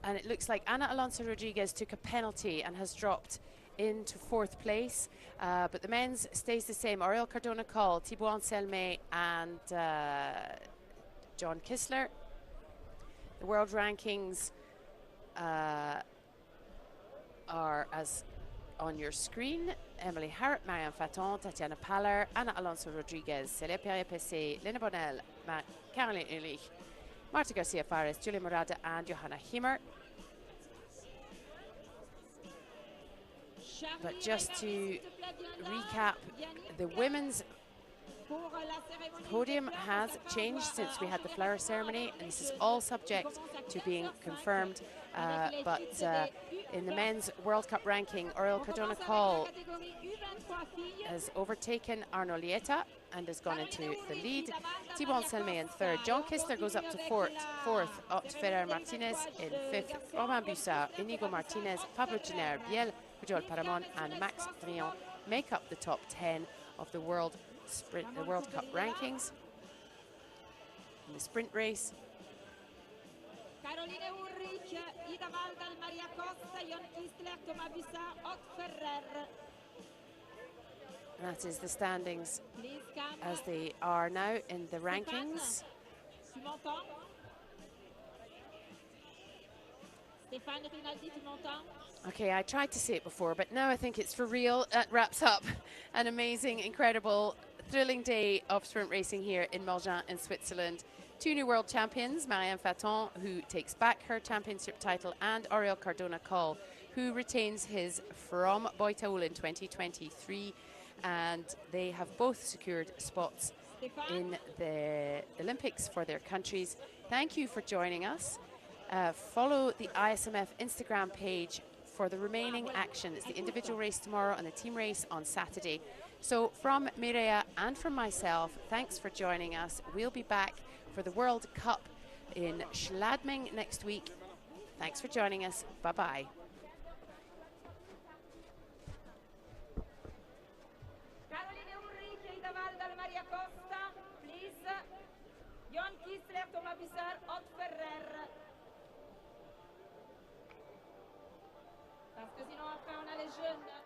And it looks like Ana Alonso Rodriguez took a penalty and has dropped into 4th place. But the men's stays the same. Oriol Cardona Coll, Thibaut Anselme and John Kissler. The world rankings are as on your screen. Emily Harrop, Marianne Faton, Tatiana Paller, Ana Alonso Rodriguez, Célia Perrier-Pessé, Lena Bonnell, Caroline Ulrich, Marta Garcia Fares, Julia Morada and Johanna Himmer. But just to recap, the women's podium has changed since we had the flower ceremony, and this is all subject to being confirmed. But in the men's World Cup ranking, Oriol Cardona Coll has overtaken Arno Lieta and has gone into the lead. Thibaut Anselme in 3rd. John Kissler goes up to 4th. Ott Ferrer Martinez in 5th. Romain Bussard, Inigo Martinez, Pablo Giner, Biel, Pujol Paramon and Max Drian make up the top 10 of the World Cup rankings. In the sprint race, Caroline Ulrich, Ida Waldal, Maria Costa, Jon Kistler, Thomas Bussard, Ott Ferrer. That is the standings as they are now in the rankings. Okay, I tried to say it before, but now I think it's for real. That wraps up an amazing, incredible, thrilling day of sprint racing here in Morgins in Switzerland. 2 new world champions, Marianne Faton, who takes back her championship title, and Oriol Cardona Coll, who retains his from Boitaul in 2023. And they have both secured spots in the Olympics for their countries. Thank you for joining us. Follow the ISMF Instagram page for the remaining action. It's the individual race tomorrow and the team race on Saturday. So from Mireia and from myself, thanks for joining us. We'll be back for the World Cup in Schladming next week. Thanks for joining us. Bye-bye. Maria Costa, please. Jon Kistler, Thomas Bussard, Ott Ferrer. Parce que sinon après on a les jeunes.